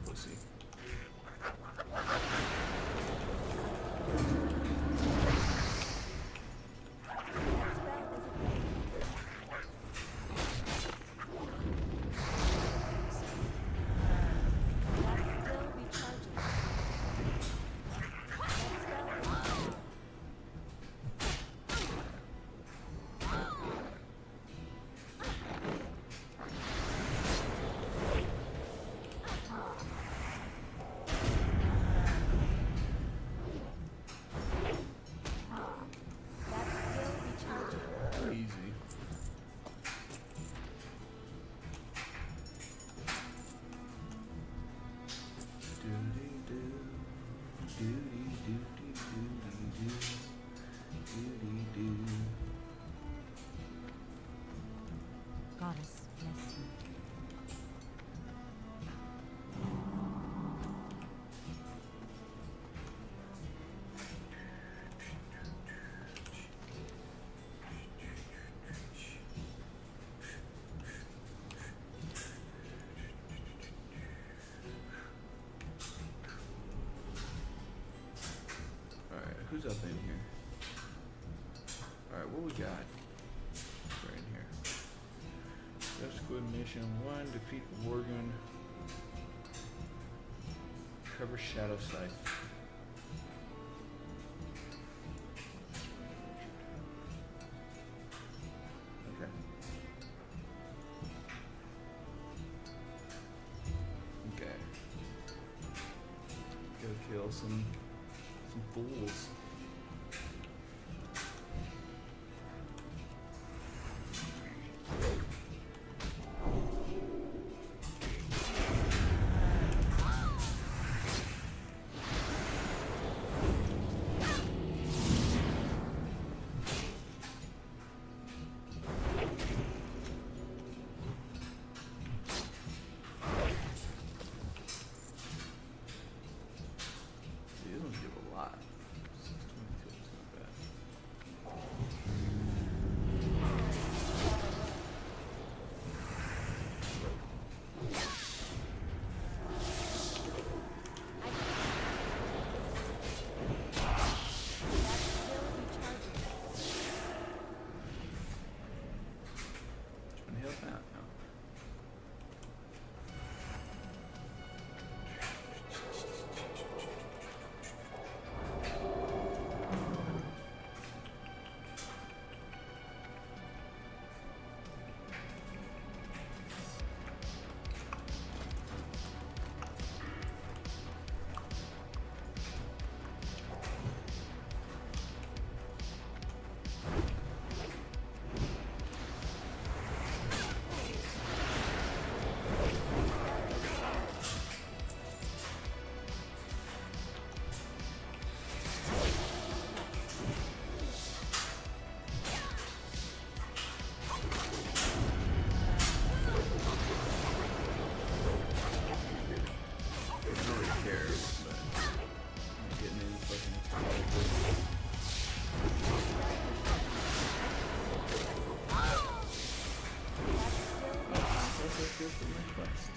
Pussy. Easy. Goddess, bless you. Alright, who's up in here? Alright, what we got? Right in here. Squid Mission 1, defeat Worgen. Cover Shadow Side. Okay. Okay. Go kill some fools. He doesn't give a lot. 622 is not bad. Trying to help out now. I don't really care, but I'm getting in fucking that's good for my quest.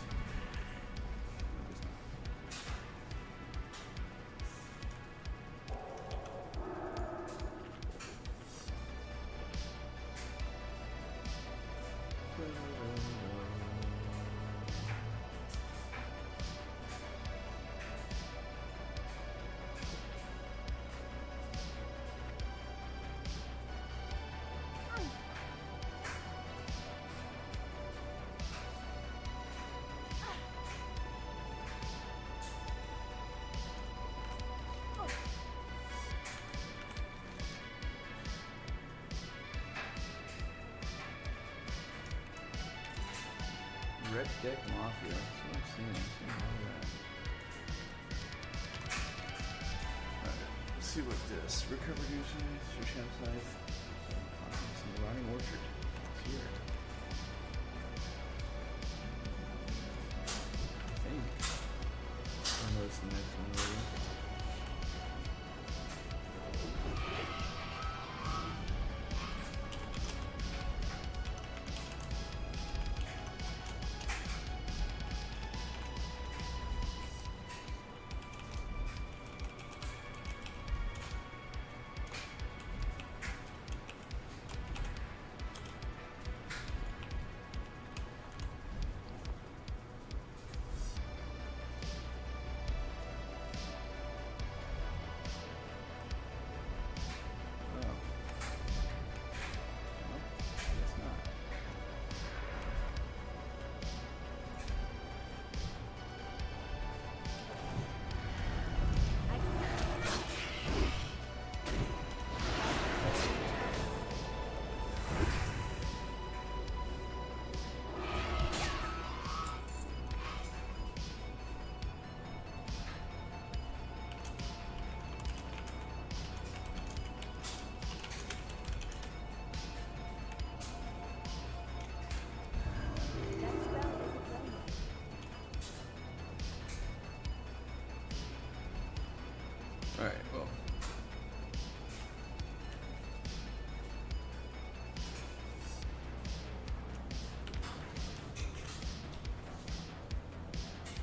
Red Deck Mafia. That's what I'm seeing. Alright. see what this recovered users, your campsite, some rotting orchard here. I think. I know it's the next one already. Alright, well.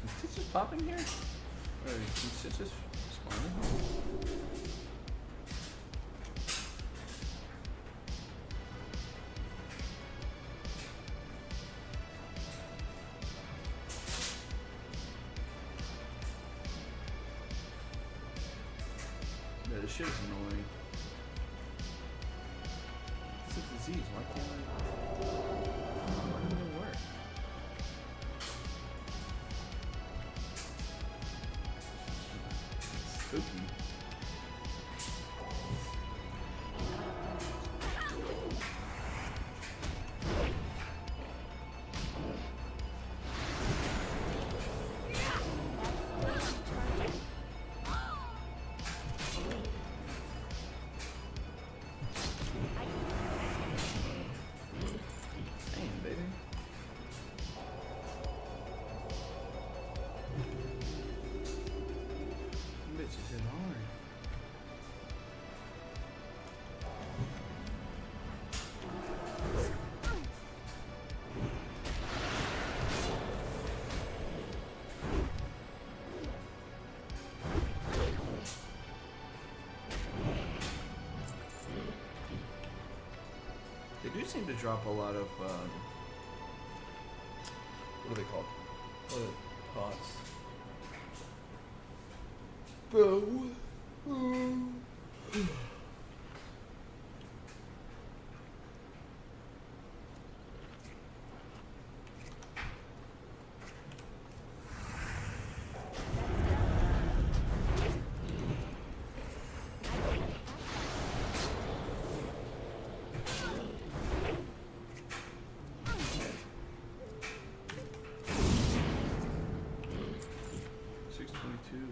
Is stitches popping here? Or is stitches spawning? Yeah, this shit is annoying. It's a disease, why can't why doesn't it work? Spooky. They do seem to drop a lot of, what are they called? What are the pots? Bro.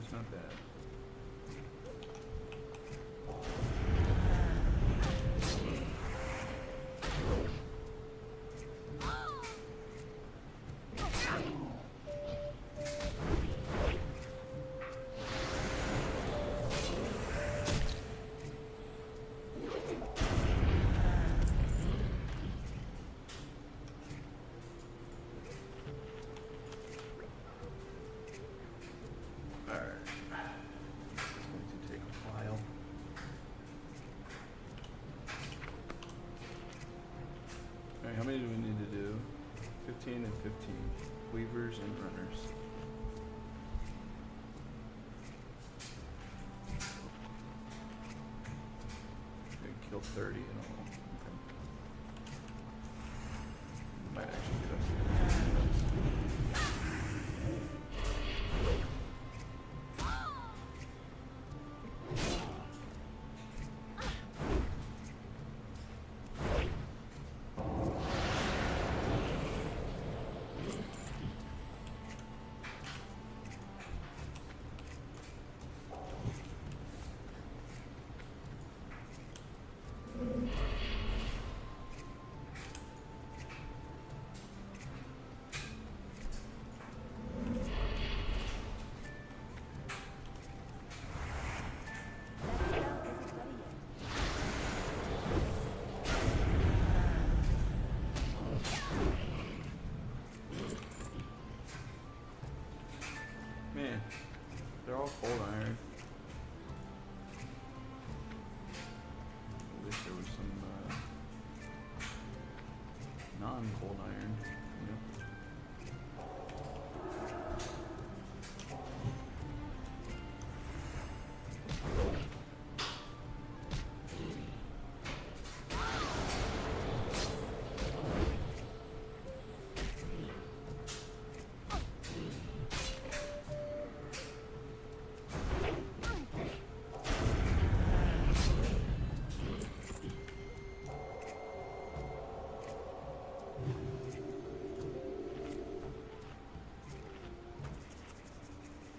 It's not bad. How many do we need to do? 15 and 15. Weavers and runners. We can kill 30 in all. Okay. Might actually get us. non-cold iron, you know.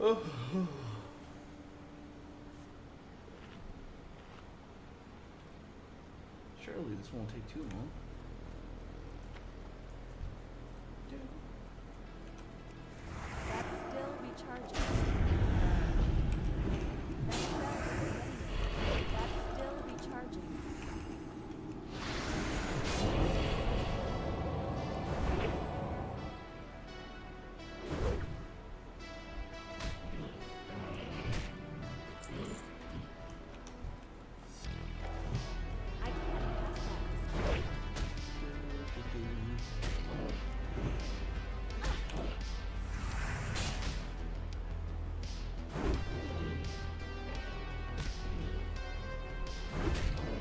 Oh. Surely this won't take too long. That's still recharging. That's still recharging. I can't pass that.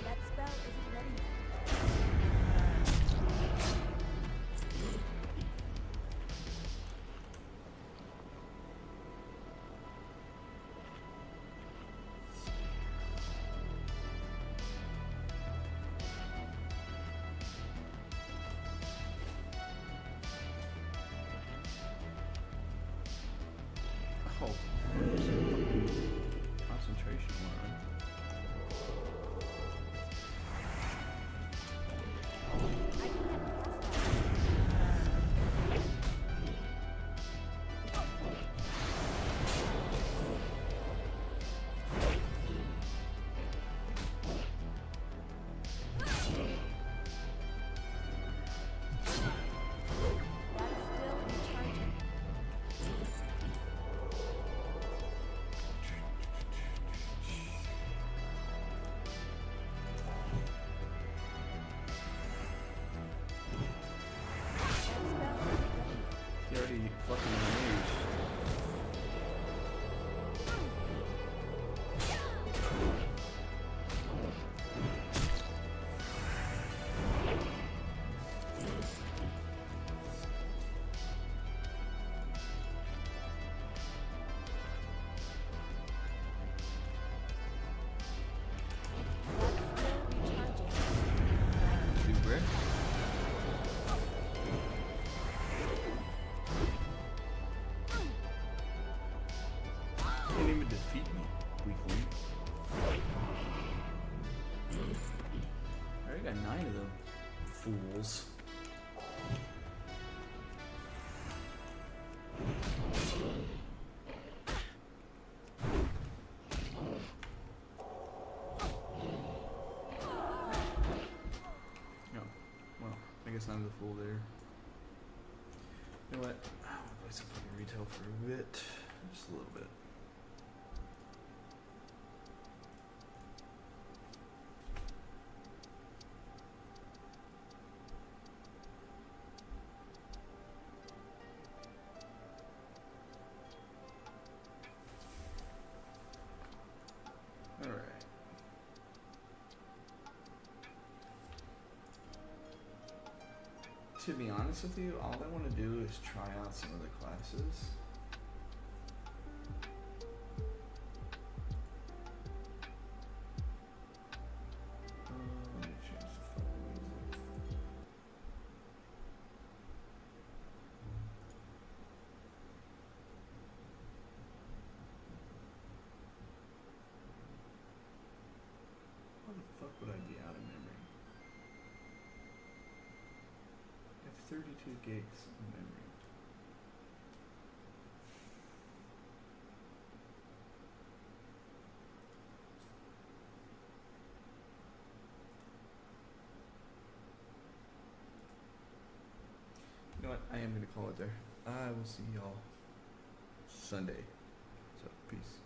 That spell isn't ready yet. Oh, concentration one. I can't pass that. That's still recharging. That spell isn't ready yet. He already fucking engaged. That's still recharging. Super. Can't even defeat me, weakling. I already got 9 of them. Fools. Oh, well, I guess I'm the fool there. You know what? I'm gonna play some fucking retail for a bit. Just a little bit. Alright. To be honest with you, all I want to do is try out some other classes. Let me change the fucking music. How the fuck would I be out of memory? I have 32 gigs of memory. You know what? I am going to call it there. I will see y'all Sunday. So, peace.